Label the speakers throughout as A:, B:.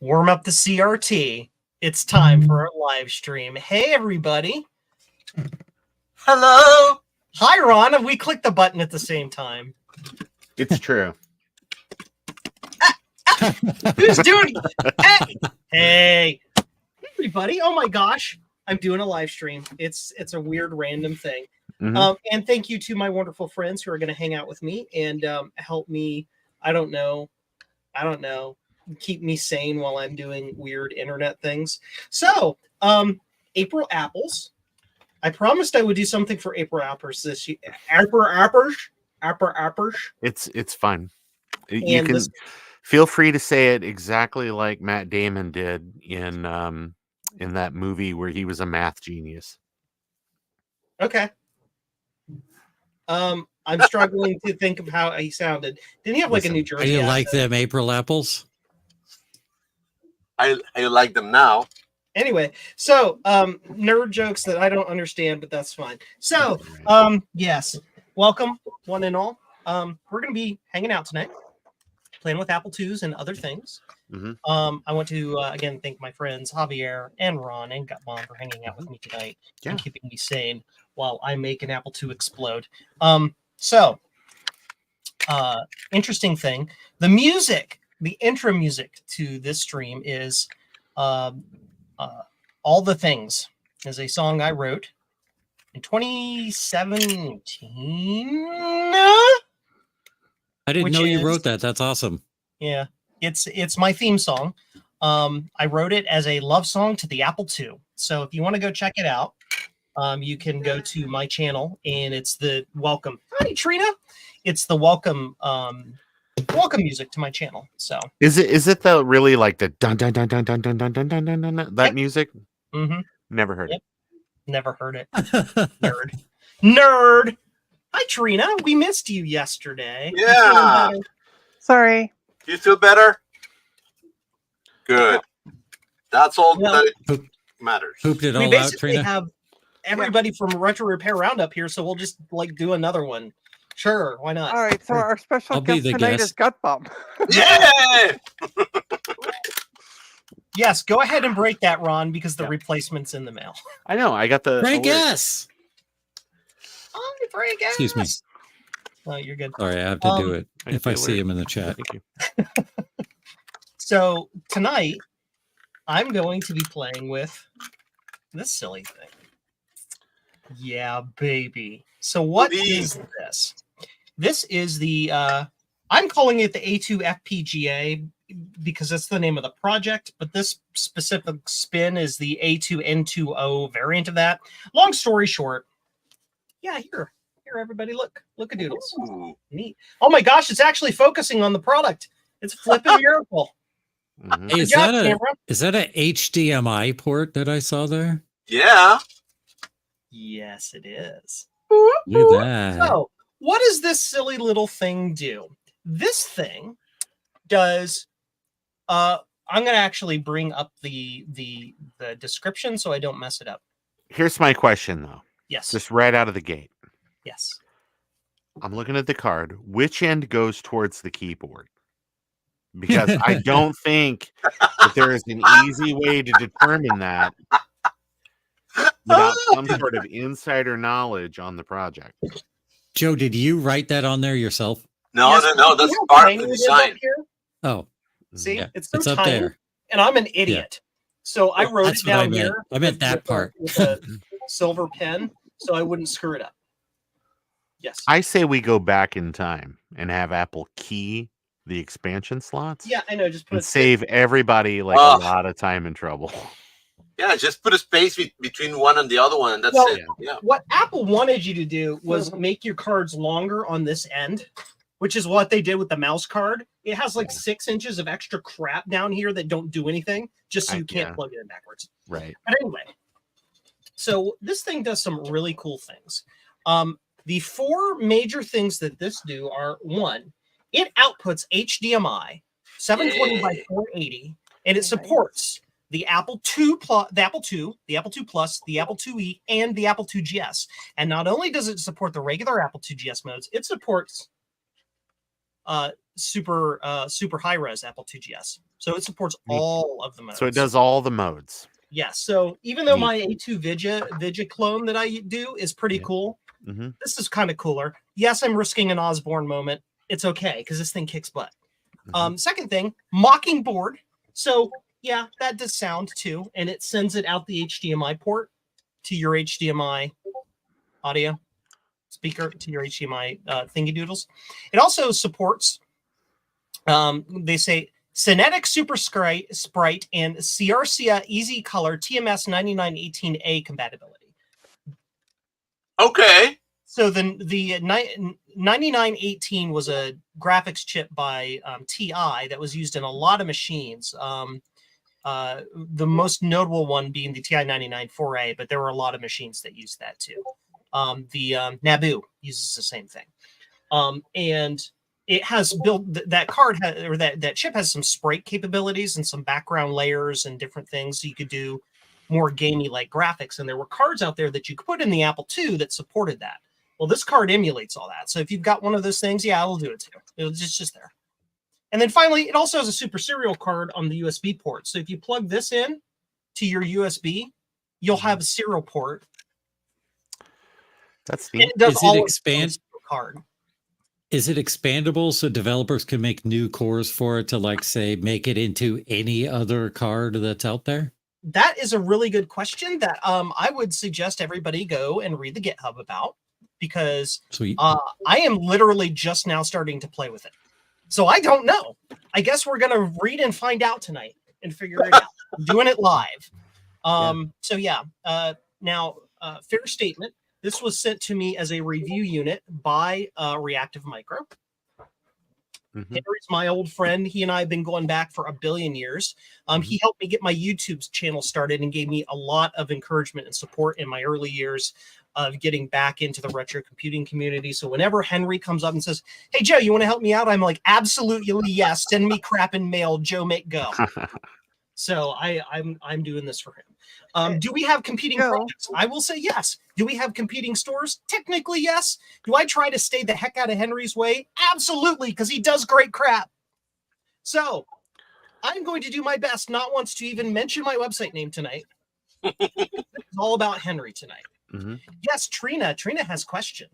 A: warm up the CRT. It's time for our live stream. Hey, everybody.
B: Hello.
A: Hi, Ron. And we clicked the button at the same time.
C: It's true.
A: Who's doing it? Hey, everybody. Oh, my gosh. I'm doing a live stream. It's a weird, random thing.
C: Mm-hmm.
A: And thank you to my wonderful friends who are going to hang out with me and help me, I don't know, keep me sane while I'm doing weird internet things. So, April Apples. I promised I would do something for April Apples this year. April Apples.
C: It's fun. You can feel free to say it exactly like Matt Damon did in that movie where he was a math genius.
A: Okay. I'm struggling to think of how he sounded. Didn't he have like a New Jersey
D: How do you
A: accent?
D: like them April apples?
B: I like them now.
A: Anyway, so nerd jokes that I don't understand, but that's fine. So yes, welcome one and all. We're gonna be hanging out tonight, playing with Apple IIs and other things.
C: Mm-hmm.
A: I want to again thank my friends Javier and Ron and Gutbomb for hanging out with me tonight and keeping me sane while I make an Apple II explode. Interesting thing, the music, the intro music to this stream is All the Things, is a song I wrote in 2017.
D: I didn't know you wrote that. That's awesome.
A: Yeah, it's my theme song. I wrote it as a love song to the Apple II. So if you want to go check it out, you can go to my channel and it's the welcome. Hi, Trina. It's the welcome music to my channel. So
C: is it the really like the dun dun dun dun dun dun dun dun dun dun dun that music?
A: Mm-hmm.
C: Never heard it.
A: Never heard it. Nerd. Hi, Trina. We missed you yesterday.
B: Yeah.
E: Sorry.
B: Do you feel better? Good. That's all that it matters.
D: Pooped it
A: We
D: all out,
A: basically
D: Trina.
A: have everybody from Retro Repair Roundup here, so we'll just like do another one. Sure, why not?
E: All right, so our special
D: I'll be
E: guest
D: the
E: tonight
D: guest.
E: is Gut Bump.
B: Yeah.
A: Yes, go ahead and break that, Ron, because the replacement's in the mail.
C: I know. I got the
D: Frank
C: alert.
D: S.
A: Oh, Frank S.
D: Excuse me.
A: Oh, you're good.
D: Sorry, I have to do it
C: I got
D: if
C: the
D: I see
C: alert.
D: him in the chat.
C: Thank you.
A: So tonight, I'm going to be playing with this silly thing. Yeah, baby. So what is this? This is the, I'm calling it the A2FPGA because that's the name of the project, but this specific spin is the A2N2O variant of that. Long story short, yeah, here, everybody, look a doodles.
B: Ooh.
A: Neat. Oh my gosh, it's actually focusing on the product. It's a flipping miracle.
C: Mhm.
D: Hey,
A: Good job, camera.
D: is that a HDMI port that I saw there?
B: Yeah.
A: Yes, it is.
D: Look at that.
A: So, what does this silly little thing do? This thing does. I'm going to actually bring up the description so I don't mess it up.
C: Here's my question though.
A: Yes.
C: Just right out of the gate.
A: Yes.
C: I'm looking at the card. Which end goes towards the keyboard? Because I don't think that there is an easy way to determine that without some sort of insider knowledge on the project.
D: Joe, did you write that on there yourself?
B: No,
A: Yes,
B: no. That's
A: you know
B: part
A: how
B: of the
A: tiny it is up
B: design.
A: here?
D: Oh,
A: See,
D: yeah.
A: it's so
D: It's up
A: tiny,
D: there.
A: and I'm an idiot. So I wrote
D: That's
A: it
D: what I
A: down
D: meant.
A: here.
D: I meant that part.
A: With a silver pen, so I wouldn't screw it up. Yes.
C: I say we go back in time and have Apple key the expansion slots.
A: Yeah, I know. Just put
C: And save everybody like a lot of time and trouble.
B: Yeah, just put a space between one and the other one, and that's
A: Well,
B: it. Yeah.
A: What Apple wanted you to do was make your cards longer on this end, which is what they did with the mouse card. It has like 6 inches of extra crap down here that don't do anything, just so you can't plug it in backwards.
C: Right.
A: But anyway, so this thing does some really cool things. The 4 major things that this do are: 1, it outputs HDMI 720 by 480, and it supports the Apple II Plus, the Apple II Plus, the Apple IIe, and the Apple II GS. And not only does it support the regular Apple II GS modes, it supports super high res Apple IIgs. So it supports all of the modes.
C: So it does all the modes.
A: Yes. So even though my A2FPGA clone that I do is pretty cool, this is kind of cooler. Yes, I'm risking an Osborne moment. It's okay because this thing kicks butt. Second thing, Mockingbird. So yeah, that does sound too, and it sends it out the HDMI port to your HDMI audio speaker, to your HDMI thingy doodles. It also supports, they say, Cinetic Super Sprite and Sierra Easy Color TMS 9918A compatibility.
B: Okay.
A: So the 9918 was a graphics chip by TI that was used in a lot of machines. The most notable one being the TI 99-4A, but there were a lot of machines that used that too. The Naboo uses the same thing. And it has built that card or that chip has some sprite capabilities and some background layers and different things. So you could do more gamey like graphics. And there were cards out there that you could put in the Apple II that supported that. Well, this card emulates all that. So if you've got one of those things, yeah, it'll do it too. It's just there. And then finally, it also has a super serial card on the USB port. So if you plug this in to your USB, you'll have a serial port.
C: That's neat.
A: It does
D: Is
A: all
D: it
A: of
D: expand?
A: Card.
D: Is it expandable so developers can make new cores for it to, like, say, make it into any other card that's out there?
A: That is a really good question that I would suggest everybody go and read the GitHub about, because I am literally just now starting to play with it. So I don't know. I guess we're going to read and find out tonight and figure it out. I'm doing it live. So yeah, now fair statement. This was sent to me as a review unit by ReactiveMicro. Henry's my old friend. He and I have been going back for a billion years. He helped me get my YouTube channel started and gave me a lot of encouragement and support in my early years of getting back into the retro computing community. So whenever Henry comes up and says, "Hey, Joe, you want to help me out?" I'm like, absolutely yes. Send me crap in mail. Joe, make go. So I'm doing this for him. Do we have competing projects? I will say yes. Do we have competing stores? Technically, yes. Do I try to stay the heck out of Henry's way? Absolutely, because he does great crap. So I'm going to do my best not once to even mention my website name tonight. It's all about Henry tonight. Yes, Trina. Trina has a question.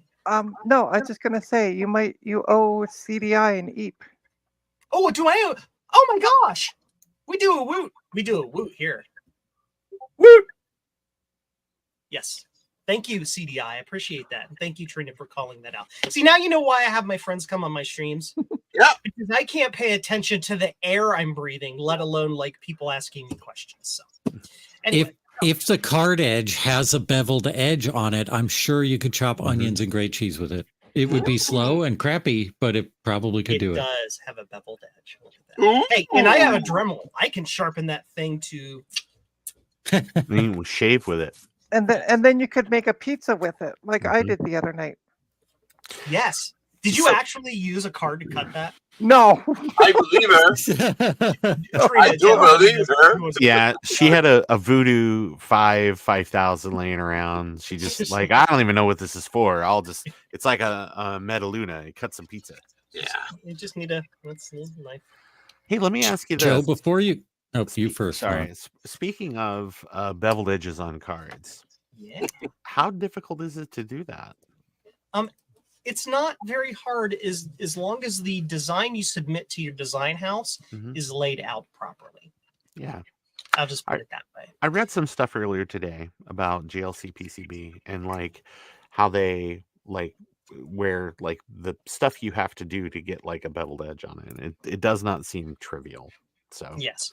E: No, I was just gonna say you owe CDI an EAP.
A: Oh, do I owe? Oh my gosh. We do a woot. We do a woot here. Woot. Yes. Thank you, CDI. I appreciate that. And thank you, Trina, for calling that out. See, now you know why I have my friends come on my streams.
B: Yeah.
A: Because I can't pay attention to the air I'm breathing, let alone like people asking me questions. So anyway.
D: If the card edge has a beveled edge on it, I'm sure you could chop onions and grate cheese with it. It would be slow and crappy, but it probably could do it.
A: It does have a beveled edge. Look at that. Hey, and I have a Dremel. I can sharpen that thing to.
C: You will shave with it.
E: And then you could make a pizza with it, like I did the other night.
A: Yes. Did you actually use a card to cut that?
E: No.
B: I believe her. I do believe her.
C: Yeah, she had a Voodoo 5000 laying around. She just like, I don't even know what this is for. It's like a Metaluna. It cuts some pizza.
B: Yeah.
A: You just need a knife.
C: Hey, let me ask you this.
D: Joe, before you... Oh, you first.
C: Sorry. Speaking of beveled edges on cards, how difficult is it to do that?
A: It's not very hard as long as the design you submit to your design house is laid out properly.
C: Yeah.
A: I'll just put it that way.
C: I read some stuff earlier today about JLC PCB and like how they like where like the stuff you have to do to get like a beveled edge on it. It does not seem trivial. So
A: yes.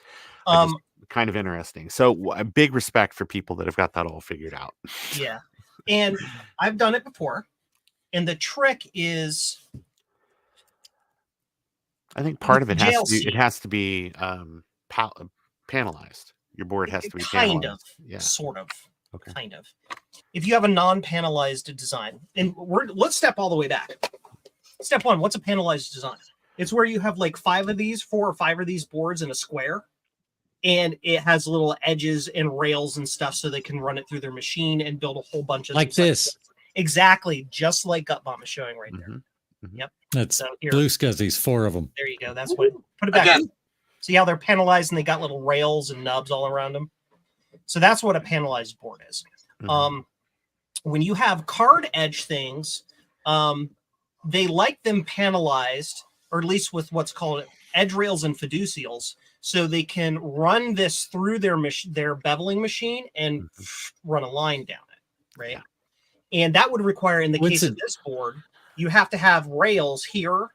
C: Kind of interesting. So a big respect for people that have got that all figured out.
A: Yeah. And I've done it before. And the trick is,
C: I think part of it has to be panelized. Your board has to be panelized.
A: Sort of.
C: Okay.
A: Kind of. If you have a non-panelized design, and let's step all the way back. Step one, what's a panelized design? It's where you have like 4 or 5 of these boards in a square, and it has little edges and rails and stuff so they can run it through their machine and build a whole bunch of
D: like this.
A: Exactly, just like Gutbomb is showing right there. Yep.
D: That's
A: So here,
D: Blue Scuzzies, 4 of them.
A: there you go. That's what. Put it back.
B: Again.
A: See how they're panelized and they got little rails and nubs all around them. So that's what a panelized board is.
C: Mhm.
A: When you have card edge things, they like them panelized, or at least with what's called edge rails and fiducials, so they can run this through their beveling machine and run a line down it, right?
C: Yeah.
A: And that would require, in the
D: What's
A: case of this board, you have to have rails here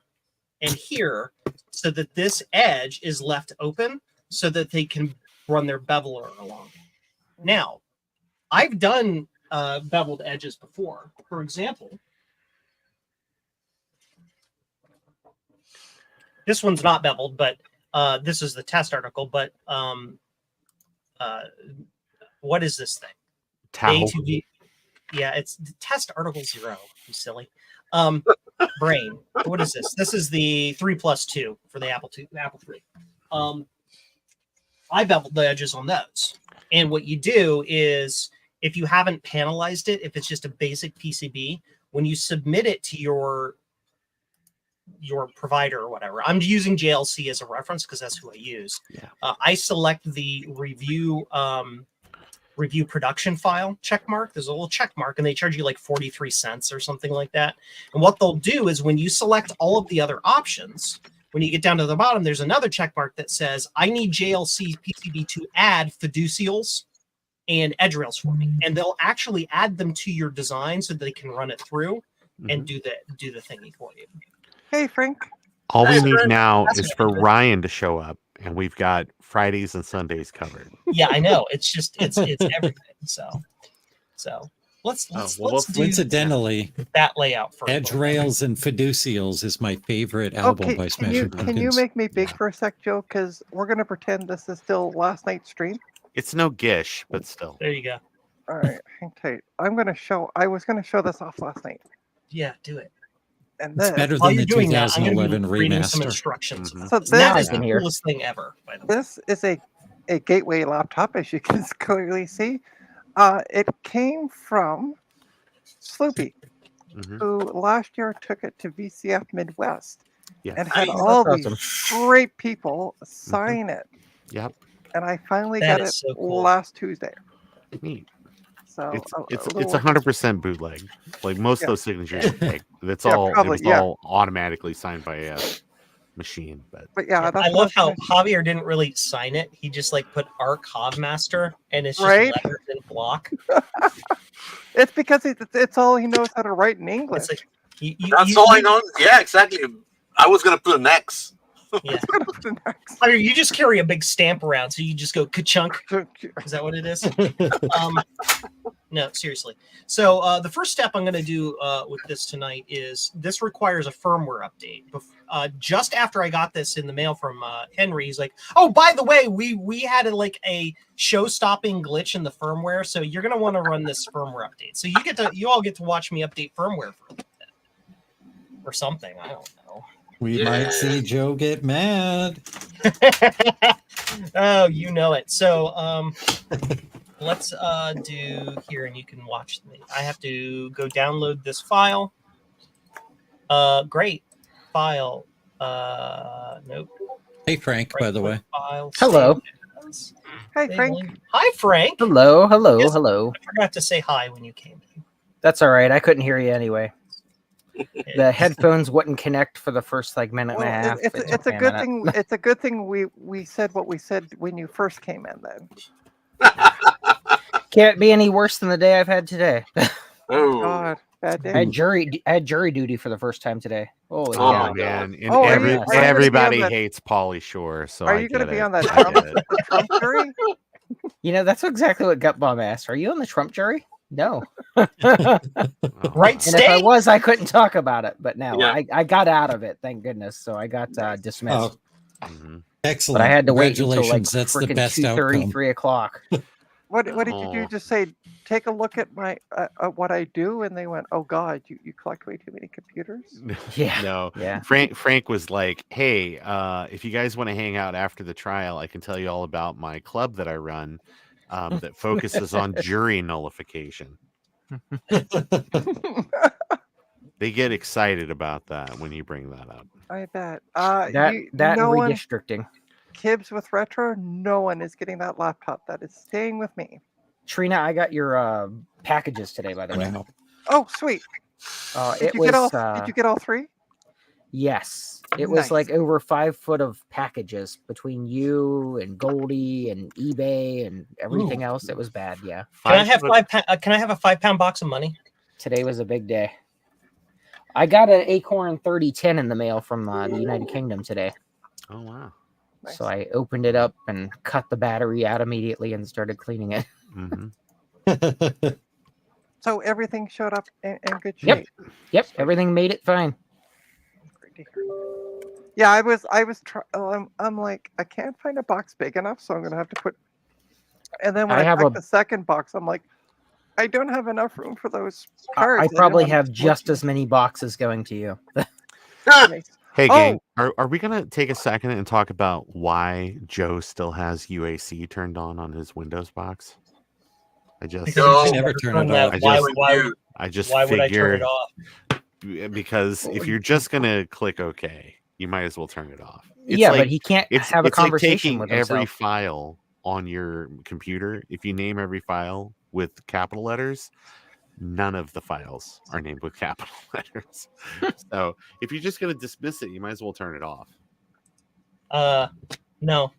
A: and here so that this edge is left open so that they can run their beveler along. Now, I've done beveled edges before. For example, this one's not beveled, but this is the test article. But what is this thing?
C: Towel.
A: A2V. Yeah, it's the test article 0. You silly. Brain. What is this? This is the 3+2 for the Apple 3. I beveled the edges on those. And what you do is, if you haven't panelized it, if it's just a basic PCB, when you submit it to your provider or whatever, I'm using JLC as a reference because that's who I use.
C: Yeah.
A: I select the review production file check mark. There's a little check mark, and they charge you like 43 cents or something like that. And what they'll do is, when you select all of the other options, when you get down to the bottom, there's another check mark that says, I need JLC PCB to add fiducials and edge rails for me. And they'll actually add them to your design so that they can run it through and do the thingy for you.
E: Hey, Frank.
C: All we need now
A: That's
C: is
A: what
C: for
A: I do.
C: Ryan to show up, and we've got Fridays and Sundays covered.
A: Yeah, I know. It's just it's everything. So let's do
D: Incidentally,
A: that layout for
D: Edge Rails and Fiducials is my favorite album by Smashing
E: Can you
D: Pumpkins.
E: make me big for a sec, Joe? Because we're going to pretend this is still last night's stream.
C: It's no Gish, but still.
A: There you go.
E: All right, hang tight. I was going to show this off last night.
A: Yeah, do it.
E: And
D: It's
E: then,
D: better
A: While
D: than
A: you're
D: the
A: doing that, I'm going to
D: 2011
A: be reading some
D: remaster.
A: instructions.
E: so
A: That
E: this,
A: is the coolest thing ever, by the way.
E: this is a gateway laptop, as you can clearly see. It came from Sloopy, who last year took it to VCF Midwest
C: Yeah.
E: and had
B: Nice.
E: all
F: That's
E: these great people sign it.
C: Yep.
E: And I finally
A: That
E: got
A: is
E: it
A: so cool.
E: last Tuesday.
C: Neat.
E: So
C: It's
E: a little-
C: 100% bootleg. Like most
E: Yeah.
C: of those signatures are fake. That's
E: Yeah,
C: all.
E: probably,
C: it was
E: yeah.
C: all automatically signed by a machine. But
E: But yeah, that's
A: I
E: what
A: love how
E: gonna-
A: Javier didn't really sign it. He just like put Arc Hovmaster, and it's just
E: Right?
A: letters in block.
E: it's because it's all he knows how to write in English.
A: It's like
B: That's all I know. Yeah, exactly. I was gonna put an X.
A: Yeah.
E: Next.
A: I mean, you just carry a big stamp around, so you just go ka-chunk. Is that what it is? No, seriously. So the first step I'm going to do with this tonight is this requires a firmware update. Just after I got this in the mail from Henry, he's like, "Oh, by the way, we had a show-stopping glitch in the firmware, so you're going to want to run this firmware update. So you all get to watch me update firmware for a little bit or something. I don't know."
D: We might see Joe get mad.
A: Oh, you know it. So let's do here, and you can watch me. I have to go download this file. Great file. Nope.
D: Hey, Frank, by the way.
A: File.
F: Hello.
E: Hey, Frank.
A: Hi, Frank.
F: Hello, hello,
A: Yes.
F: hello.
A: I forgot to say hi when you came in.
F: That's all right. I couldn't hear you anyway. The headphones wouldn't connect for the first minute and a half.
E: It's
F: It
E: a
F: took me
E: good
F: minute.
E: thing. It's a good thing we said what we said when you first came in. Then
F: Can't be any worse than the day I've had today.
B: Oh,
E: God, bad day.
F: I had jury duty for the first time today. Holy
B: Oh,
F: cow.
B: my
C: man, and
E: Oh, are you-
F: are you gonna be
C: everybody
E: on that-
C: hates Pauly Shore. So
E: Are
C: I
E: you going to
C: get
E: be
C: it.
E: on that
C: I
E: Trump,
C: get it.
E: the Trump jury?
F: You know, that's exactly what Gut Bomb asked. Are you on the Trump jury? No.
C: Oh,
A: Right,
C: wow.
F: And if I
A: Stay.
F: was, I couldn't talk about it. But now
B: Yeah.
F: I got out of it, thank goodness. So I got dismissed.
D: Oh,
C: Mhm.
D: excellent.
F: But I had to wait until
D: Congratulations. That's the
F: freaking
D: best
F: 2:30,
D: outcome.
F: 3 o'clock.
E: What did you do?
C: Oh.
E: Just say, take a look at my what I do, and they went, "Oh God, you collect way too many computers."
F: Yeah.
C: No.
F: Yeah.
C: Frank was like, "Hey, if you guys want to hang out after the trial, I can tell you all about my club that I run that focuses on jury nullification." They get excited about that when you bring that up.
E: I bet.
F: That
E: no one,
F: redistricting.
E: Kibbs with retro, no one is getting that laptop. That is staying with me.
F: Trina, I got your packages today, by the
D: I
F: way.
D: know.
E: Oh, sweet. Did you get all three?
F: Yes, it was
E: Nice.
F: like over 5 foot of packages between you and Goldie and eBay and everything else. It was bad. Yeah.
A: Can I have Can I have a 5-pound box of money?
F: Today was a big day. I got an Acorn 3010 in the mail from the United Kingdom today.
C: Oh wow!
E: Nice.
F: So I opened it up and cut the battery out immediately and started cleaning it.
C: Mm-hmm.
E: So everything showed up in good
F: Yep.
E: shape.
F: Yep, everything made it fine.
E: Yeah, I'm like, I can't find a box big enough, so I'm gonna have to put. And then when I packed the second box, I'm like, I don't have enough room for those cards.
F: I probably have just as many boxes going to you.
E: Nice.
C: Hey, gang, are we gonna take a second and talk about why Joe still has UAC turned on his Windows box? I
D: never turn it off.
C: I just
A: why would I turn
C: figure
A: it off?
C: because if you're just gonna click OK, you might as well turn it off. It's
F: yeah,
C: like,
F: but he can't have a conversation
C: like
F: with
C: every
F: himself.
C: file on your computer. If you name every file with capital letters, none of the files are named with capital letters. So if you're just going to dismiss it, you might as well turn it off.
A: No.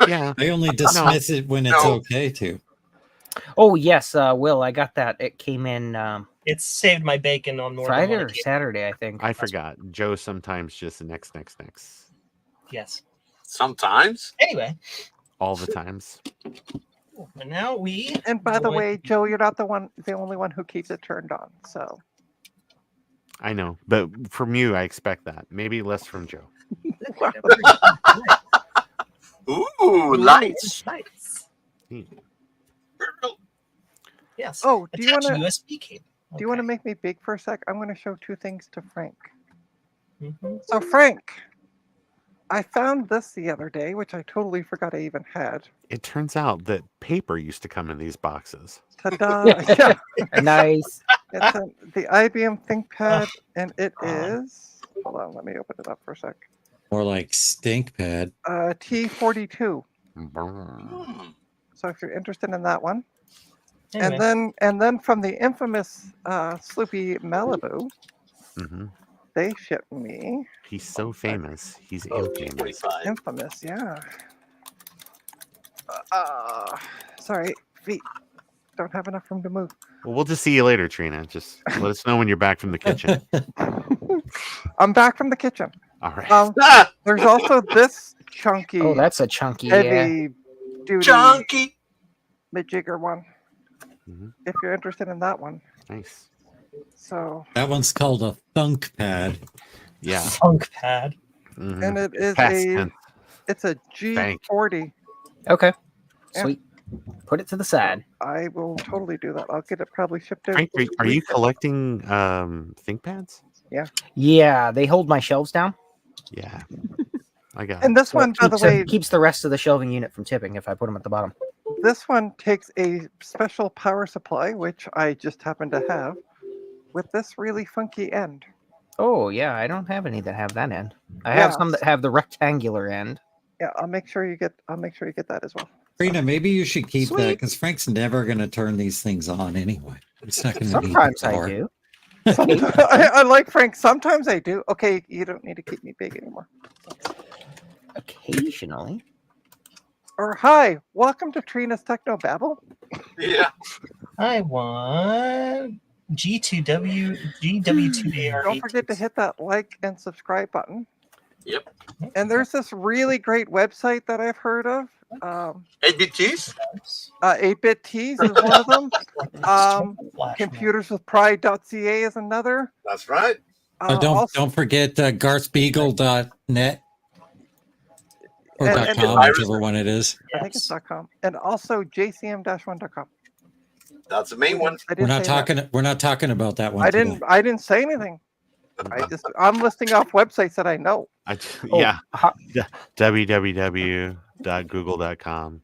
C: Yeah.
D: I only dismiss it when it's okay to.
F: Oh, yes, Will, I got that. It came in
A: It saved my bacon on Northern
F: Friday or
A: Monarchy.
F: Saturday, I think.
C: I forgot. Joe sometimes just next.
A: Yes.
B: Sometimes.
A: Anyway.
C: All the times.
A: And now we.
E: And by the way, Joe, you're not the only one who keeps it turned on. So.
C: I know, but from you, I expect that. Maybe less from Joe.
B: Ooh, lights.
A: Yes.
E: Oh, do you want to
A: USB cable?
E: Do you want to make me big for a sec? I'm going to show two things to Frank.
A: Mm-hmm.
E: So Frank, I found this the other day, which I totally forgot I even had.
C: It turns out that paper used to come in these boxes.
E: Ta-da! Yeah.
F: Nice.
E: It's the IBM ThinkPad, and it is. Hold on, let me open it up for a sec.
D: More like stink pad.
E: T42. So if you're interested in that one,
A: Anyway.
E: and then from the infamous Sloopy Malibu, they shipped me.
C: He's so famous. He's infamous.
E: Infamous, yeah. Sorry, feet don't have enough room to move.
C: Well, we'll just see you later, Trina. Just let us know when you're back from the kitchen.
E: I'm back from the kitchen.
C: All right.
E: There's also this chunky.
F: Oh, that's a chunky,
E: heavy duty
B: chunky
E: mid-jigger one. If you're interested in that one.
C: Nice.
E: So
D: that one's called a thunk pad.
C: Yeah.
A: Thunk pad.
E: And it is it's a G40.
F: Okay.
E: Yeah.
F: Sweet. Put it to the side.
E: I will totally do that. I'll get it probably shipped out.
C: Frank, are you collecting ThinkPads?
E: Yeah.
F: Yeah, they hold my shelves down.
C: Yeah. I got
E: and this one, by the way,
F: keeps the rest of the shelving unit from tipping if I put them at the bottom.
E: This one takes a special power supply, which I just happen to have, with this really funky end.
F: Oh yeah, I don't have any that have that end. I have some that have the rectangular end.
E: Yeah, I'll make sure you get that as well.
D: Trina, maybe you should keep that because Frank's never going to turn these things on anyway. It's not going to be.
F: Sometimes I do.
E: I like Frank. Sometimes I do. Okay, you don't need to keep me big anymore.
F: Occasionally.
E: Or hi, welcome to Trina's Techno Babble.
B: Yeah.
A: I want GW2AR.
E: Don't forget to hit that like and subscribe button.
B: Yep.
E: And there's this really great website that I've heard of.
B: 8-bit tees?
E: 8-bit tees is one of them. Computerswithpride.ca is another.
B: That's right.
D: Don't forget garthbeagle.net or .com, whichever one it is.
E: I think it's .com. And also jcm-1.com.
B: That's the main one.
D: We're not talking about that one.
E: I didn't say anything. I'm listing off websites that I know.
C: www.google.com.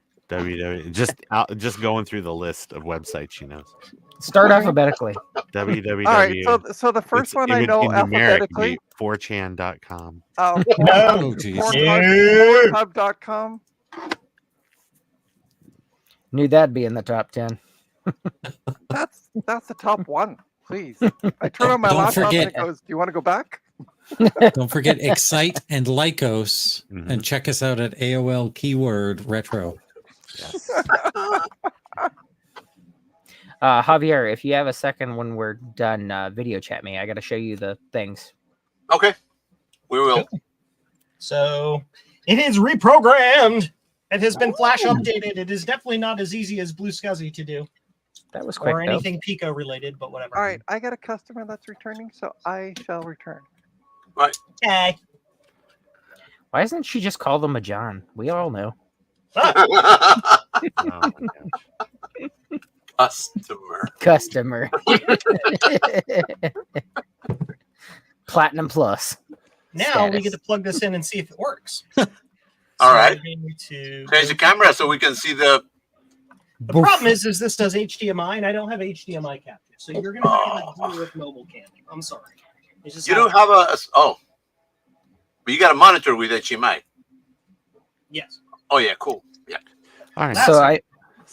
C: Just going through the list of websites she knows.
F: Start alphabetically.
C: www.
E: All right, so the first
C: It's
E: one I
C: in
E: know
C: numeric,
E: alphabetically.
C: 4chan.com.
A: No.
D: Oh, geez.
E: Pornhub.com.
F: Knew that'd be in the top 10.
E: That's the top one. Please. I turn on my
D: Don't
E: laptop
D: forget-
E: and it goes, "Do you want to go back?"
D: Don't forget Excite and Lycos,
C: Mhm.
D: and check us out at AOL keyword retro.
C: Yes.
F: Javier, if you have a second when we're done, video chat me. I got to show you the things.
B: Okay. We will.
A: So it is reprogrammed. It has been flash updated. It is definitely not as easy as Blue Scuzzy to do,
F: That was quick,
A: or
F: though.
A: anything Pico related, but whatever.
E: All right, I got a customer that's returning, so I shall return.
A: Okay.
F: Why doesn't she just call them a John? We all know.
A: Ah,
C: Oh my gosh.
B: Customer.
F: Customer. Platinum Plus.
A: now we
F: Status.
A: get to plug this in and see if it works.
B: All right.
A: we're going to
B: Change the camera so we can see the.
A: The problem is this does HDMI, and I don't have HDMI capture. So you're going to have to deal with mobile cam. I'm sorry. It's just
B: You don't have a. Oh. But you got a monitor with HDMI.
A: Yes.
B: Oh, yeah. Cool. Yeah.
C: All right.
A: That's
F: So
A: right.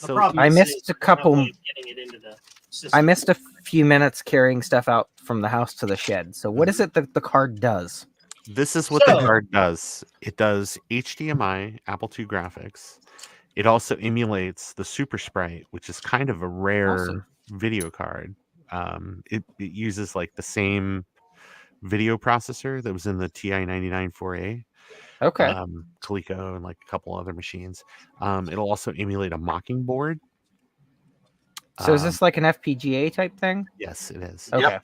A: The
C: So
A: problem
F: I
A: is
F: missed
A: it's
F: a
A: not
F: couple-
A: really getting it into the system.
F: I missed a few minutes carrying stuff out from the house to the shed. So what is it that the card does?
C: this is what the
A: So-
C: card does. It does HDMI, Apple II graphics. It also emulates the Super Sprite, which is kind of a rare
F: Awesome.
C: video card. It uses like the same video processor that was in the TI-99 4A,
F: Okay.
C: Coleco, and like a couple other machines. It'll also emulate a Mockingbird.
F: So is this like an FPGA type thing?
C: Yes, it is.
F: Okay.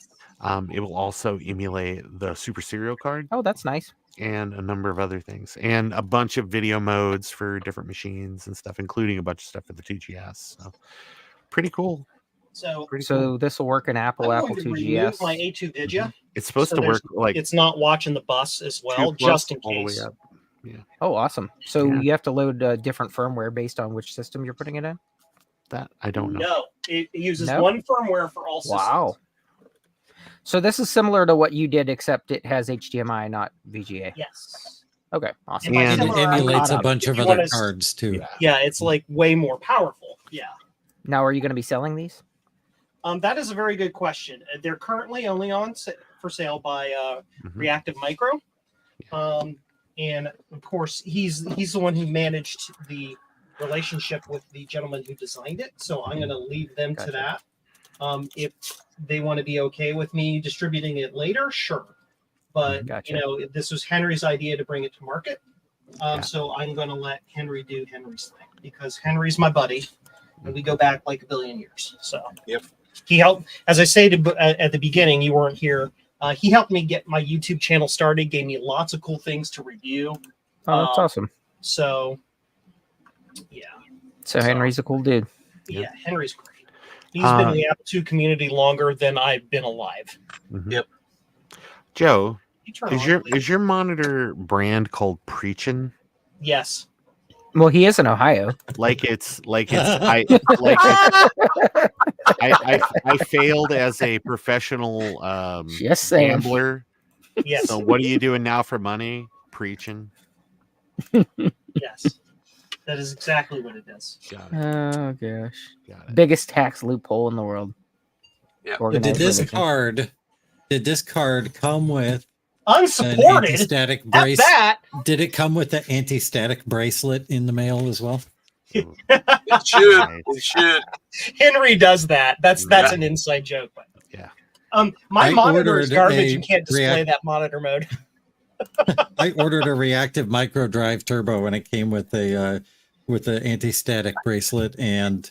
C: It will also emulate the Super Serial card
F: Oh, that's nice.
C: and a number of other things, and a bunch of video modes for different machines and stuff, including a bunch of stuff for the 2GS. So pretty cool.
A: So
C: Pretty
F: So
C: cool.
F: this will work in Apple
A: I'm
F: Apple
A: going to remove
F: IIgs.
A: my A2FPGA.
C: It's supposed
A: so
C: to work
A: there's-
C: like
A: It's not watching the bus as well,
C: 2 plus
A: just in
C: all the way
A: case.
C: up.
F: Oh, awesome. So
C: Yeah.
F: you have to load different firmware based on which system you're putting it in?
C: That I don't know.
A: No, it uses
F: No?
A: one firmware for all systems.
F: Wow. So this is similar to what you did, except it has HDMI, not VGA.
A: Yes.
F: Okay, awesome.
A: by
C: And-
D: And it
A: similar, I'm
D: emulates
A: caught
D: a
A: up.
D: bunch
A: If
D: of
A: you
D: other
A: wanna s-
D: cards too.
A: Yeah, it's like way more powerful. Yeah.
F: Now, are you going to be selling these?
A: That is a very good question. They're currently only for sale by
C: Mhm.
A: ReactiveMicro. And of course, he's the one who managed the relationship with the gentleman who designed it. So I'm going to leave them
F: Gotcha.
A: to that. If they want to be okay with me distributing it later, sure. But
F: Gotcha.
A: this was Henry's idea to bring it to market.
C: Yeah.
A: So I'm going to let Henry do Henry's thing because Henry's my buddy, and we go back like a billion years. So
B: Yep.
A: He helped, as I say at the beginning, you weren't here. He helped me get my YouTube channel started, gave me lots of cool things to review.
F: Oh, that's awesome.
A: So, yeah.
F: So Henry's a cool dude.
A: Yeah, Henry's great. He's been in the Apple II community longer than I've been alive.
C: Mhm.
B: Yep.
C: Joe,
A: You turn
C: is
A: on, please.
C: your monitor brand called Preachin'?
A: Yes.
F: Well, he is in Ohio.
C: I failed as a professional
F: Yes, Sam.
C: gambler.
A: Yes.
C: So what are you doing now for money? Preaching.
A: Yes. That is exactly what it is.
C: Got it.
F: Oh gosh.
C: Got it.
F: Biggest tax loophole in the world.
B: Yeah.
D: But did
F: Organized
D: this
F: religion.
D: card come with an
A: Unsupported.
D: anti-static
A: F
D: brace?
A: that.
D: Did it come with the anti-static bracelet in the mail as well?
B: It should.
C: Right.
B: It should.
A: Henry does that. That's
C: Yeah.
A: an inside joke. But
C: Yeah.
A: my
D: I
A: monitor is
D: ordered
A: garbage.
D: a
A: You can't display that monitor mode.
D: I ordered a ReactiveMicro Drive Turbo, and it came with the anti-static bracelet and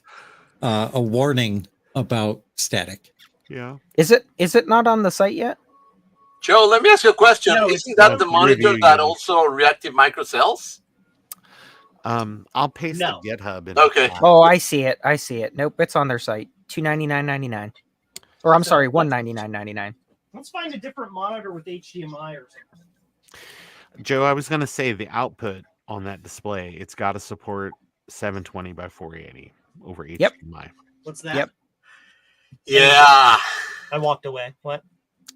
D: a warning about static.
C: Yeah.
F: Is it not on the site yet?
B: Joe, let me ask you a question.
A: No,
B: Isn't that
C: it's
B: the monitor
C: review,
B: that
C: yeah.
B: also ReactiveMicro sells?
C: I'll paste
A: No.
C: the GitHub. In
B: Okay.
C: the chat.
F: Oh, I see it. I see it. Nope, it's on their site. $299.99. Or I'm
A: So
F: sorry,
A: let's-
F: $199.99.
A: Let's find a different monitor with HDMI or something.
C: Joe, I was gonna say the output on that display, it's got to support 720 by 480 over
F: Yep.
C: HDMI.
A: What's that?
F: Yep.
B: Yeah.
A: I walked away. What?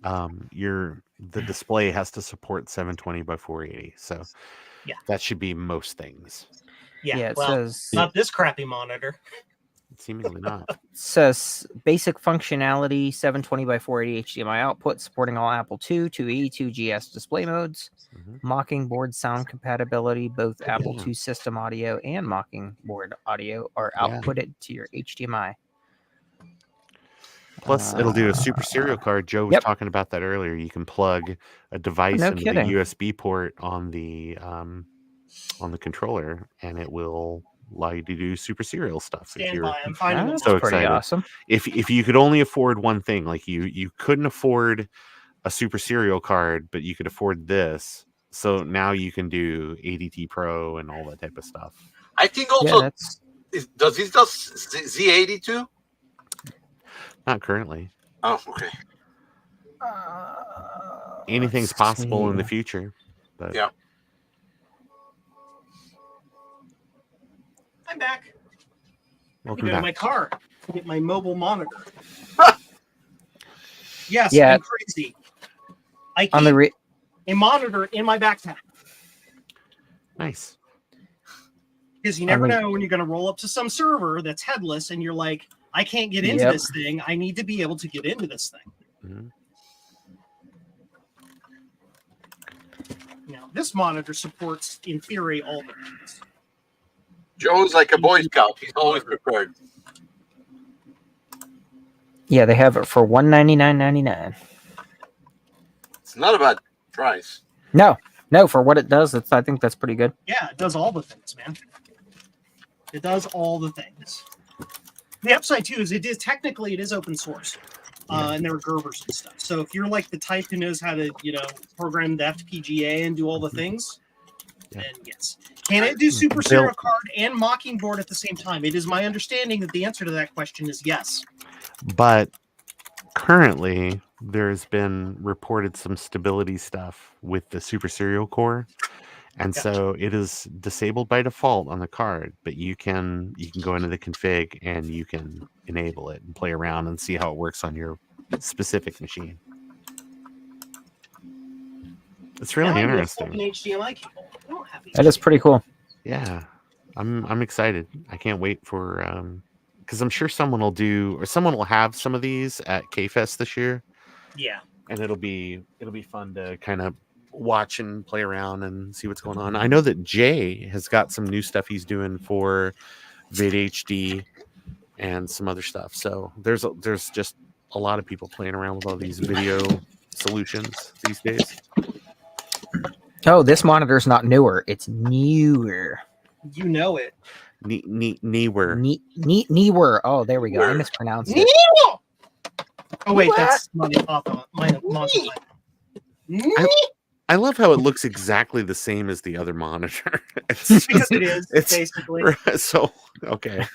C: The display has to support 720 by 480, so
A: Yeah.
C: that should be most things.
A: Yeah,
F: it
A: well,
F: says
A: not this crappy monitor.
C: Seemingly not.
F: says basic functionality 720 by 480 HDMI output supporting all Apple II 282 GS display modes.
C: Mhm.
F: Mockingboard sound compatibility, both Apple
C: Yeah.
F: II system audio and Mockingboard audio are
C: Yeah.
F: outputted to your HDMI.
C: Plus, it'll do a super serial card. Joe was
F: Yep.
C: talking about that earlier. You can plug a device
F: no
C: into
F: kidding.
C: the USB port on the controller, and it will allow you to do super serial stuff. If
A: Stand
C: you're
A: by. I'm finding them.
F: That's
C: so
F: pretty
C: excited.
F: awesome.
C: if you could only afford one thing, like you couldn't afford a super serial card, but you could afford this. So now you can do ADT Pro and all that type of stuff.
B: I think
F: Yeah,
B: also,
F: that's
B: does this does Z80 too?
C: Not currently.
B: Oh, okay.
C: Anything's
F: let's
C: possible in the
F: see.
C: future. But
B: Yeah.
A: I'm back.
C: welcome
A: Go to
C: back.
A: my car to get my mobile monitor. Yes,
F: Yeah.
A: I'm crazy. I keep
F: on the
A: a monitor in my backpack
C: Nice.
A: because you never
F: I mean-
A: know when you're going to roll up to some server that's headless and you're like, I can't get into
F: Yep.
A: this thing. I need to be able to get into this thing.
C: Mhm.
A: Now, this monitor supports, in theory, all the things.
B: Joe's like a Boy Scout. He's always prepared.
F: Yeah, they have it for $199.99.
B: It's not a bad price.
F: No, for what it does, I think that's pretty good.
A: Yeah, it does all the things, man. It does all the things. The upside too is it is open source, and there are Gerbers and stuff. So if you're like the type who knows how to, program the FPGA and do all the things,
C: Yeah.
A: then yes. Can it do Super Serial Card and Mockingboard at the same time? It is my understanding that the answer to that question is yes.
C: But currently, there's been reported some stability stuff with the Super Serial Core, and
A: Gotcha.
C: so it is disabled by default on the card. But you can go into the config and you can enable it and play around and see how it works on your specific machine. It's really
A: Now I need a
C: interesting.
A: fucking HDMI cable. I don't have
F: That is pretty cool.
C: Yeah, I'm excited. I can't wait for because I'm sure someone will have some of these at Kfest this year.
A: Yeah.
C: And it'll be fun to kind of watch and play around and see what's going on. I know that Jay has got some new stuff he's doing for VidHD and some other stuff. So there's just a lot of people playing around with all these video solutions these days.
F: Oh, this monitor's not newer; it's newer.
A: You know it.
C: Newer.
F: Newer. Oh, there we go. I mispronounced it.
A: Oh wait,
F: What?
A: that's my monitor.
C: I love how it looks exactly the same as the other monitor.
A: Because it is, basically.
C: So okay.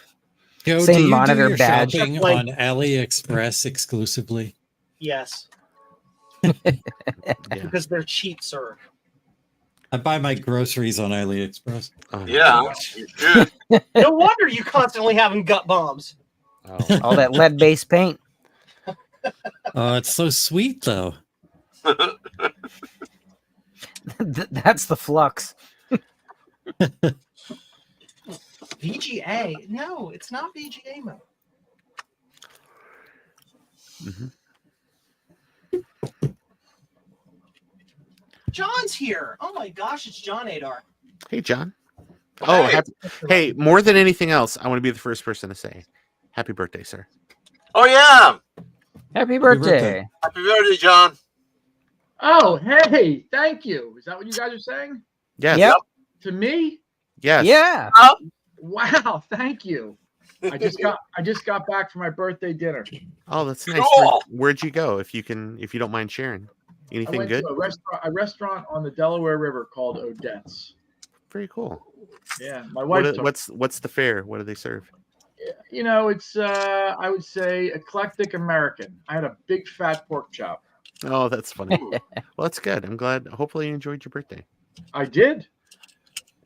D: Joe,
F: Same
D: do you
F: monitor
D: do your
F: badge.
D: shopping
A: Like-
D: on AliExpress exclusively?
A: Yes,
C: Yeah.
A: because they're cheap, sir.
D: I buy my groceries on AliExpress.
C: Oh, my
B: Yeah,
C: gosh.
B: you should.
A: No wonder you constantly having gut bombs.
C: Oh.
F: All that lead-based paint.
D: Oh, it's so sweet though.
F: That's the flux.
A: VGA? No, it's not VGA mode.
C: Mhm.
A: John's here. Oh my gosh, it's John Adar.
C: Hey, John. Oh, hey, more than anything else, I want to be the first person to say happy birthday, sir.
B: Oh, yeah.
F: Happy
D: birthday.
F: birthday.
B: Happy birthday, John.
G: Oh, hey, thank you. Is that what you guys are saying?
C: Yes.
F: Yep.
G: To me?
C: Yes.
F: Yeah.
G: Wow, thank you. I just got back from my birthday dinner.
C: Oh, that's nice.
B: Cool.
C: Where'd you go? If you don't mind sharing.
G: I
C: Anything
G: went
C: good?
G: to a restaurant on the Delaware River called Odette's.
C: Very cool.
G: Yeah, my wife.
C: What's the fare? What do they serve?
G: It's I would say eclectic American. I had a big fat pork chop.
C: Oh, that's funny. Well, that's good. I'm glad. Hopefully, you enjoyed your birthday.
G: I did.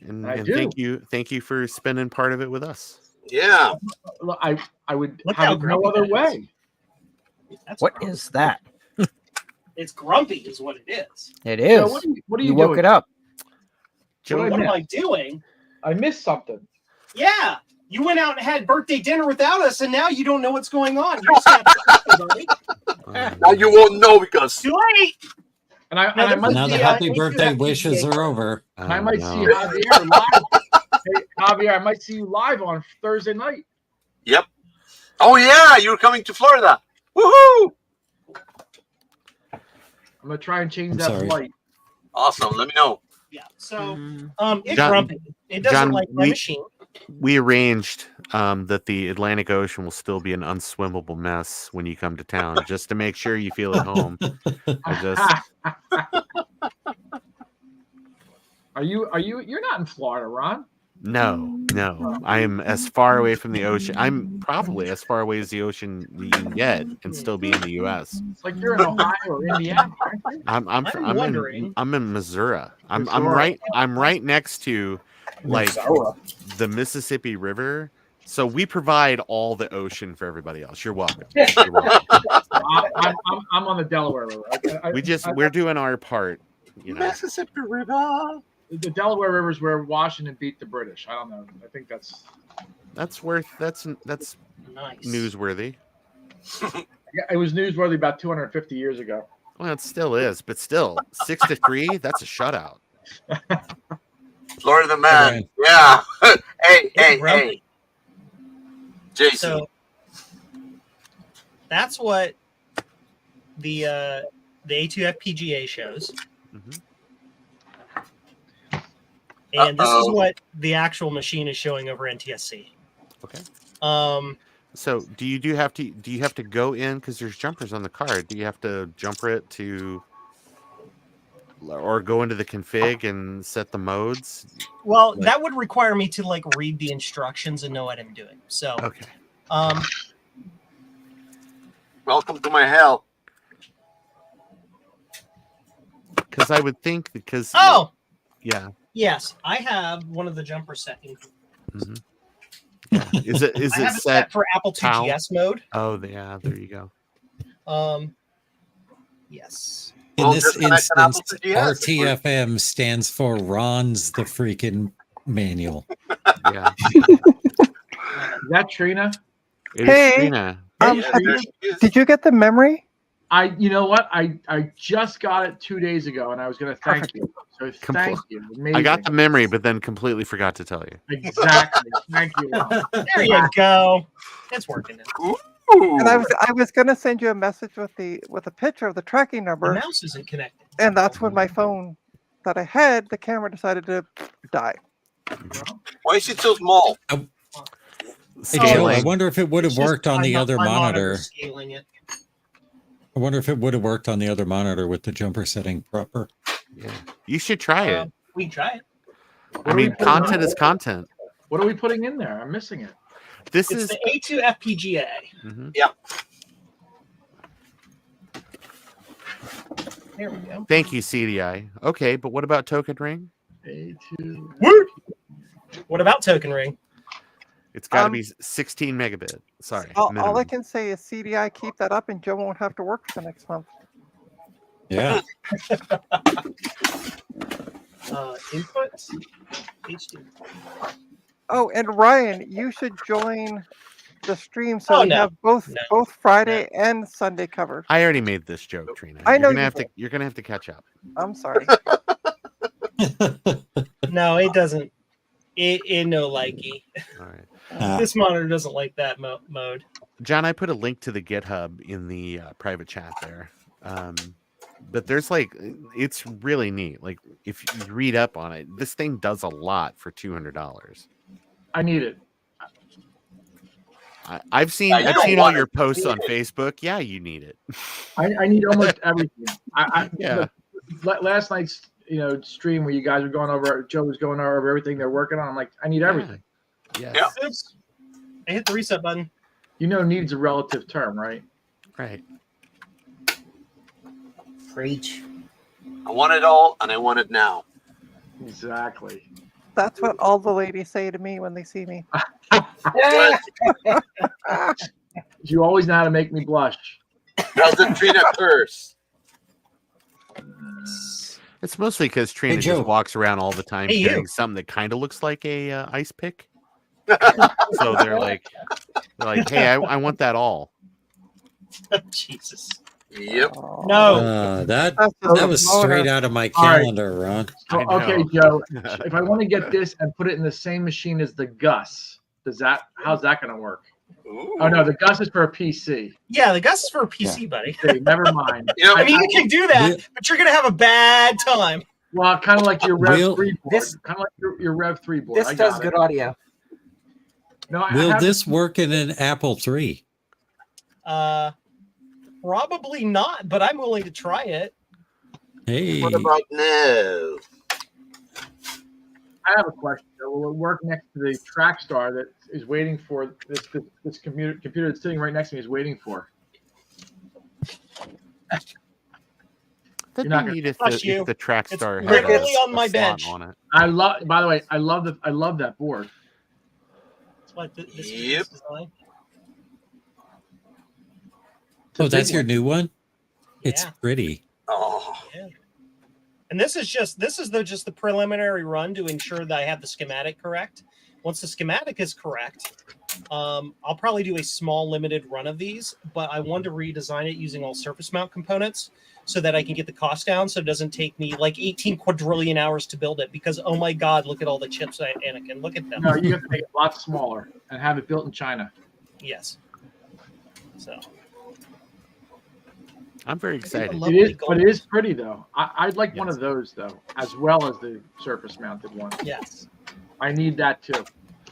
C: And
G: I do.
C: thank you for spending part of it with us.
B: Yeah.
G: I would
A: Look
G: have
A: how
G: it no
A: grumpy
G: other
A: that is.
G: way.
A: That's
F: What
A: grumpy.
F: is that?
A: It's grumpy, is what it is.
F: It
G: Joe,
F: is.
G: what are you
F: You woke
G: doing?
F: it up.
G: What
A: What
G: I
A: am
G: miss?
A: I doing?
G: I missed something.
A: Yeah, you went out and had birthday dinner without us, and now you don't know what's going on. You just got everybody.
B: Now you won't know because
A: Too late.
G: And I
A: Now,
G: might
D: Now the
A: the,
D: happy
A: A2FPGA
D: birthday wishes are
A: card.
D: over.
G: and I might see
C: no.
G: Javier live. Hey, Javier, I might see you live on Thursday night.
B: Yep. Oh yeah, you're coming to Florida. Woohoo!
G: I'm gonna try and change
D: I'm
G: that
D: sorry.
G: flight.
B: Awesome. Let me know.
A: Yeah. So,
F: Mm.
A: it's
C: John-
A: grumpy. It doesn't
C: John,
A: like my
C: we-
A: machine.
C: We arranged that the Atlantic Ocean will still be an unswimmable mess when you come to town, just to make sure you feel at home. I just
G: You're not in Florida, Ron.
C: no. I am as far away from the ocean. I'm probably as far away as the ocean you can get and still be in the U.S.
G: It's like you're in Ohio or Indiana, aren't you?
A: I'm wondering.
C: I'm in Missouri. I'm
G: Missouri.
C: right next to like the Mississippi River. So we provide all the ocean for everybody else. You're welcome. You're welcome.
G: I'm on the Delaware River.
C: We're doing our part. You know.
B: Mississippi River.
G: The Delaware River is where Washington beat the British. I don't know. I think that's
C: That's
A: Nice.
C: newsworthy.
G: it was newsworthy about 250 years ago.
C: Well, it still is, but still 6-3. That's a shutout.
B: Florida man.
D: Okay.
B: Yeah. hey,
A: It's grumpy.
B: Jason.
A: So that's what the A2FPGA shows.
C: Mhm.
A: And this is
B: Uh-oh.
A: what the actual machine is showing over NTSC.
C: Okay.
A: So
C: do you have to go in because there's jumpers on the card? Do you have to jumper it to, or go into the config and set the modes?
A: well,
C: Like-
A: that would require me to like read the instructions and know what I'm doing. So
C: Okay.
B: Welcome to my hell.
C: Because I would think because yeah.
A: yes, I have one of the jumper settings.
C: Mhm. Yeah. Is it
A: I have it set
C: set?
A: for Apple
C: PAL?
A: IIGS mode.
C: Oh, yeah. There you go.
A: Yes.
D: In
B: Well,
D: this
B: just connect an Apple
D: instance,
B: to GS.
D: RTFM stands for Ron's the freaking manual.
C: Yeah.
G: Is that Trina?
C: It is
E: Hey,
C: Trina.
E: Um,
B: Yeah,
E: have
B: there
E: you-
B: she is.
E: Did you get the memory?
G: You know what? I just got it 2 days ago, and I was going to thank
E: Perfect.
G: you. So
C: Compl-
G: thank you. Amazing.
C: I got the memory, but then completely forgot to tell you.
G: Exactly. Thank you. Ron.
A: There you go. It's working. Now.
B: Ooh.
E: And I was gonna send you a message with a picture of the tracking
A: The
E: number,
A: mouse isn't connected.
E: and that's when my phone that I had, the camera decided to die.
B: Why is it so small?
D: Hey,
A: So-
D: Joe, I
C: Scaling.
D: wonder if it would have
A: It's just
D: worked on
A: my
D: the
A: mo-
D: other
A: my
D: monitor.
A: Scaling it.
D: I wonder if it would have worked on the other monitor with the jumper setting proper.
C: Yeah. You should try it.
A: We can try it.
C: I mean, content is content.
G: What are we putting in there? I'm missing it.
C: This
A: It's
C: is.
A: the A2FPGA.
C: Mhm.
A: There we go.
C: Thank you, CDI. Okay, but what about Token Ring?
G: A2.
A: What about Token Ring?
C: It's got to
E: Um,
C: be 16 megabit. Sorry.
E: All I
C: minimum.
E: can say is CDI, keep that up, and Joe won't have to work for the next month.
D: Yeah.
A: Input. HD.
E: Oh, and Ryan, you should join the stream so
A: Oh,
E: we
A: no.
E: have both
A: No.
E: Friday and Sunday covered.
C: I already made this joke, Trina.
E: I know
C: You're gonna
E: you
C: have to.
E: did.
C: You're gonna have to catch up.
E: I'm sorry.
A: No, it doesn't. It no likey.
C: All right,
A: This monitor doesn't like that mode.
C: John. I put a link to the GitHub in the private chat there. But there's like, it's really neat. Like, if you read up on it, this thing does a lot for $200.
G: I need it.
C: I've seen
B: I don't
C: all
B: want
C: your
B: it.
C: posts on Facebook. Yeah, you need it.
G: I need almost everything.
C: Yeah.
G: Last night's stream where you guys were going over, Joe was going over everything they're working on. I'm like, I need everything.
C: Yeah.
B: Yeah.
A: Oops. I hit the reset button.
G: Needs a relative term, right?
C: Right.
A: Preach.
B: I want it all, and I want it now.
G: Exactly.
E: That's what all the ladies say to me when they see me.
G: You always know how to make me blush.
B: Doesn't Trina curse?
C: It's mostly because Trina
D: Hey, Joe.
C: just walks around all the time
A: Hey, you.
C: carrying something that kind of looks like a ice pick. So they're like, hey, I want that all.
A: Jesus.
B: Yep.
A: No.
D: That
E: That's just a
D: was
E: motor.
D: straight out of my
G: All right.
D: calendar, Ron.
G: So,
C: I know.
G: okay, Joe, if I want to get this and put it in the same machine as the Gus, how's that going to work?
B: Ooh.
G: Oh no, the Gus is for a PC.
A: Yeah, the Gus is for a PC, buddy.
G: Okay, never mind.
B: You know,
A: I mean, you can do that,
D: Will-
A: but you're gonna have a bad time.
G: Well, kind of like your Rev
D: Will-
G: 3 board.
F: This-
G: Kind of like your Rev 3 board.
F: This
G: I
F: does
G: got
F: good
G: it.
F: audio.
G: No, I
D: Will
G: have
D: this work in an Apple III?
A: Probably not, but I'm willing to try it.
D: Hey,
B: what about no?
G: I have a question. Will it work next to the Trackstar that is waiting for this computer that's sitting right next to me is waiting for?
C: That'd
G: You're not
C: be neat if
A: Trust you.
C: the Trackstar
A: It's
C: had
A: literally
C: a
A: on my
C: slot
A: bench.
C: on it.
G: By the way, I love that board.
A: That's what this
B: Yep.
A: is design.
G: It's a
D: oh, that's
G: big
D: your
G: one.
D: new one? It's
A: Yeah.
D: pretty.
B: Oh,
A: And this is just the preliminary run to ensure that I have the schematic correct. Once the schematic is correct, I'll probably do a small limited run of these, but I want to redesign it using all surface mount components so that I can get the cost down so it doesn't take me like 18 quadrillion hours to build it because, oh my God, look at all the chips, Anakin. Look at them.
G: No, you have to make it a lot smaller and have it built in China.
A: Yes. So
C: I'm very excited.
A: love-
G: It is,
A: gold.
G: but it is pretty though. I'd like one
A: Yes.
G: of those though, as well as the surface mounted one.
A: yes.
G: I need that too.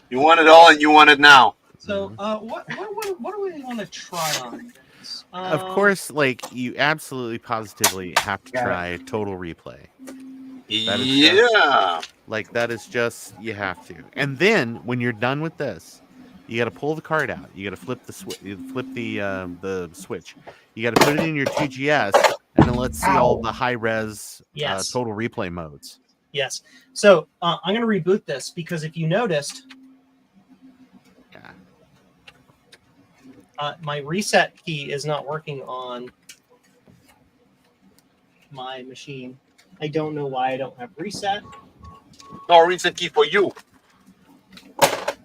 B: you want it all and you want it now.
A: So what do we want to try on this?
C: Of course, like you absolutely positively have to
F: Got it.
C: try Total Replay. That is
B: Yeah.
C: Like that is just you have to. And then when you're done with this, you got to pull the card out. You got to flip the switch. You got to put it in your 2GS, and then let's see all the high res
A: Yes.
C: Total Replay modes.
A: Yes. So I'm going to reboot this because if you noticed,
C: Yeah.
A: my reset key is not working on my machine. I don't know why I don't have reset.
B: No reason key for you.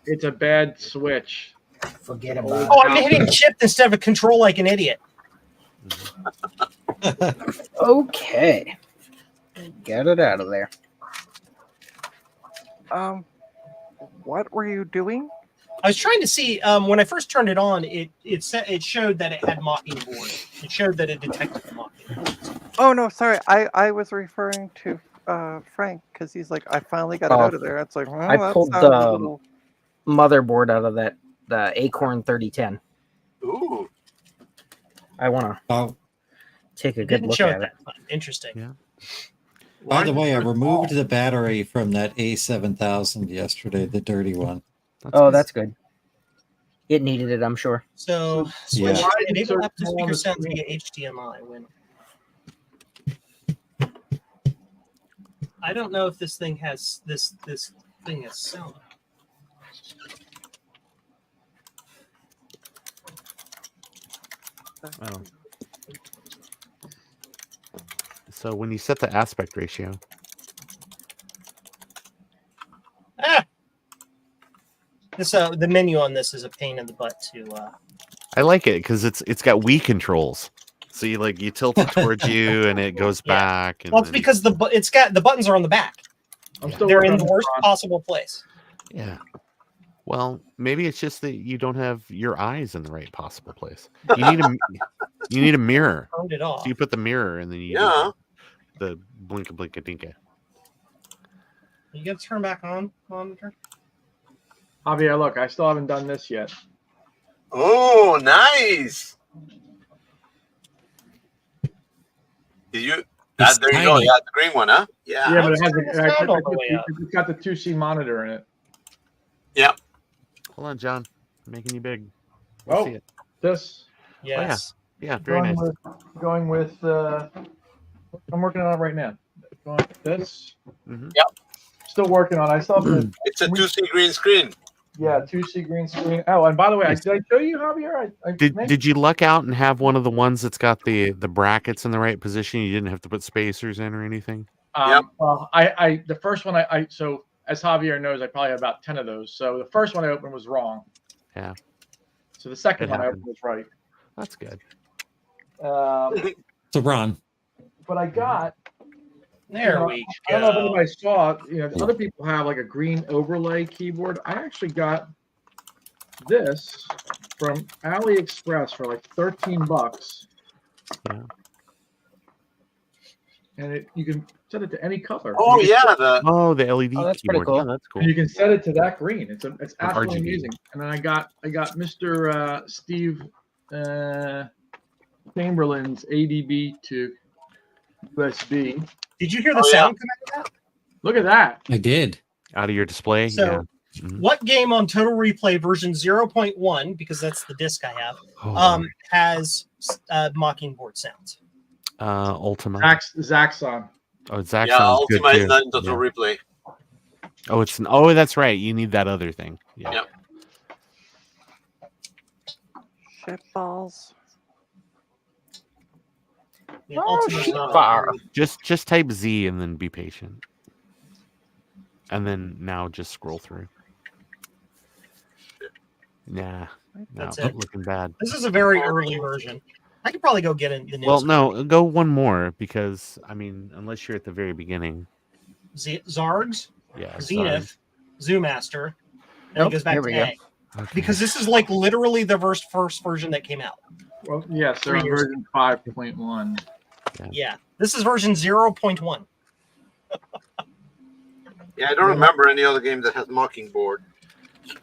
G: It's a bad switch.
F: Forget about
A: Oh, I'm hitting shift instead of a control like an idiot.
F: it. Okay. Get it out of there.
E: What were you doing?
A: I was trying to see when I first turned it on. It showed that it had mocking board. It showed that it detected the mocking board.
E: Oh no, sorry. I was referring to Frank because he's like, I finally got it
F: Oh.
E: out of there. It's like, well,
F: I
E: that
F: pulled
E: sounds a
F: the-
E: little-
F: Motherboard out of the Acorn 3010.
B: Ooh.
F: I want to
D: Oh,
F: take a
A: It
F: good
A: didn't
F: look
A: show
F: at
A: it
F: it.
A: that time. Interesting.
C: Yeah.
D: by the way, I removed the battery from that A7000 yesterday, the dirty one.
F: Oh, that's good. It needed it, I'm sure.
A: So
D: Yeah.
A: switch
G: Why is it
A: enable
G: so
A: up to
G: small on
A: speaker
G: the
A: sounds
G: screen?
A: via HDMI. When I don't know if this thing has this thing has sound.
C: Oh. So when you set the aspect ratio,
A: Ah! This the menu on this is a pain in the butt to
C: I like it because it's got Wii controls. So you tilt it towards you and it goes
A: Yeah.
C: back. And
A: well, it's
C: then-
A: because the buttons are on the back.
G: I'm still
A: They're
G: working
A: in the
G: on
A: worst
G: this, Ron.
A: possible place.
C: yeah. Well, maybe it's just that you don't have your eyes in the right possible place. You need a mirror.
A: Turned it off.
C: So you put the mirror and then you
B: Yeah.
C: do the blinka blinka dinka.
A: You got to turn back on monitor.
G: Javier, look, I still haven't done this yet.
B: Oh, nice. Did you?
D: It's
B: There you go.
D: tiny.
B: Yeah, the green one, huh? Yeah.
G: Yeah, but it
A: Let's
G: has
A: turn the sound all the way up.
G: it's got the 2C monitor in it.
C: Hold on, John. I'm making you big.
G: Oh,
C: See it.
G: this
A: Yes.
C: Yeah, very nice.
G: going with I'm working on it right now. Going with this.
C: Mhm.
G: Still working on it. I still have to,
B: It's a 2C green screen.
G: Yeah, 2C green screen. Oh, and by the way, did I show you, Javier?
C: Did you luck out and have one of the ones that's got the brackets in the right position? You didn't have to put spacers in or anything?
B: Yep.
G: Well, the first one so as Javier knows, I probably have about 10 of those. So the first one I opened was wrong.
C: Yeah.
G: So the second
C: It
G: one I
C: happened.
G: opened was right.
C: That's good.
D: So Ron,
G: But I got.
A: There we
G: I don't know if
A: go.
G: anybody saw it. Other people have like a green overlay keyboard. I actually got this from AliExpress for like $13.
C: Yeah.
G: And you can set it to any color.
B: Oh
G: You can-
B: yeah,
C: The LED
F: Oh, that's pretty
C: keyboard.
F: cool.
C: Yeah, that's cool.
G: And you can set it to that green. It's absolutely
C: RGB.
G: amazing. And then I got Mr. Steve Chamberlain's ADB to USB.
A: Did you hear the
B: Oh, yeah.
A: sound come out of that?
G: Look at that.
D: I did.
C: Out of your display?
A: So,
C: yeah. Mhm.
A: What game on Total Replay version 0.1, because that's the disc I have,
C: Oh,
A: has Mockingbird sounds?
C: Ultima.
G: Zaxxon.
C: Oh, Zach
B: yeah.
C: sounds good
B: Ultima
C: too.
B: is not in Total
C: Yeah.
B: Replay.
C: Oh, that's right. You need that other thing. Yeah.
B: Yep.
E: Shit balls.
A: Yeah,
F: Oh,
A: Ultima's
F: shit,
A: not
F: fire.
A: on.
C: Just type Z and then be patient. And then now just scroll through. Nah, no,
A: That's it.
C: looking bad.
A: This is a very early version. I could probably go get in the news.
C: Well, no, go one more because I mean, unless you're at the very beginning.
A: Zargs,
C: Yeah.
A: Zenith, Zoomaster, and
F: Nope,
A: it goes back
F: here
A: to
F: we go.
A: A. Because this is like literally the first version that came out.
G: Well, yes, they're on
A: 3 years
G: version 5.1.
A: Yeah, this is version 0.1.
B: Yeah, I don't remember any other game that has Mockingbird.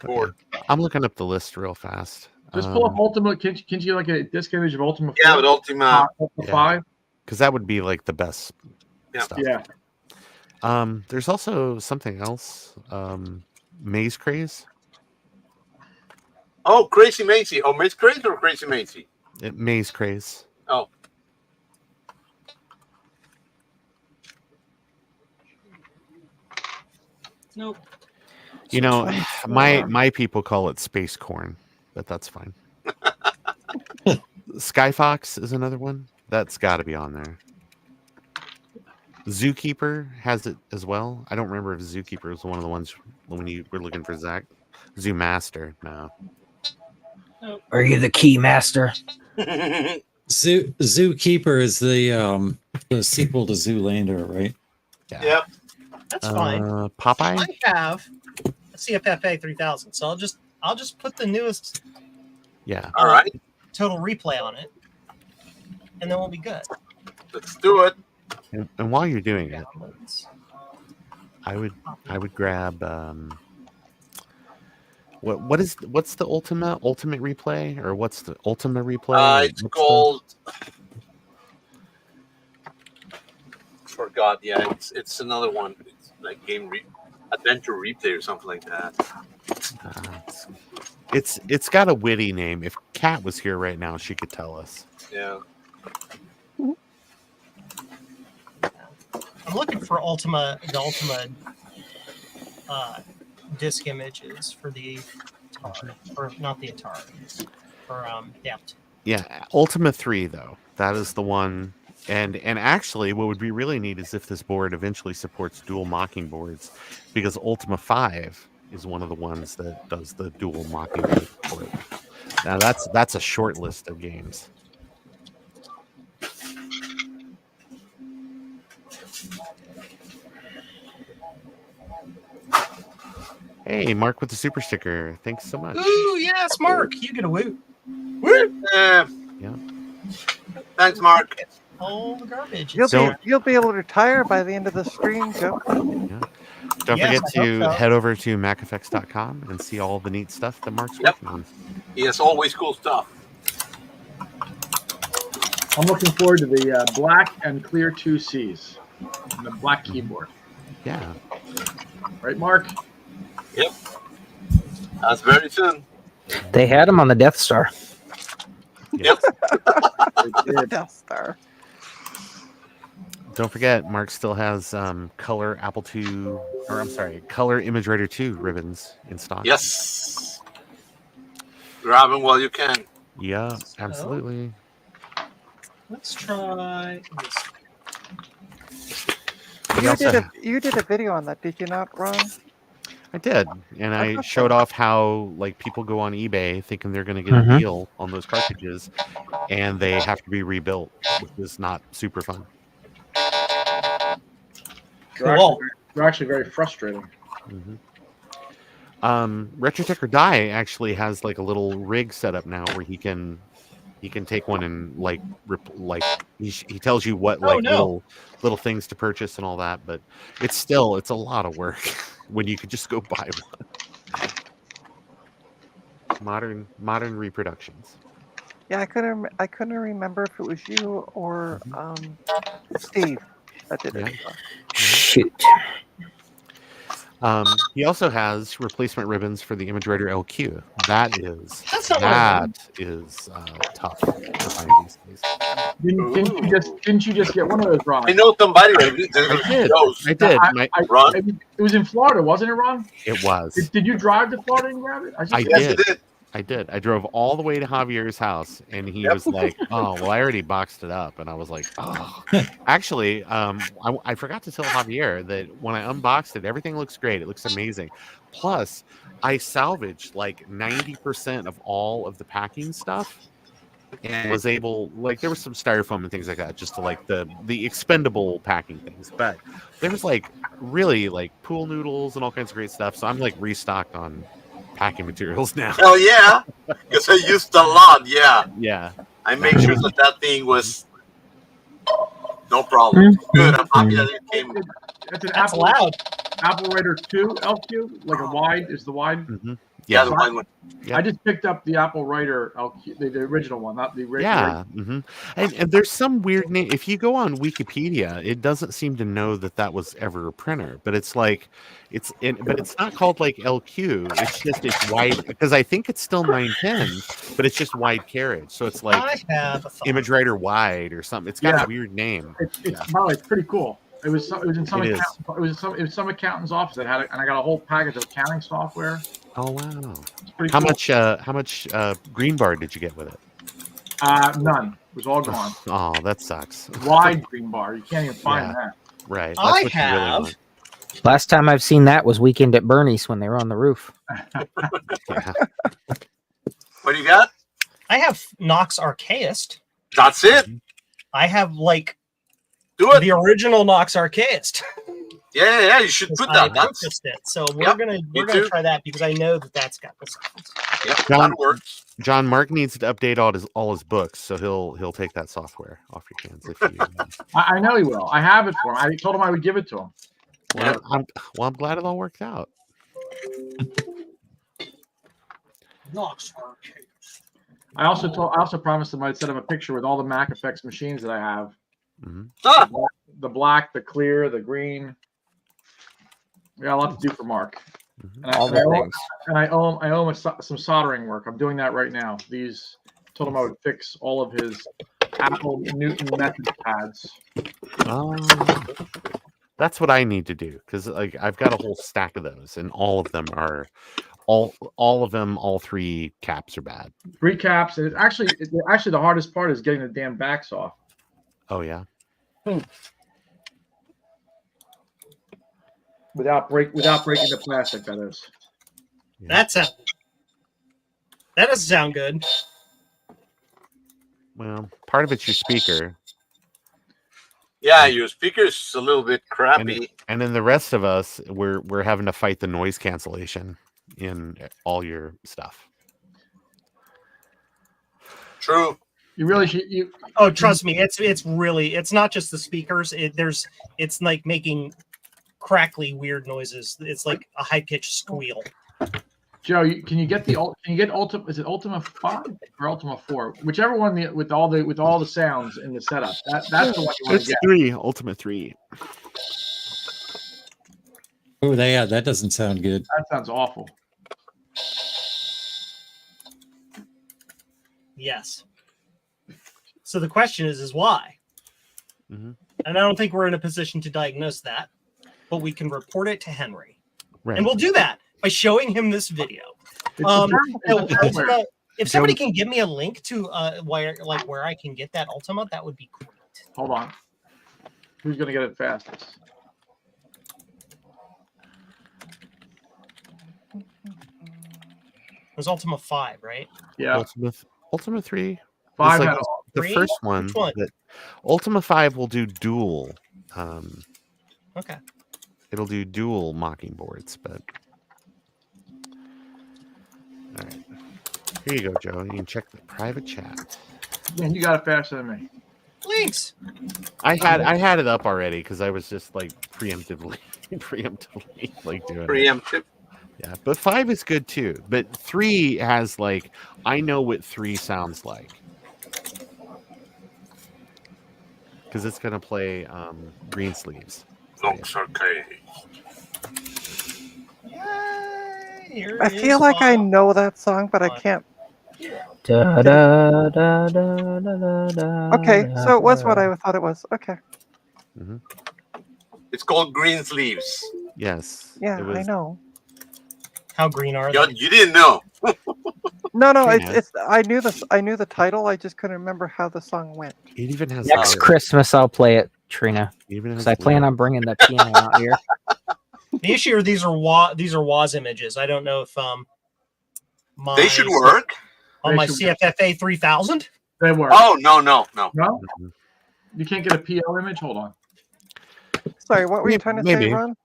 B: Board.
C: I'm looking up the list real fast.
G: Just pull up Ultima. Can you like a disc image of Ultima?
B: Yeah,
G: 4?
B: with Ultima.
G: Ultima
C: Yeah.
G: 5.
C: Because that would be like the best
B: Yeah.
C: stuff.
G: Yeah.
C: There's also something else. Maze Craze.
B: Oh, Crazy Macy. Oh, Maze Crazy or Crazy Macy?
C: Maze Craze.
B: Oh.
A: Nope.
C: You know, my people call it Space Corn, but that's fine. Skyfox is another one. That's got to be on there. Zookeeper has it as well. I don't remember if Zookeeper was one of the ones when you were looking for Zach. Zoomaster, no.
F: Are you the key master?
D: Zookeeper is the sequel to Zoolander, right?
C: Yeah.
B: Yep.
A: That's fine.
C: Popeye.
A: I have a CFFA 3000, so I'll just put the newest
C: Yeah.
B: All right.
A: Total Replay on it, and then we'll be good.
B: Let's do it.
C: And while you're doing it,
A: Downloads.
C: I would grab what's the ultimate replay, or what's the ultimate replay?
B: It's called. Forgot. Yeah, it's another one. It's like adventure replay or something like that.
C: It's got a witty name. If Kat was here right now, she could tell us.
B: Yeah.
A: I'm looking for the Ultima disc images for the Atari, or not the Atari, for the Apple.
C: Yeah, Ultima 3 though. That is the one. And actually, what would be really neat is if this board eventually supports dual Mockingboards, because Ultima 5 is one of the ones that does the dual Mockingbird port. Now that's a short list of games. Hey, Mark with the super sticker. Thanks so much.
A: Ooh, yes, Mark, you get a woot. Woot!
C: Yeah.
B: Thanks, Mark.
A: All the garbage.
E: You'll be able to retire by the end of the stream, Joe.
C: Don't
A: Yes,
C: forget
A: I
C: to
A: hope so.
C: head over to maceffects.com and see all the neat stuff that Mark's working on.
B: He has always cool stuff.
G: I'm looking forward to the black and clear 2Cs and the black keyboard.
C: Yeah.
G: Right, Mark?
B: Yep. That's very soon.
F: They had him on the Death Star.
B: Yep.
E: Death Star.
C: Don't forget, Mark still has color Apple II, or I'm sorry, color ImageWriter 2 ribbons in stock.
B: Yes. Grab them while you can.
C: Yeah,
A: So,
C: absolutely.
A: Let's try this.
E: You did a video on that, did you not, Ron?
C: I did, and
E: I
C: I
E: thought
C: showed
E: so.
C: off how like people go on eBay thinking they're going to get a
F: Mhm.
C: deal on those cartridges, and they have to be rebuilt, which is not super fun.
A: Cool.
G: They're actually very frustrating.
C: Mm-hmm. RetroTech or Die actually has like a little rig set up now where he can take one and like he tells you what
A: Oh,
C: like
A: no.
C: little things to purchase and all that, but it's a lot of work when you could just go buy one. Modern reproductions.
E: Yeah, I couldn't remember if it was you or Steve that did it.
C: Yeah.
F: Shoot.
C: He also has replacement ribbons for the ImageWriter LQ. That is
A: That's not one of them.
C: tough to find these days.
G: Didn't you just get one of those, Ron?
B: I know somebody.
C: I did.
B: Ron?
G: It was in Florida, wasn't it, Ron?
C: It was.
G: Did you drive to Florida and grab it?
B: Yes, it did.
C: I did. I drove all the way to Javier's house, and he was like, "Oh, well, I already boxed it up," and I was like, "Oh." Actually, I forgot to tell Javier that when I unboxed it, everything looks great. It looks amazing. Plus, I salvaged like 90% of all of the packing stuff, and was able, like, there was some styrofoam and things like that, just to like the expendable packing things, but there was like really like pool noodles and all kinds of great stuff. So I'm like restocked on packing materials now.
B: Oh yeah, because I used a lot. Yeah,
C: Yeah.
B: I make sure that thing was no problem. Good. I'm happy that it came.
G: It's an
A: That's loud.
G: Apple Writer 2 LQ, like a wide. Is the wide?
C: Mm-hmm.
B: Yeah, the wide one.
C: Yeah.
G: I just picked up the Apple Writer LQ, the original one, not the regular.
C: Yeah. Mm-hmm. And there's some weird name. If you go on Wikipedia, it doesn't seem to know that was ever a printer, but it's like but it's not called like LQ. It's wide, because I think it's still 910, but it's just wide carriage. So it's like
A: I have a thought.
C: ImageWriter wide or something. It's got a weird name.
G: It's pretty cool. It was in some accountant's office that had it, and I got a whole package of accounting software.
C: Oh wow!
G: How
C: much green bar did you get with it?
G: None. It was all gone.
C: Oh, that sucks.
G: Wide green bar. You can't even find that.
C: Right. That's
A: I
C: what
A: have.
C: you really want.
F: Last time I've seen that was Weekend at Bernie's when they were on the roof.
C: Yeah.
B: What do you got?
A: I have Nox Archaist.
B: That's it.
A: I have like
B: Do it.
A: the original Nox Archaist.
B: Yeah. You should put that.
A: I
B: That's
A: purchased it, so we're gonna try that because I know that's got the sounds.
C: John,
B: that works.
C: John, Mark needs to update all his books, so he'll take that software off your hands if you.
G: I know he will. I have it for him. I told him I would give it to him.
C: Well, I'm glad it all worked out.
A: Nox Archaist.
G: I also promised him I'd send him a picture with all the Mac Effects machines that I have.
B: Ah,
G: The black, the clear, the green. We got a lot to do for Mark. And
F: All the things.
G: I owe him some soldering work. I'm doing that right now. Told him I would fix all of his Apple Newton method pads.
C: That's what I need to do, because like I've got a whole stack of those, and all of them are all three caps are bad.
G: 3 caps, and it's actually the hardest part is getting the damn backs off.
C: Oh yeah.
G: Without breaking the plastic, that is.
C: Yeah.
A: That doesn't sound good.
C: Well, part of it's your speaker.
B: yeah, your speaker's a little bit crappy.
C: And then the rest of us, we're having to fight the noise cancellation in all your stuff.
B: True.
G: You really should.
A: Oh, trust me, it's not just the speakers. It's like making crackly weird noises. It's like a high pitched squeal.
G: Joe, can you get Ultima? Is it Ultima 5 or Ultima 4? Whichever one with all the sounds in the setup. That's the one you want to get.
C: 3, Ultima 3.
D: Oh, that doesn't sound good.
G: That sounds awful.
A: Yes. So the question is why?
C: Mm-hmm.
A: And I don't think we're in a position to diagnose that, but we can report it to Henry.
C: Right.
A: And we'll do that by showing him this video.
G: It's
A: Um,
G: a firmware.
A: If somebody can give me a link to where I can get that Ultima, that would be great.
G: Hold on. Who's gonna get it fastest?
A: It was Ultima 5, right?
G: Yeah.
C: Ultima 3.
G: 5
C: like
G: had all.
C: the
A: Three?
C: first one.
A: Which one?
C: That Ultima 5 will do dual.
A: Okay.
C: It'll do dual mocking boards, but all right. Here you go, Joe. You can check the private chat.
G: Man, you got it faster than me.
A: Links.
C: I had it up already because I was just like preemptively like doing it.
B: Preemptive.
C: Yeah, but 5 is good too. But 3 has like I know what 3 sounds like because it's gonna play Green Sleeves.
B: Looks okay.
A: Yay,
E: I feel like I know that song, but I can't. Okay, so it was what I thought it was. Okay.
C: Mm-hmm.
B: It's called Green Sleeves.
C: Yes.
E: Yeah,
C: it was,
E: I know.
A: How green are
B: You,
A: they?
B: you didn't know.
E: No,
C: Yeah.
E: it's. I knew this. I knew the title. I just couldn't remember how the song went.
C: It even has
F: Next
C: lyrics.
F: Christmas, I'll play it, Trina.
C: It even has
F: Because I plan on bringing the piano out here.
A: The issue are these are WAS images. I don't know if my
B: They should work.
A: on
G: They
A: my
G: should work.
A: CFFA 3000.
G: They work.
B: Oh, no.
G: No?
C: Mhm.
G: You can't get a PL image? Hold on.
E: Sorry, what were you trying to say,
C: Maybe.
E: Ron?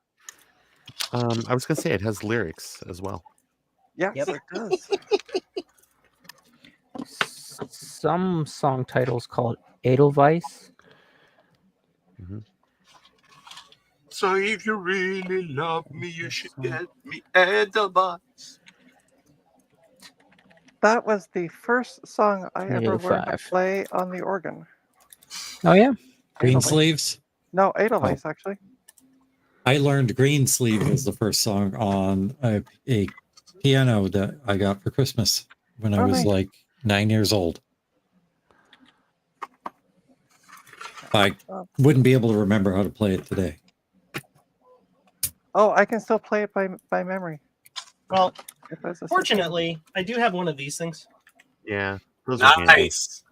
C: I was gonna say it has lyrics as well.
E: Yes,
F: Yep.
E: it does.
F: Some song titles called Edelweiss.
B: So if you really love me, you should get me advice.
E: That was the first song I ever learned to
F: 805.
E: play on the organ.
F: Oh, yeah?
D: Green
E: Edelweiss.
D: Sleeves.
E: No, Edelweiss, actually.
D: I learned Green Sleeve was the first song on a piano that I got for Christmas when I
E: Oh,
D: was
E: nice.
D: like 9 years old. I wouldn't be able to remember how to play it today.
E: Oh, I can still play it by memory.
A: Well,
E: If I was a
A: fortunately, I do have one of these things.
C: Yeah, those are handy.
B: Nice.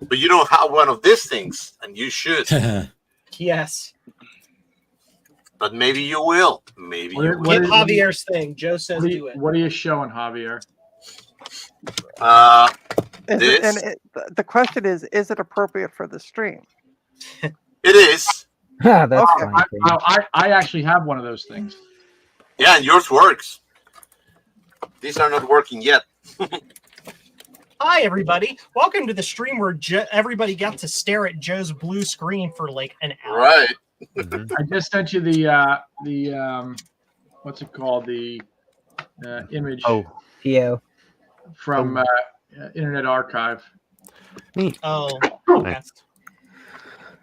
B: But you don't have one of these things, and you should.
A: Yes.
B: But maybe you will. Maybe you
G: What
B: will.
A: Get
G: is-
A: Javier's thing. Joe says
G: What are
A: do
G: you,
A: it.
G: what are you showing, Javier?
E: Is
B: This?
E: it, and the question is it appropriate for the stream?
B: It is.
F: Yeah, that's
E: Okay.
F: fine. Trina.
G: I actually have one of those things.
B: Yeah, and yours works. These are not working yet.
A: Hi, everybody. Welcome to the stream where everybody got to stare at Joe's blue screen for like an hour.
B: Right.
C: Mhm.
G: I just sent you the what's it called? The image
C: Oh,
F: PO.
G: from Internet Archive.
C: neat.
A: Oh,
C: Nice.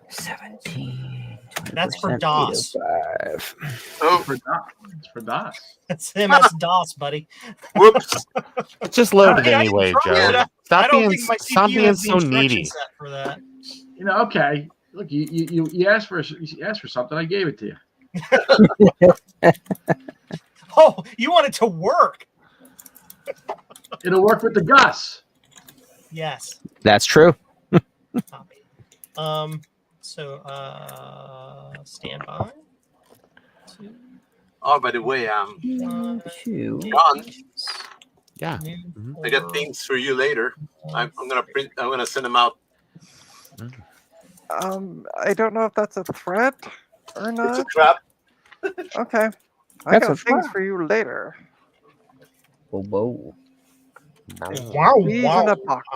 F: 17.
A: That's for
F: 20%,
A: DOS.
F: 805.
B: Oh,
G: It's for DOS.
A: That's MS DOS, buddy.
B: whoops.
C: It's just loaded
A: Hey, I
C: anyway,
A: didn't try
C: Joe.
A: it. I
C: Stop
A: don't
C: being
A: think my
C: stop
A: CPU
C: being
A: has the
C: so
A: instruction
C: needy.
A: set for that.
G: You know, okay. Look, you asked for something. I gave it to you.
A: Oh, you want it to work?
G: It'll work with the Gus.
A: Yes.
F: That's true.
A: Copy. So stand by.
B: Oh, by the way,
F: Two.
B: Ron,
C: Yeah.
B: I got things for you later. I'm gonna print. I'm gonna send them out.
E: I don't know if that's a threat or
B: It's a
E: not.
B: trap.
E: Okay. I
F: That's a
E: got things
F: trap.
E: for you later.
F: Whoa.
A: Wow!
E: These
A: wow!
E: in a box.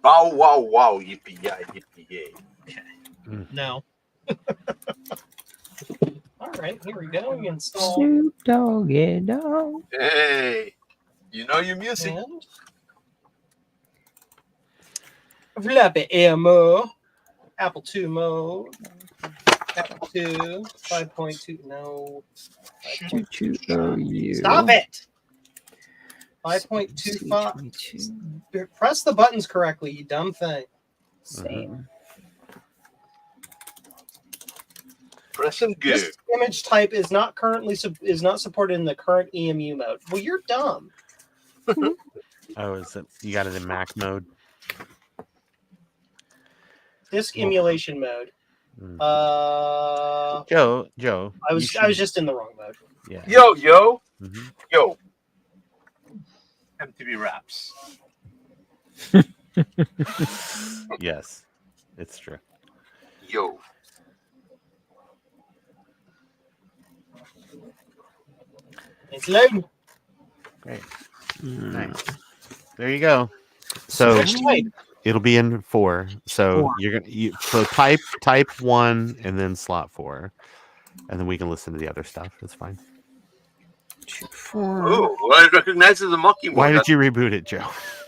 B: Wow! Wow! Wow! Yippee yay! Yippee yay!
A: No. All right, here we go. We install
F: Snoop Doggy Dog.
B: Hey, you know your music.
A: and Vlappe Air mode, Apple II mode, Apple II 5.2. No.
F: Choo choo. Oh, you.
A: Stop it. 5.25. Press the buttons correctly, you dumb thing.
F: Same.
B: Press and go.
A: This image type is not currently is not supported in the current EMU mode. Well, you're dumb.
C: Oh, is it? You got it in Mac mode.
A: Disk emulation mode.
C: Mm.
A: Joe,
C: Joe.
A: I was just in the wrong mode.
C: Yeah.
B: Yo.
C: Mhm.
B: Yo. MTV Raps.
C: Yes, it's true.
B: Yo.
A: It's loading.
C: Great. Nice. There you go. So
A: Which type?
C: it'll be in 4. So
F: Four.
C: you're gonna so type 1 and then slot 4, and then we can listen to the other stuff. That's fine.
F: 2, 4.
B: Oh, well, it recognizes the mocking.
C: Why did you reboot it, Joe?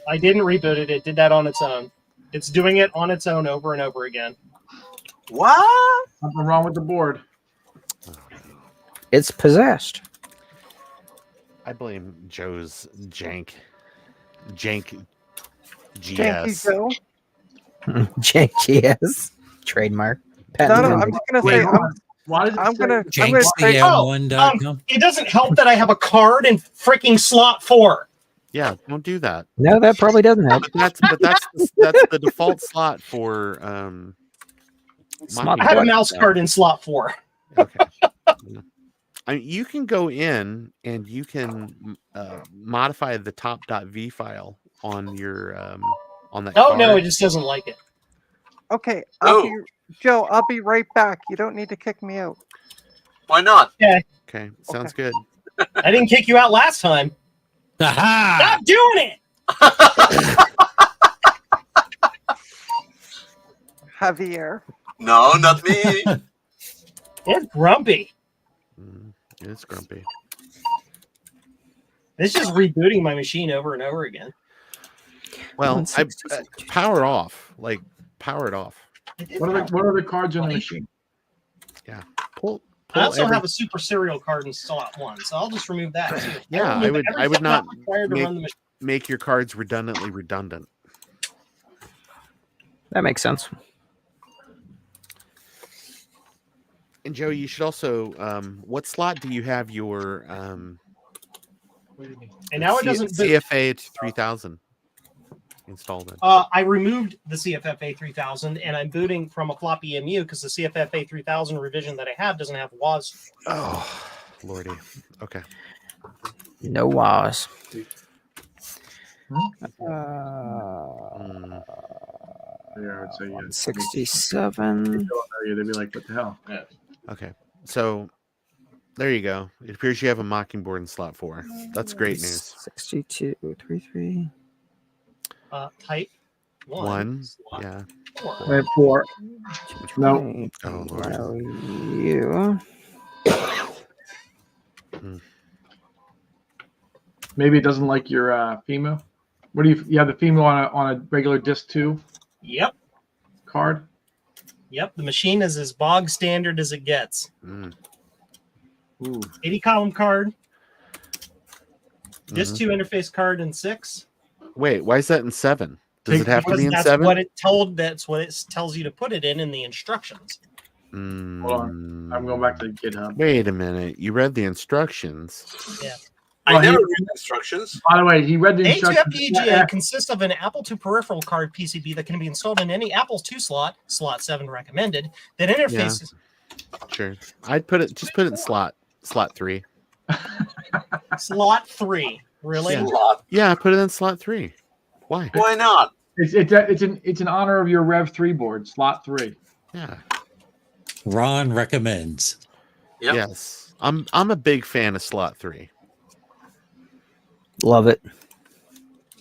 A: I didn't reboot it. It did that on its own. It's doing it on its own over and over again.
B: What?
G: Something wrong with the board.
F: It's possessed.
C: I blame Joe's jank
E: Janky
C: GS.
E: Joe.
F: JGS. Trademark.
E: No,
F: Patent
E: I'm
F: pending.
E: just gonna
G: Wait,
E: say
G: hold on. Why does it
E: I'm
G: say-
E: gonna trade.
D: JanksCM1.com.
A: It doesn't help that I have a card in freaking slot 4.
C: Yeah, don't do that.
F: No, that probably doesn't help.
C: But that's the default slot for
F: Smart
A: I have a
F: board.
A: mouse card in slot 4.
C: Okay. I mean, you can go in and you can modify the top.v file on your on that.
A: Oh no,
C: card.
A: it just doesn't like it.
E: Okay,
B: Oh.
E: Joe, I'll be right back. You don't need to kick me out.
B: Why not?
C: Okay, sounds good.
A: I didn't kick you out last time.
D: Aha!
A: Stop doing it.
E: Javier.
B: No, not me.
A: It's grumpy.
C: It's grumpy.
A: It's just rebooting my machine over and over again.
C: Well, I power off. Like power it off.
G: What are the cards in the machine?
C: Pull
A: I also
C: every-
A: have a super serial card in slot 1, so I'll just remove that too.
C: Yeah,
A: I'll remove
C: I would
A: everything
C: not
A: required to run the machine.
C: make your cards redundantly redundant.
F: That makes sense.
C: And Joe, you should also what slot do you have your
A: And now it doesn't boot.
C: CFA 3000 installed in?
A: I removed the CFFA 3000 and I'm booting from a floppy EMU because the CFFA 3000 revision that I have doesn't have WAS.
C: Oh, lordy. Okay.
F: No WAS.
C: Mm.
G: Yeah, I would say yes.
F: 67.
G: They'd be like, what the hell?
C: Okay. So there you go. It appears you have a mocking board in slot 4. That's great news.
F: 62, 33.
A: Type 1.
C: 1.
A: slot
C: Yeah.
A: 4.
G: And 4. No.
F: 220.
C: Oh, Lord.
F: Value.
G: Maybe it doesn't like your FEMA. What do you have the FEMA on a regular disc 2
A: Yep.
G: card?
A: Yep. The machine is as bog standard as it gets.
C: Mm.
G: Ooh.
A: 80 column card.
C: Mhm.
A: Disk 2 interface card in 6.
C: Wait, why is that in 7? Does it have to
A: Because
C: be in
A: that's
C: 7?
A: what it told. That's what it tells you to put it in the instructions.
G: Hold on. I'm going back to GitHub.
C: Wait a minute. You read the instructions.
A: Yeah.
B: I
G: Well,
B: never
G: he-
B: read the instructions.
G: By the way, he read the instructions.
A: A2FPGA consists of an Apple II peripheral card PCB that can be installed in any Apple II slot 7 recommended, that interfaces.
C: Sure. I'd put it in slot 3.
A: Slot 3. Really?
C: Yeah.
B: Lot.
C: Yeah, put it in slot 3. Why?
B: Why not?
G: It's in honor of your Rev 3 board, slot 3.
C: Yeah.
D: Ron recommends.
B: Yep.
C: Yes. I'm a big fan of slot 3.
F: Love it.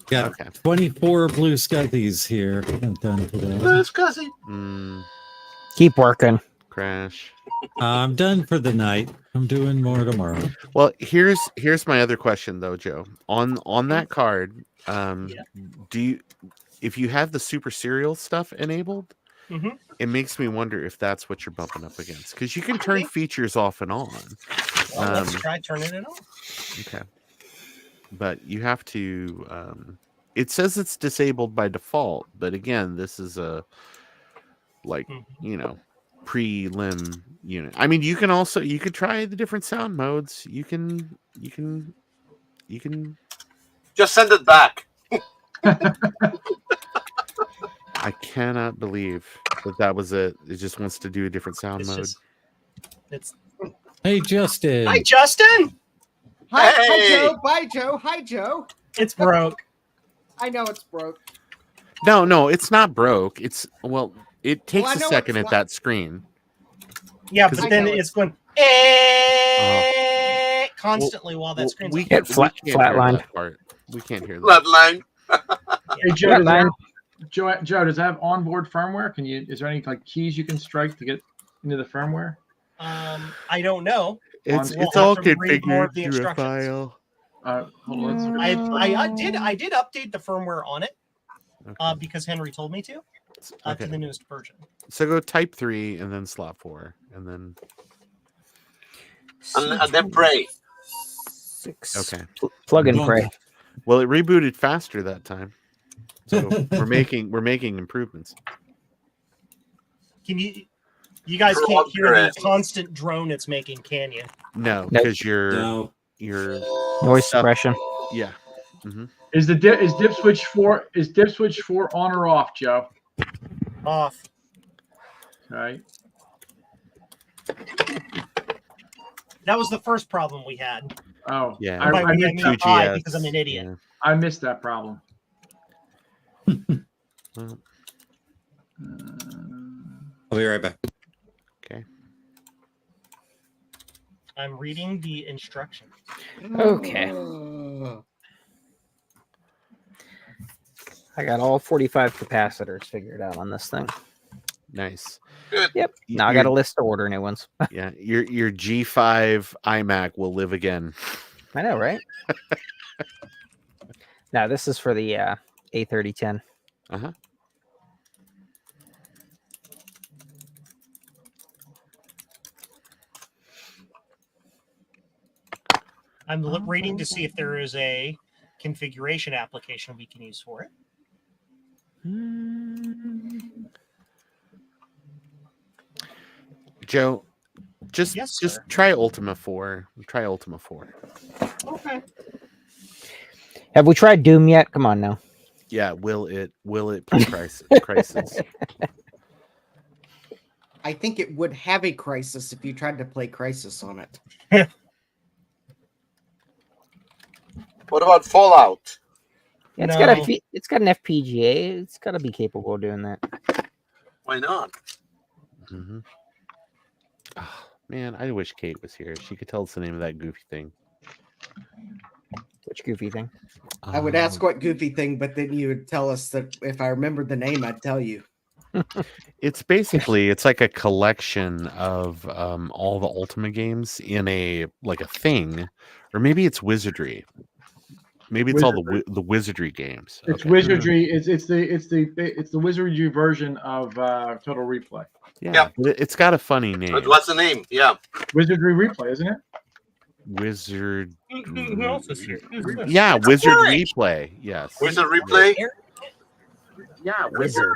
D: Got
C: Okay.
D: 24 blue scuzzies here. I'm done today.
B: Let's go see.
F: Keep working.
C: Crash.
D: I'm done for the night. I'm doing more tomorrow.
C: Well, here's my other question though, Joe. On that card, do you, if you have the super serial stuff enabled,
A: Mhm.
C: it makes me wonder if that's what you're bumping up against, because you can turn features off and on.
A: Well, let's try turning it on.
C: Okay. But you have to it says it's disabled by default, but again, this is a prelim unit. I mean, you could try the different sound modes. You can
B: Just send it back.
C: I cannot believe that was it. It just wants to do a different sound mode.
A: It's
D: Hey, Justin.
A: Hi, Justin.
H: Hi,
B: Hey!
H: Joe. Bye, Joe. Hi, Joe.
A: It's broke.
H: I know it's broke.
C: No, it's not broke. It takes
H: I
C: a
H: know
C: second
H: it's
C: at that screen.
A: Yeah,
C: 'Cause
A: but
H: I
A: then
H: know
A: it's
H: it.
A: going constantly while that screen's
C: we
A: on.
F: Get
C: we can't hear
F: flatlined.
C: that part. We can't hear that.
B: Bloodline.
G: Hey, Joe,
F: Yeah,
G: does
F: man.
G: Joe, does that have onboard firmware? Is there any like keys you can strike to get into the firmware?
A: I don't know.
C: It's
A: We'll
C: all
A: have to read more
C: configured
A: of the
C: through a
A: instructions.
C: file.
G: Hold on. let's-
A: I did update the firmware on it
C: Okay.
A: because Henry told me to
C: Okay.
A: the newest version.
C: So go type 3 and then slot 4 and then
B: And then pray.
F: 6.
C: okay.
F: Plug and pray.
C: Well, it rebooted faster that time. So we're making improvements.
A: Can you guys can't hear the constant drone it's making, can you?
C: No,
F: Nope.
C: because you're
F: Noise suppression.
C: yeah.
G: Is dip switch 4 on or off, Joe?
A: Off.
G: Okay.
A: That was the first problem we had.
G: Oh,
C: Yeah.
G: I,
A: By
G: I,
A: we, I
G: missed,
A: mean
C: Two
A: I,
C: GS,
A: because I'm an idiot.
C: yeah.
G: I missed that problem.
C: Well,
D: I'll be right back.
C: okay.
A: I'm reading the instructions.
F: Okay. I got all 45 capacitors figured out on this thing.
C: Nice.
F: Yep. Now I got a list to order new ones.
C: Yeah, your G5 iMac will live again.
F: I know, right? Now this is for the A3010.
C: Uh-huh.
A: I'm reading to see if there is a configuration application we can use for it.
C: Joe, just
A: Yes,
C: just
A: sir.
C: try Ultima 4. Try Ultima 4.
A: Okay.
F: Have we tried Doom yet? Come on now.
C: Yeah, will it play Crisis?
H: I think it would have a crisis if you tried to play Crisis on it.
B: What about Fallout?
F: It's
A: No.
F: it's got an FPGA. It's got to be capable of doing that.
B: Why not?
C: Mm-hmm. Oh, man, I wish Kate was here. She could tell us the name of that goofy thing.
F: Which goofy thing?
H: I would ask what goofy thing, but then you would tell us that if I remembered the name, I'd tell you.
C: It's like a collection of all the Ultima games in a thing, or maybe it's Wizardry. Maybe it's all the Wizardry games.
G: It's
C: Okay.
G: Wizardry. It's the Wizardry version of Total Replay.
C: Yeah,
B: Yep.
C: but it's got a funny name.
B: But what's the name? Yeah.
G: Wizardry Replay, isn't it?
C: Wizard.
A: Who else is here? Who's this?
C: Yeah, Wizard
A: Eric.
C: Replay. Yes.
B: Wizard Replay?
C: Yeah, Wizard.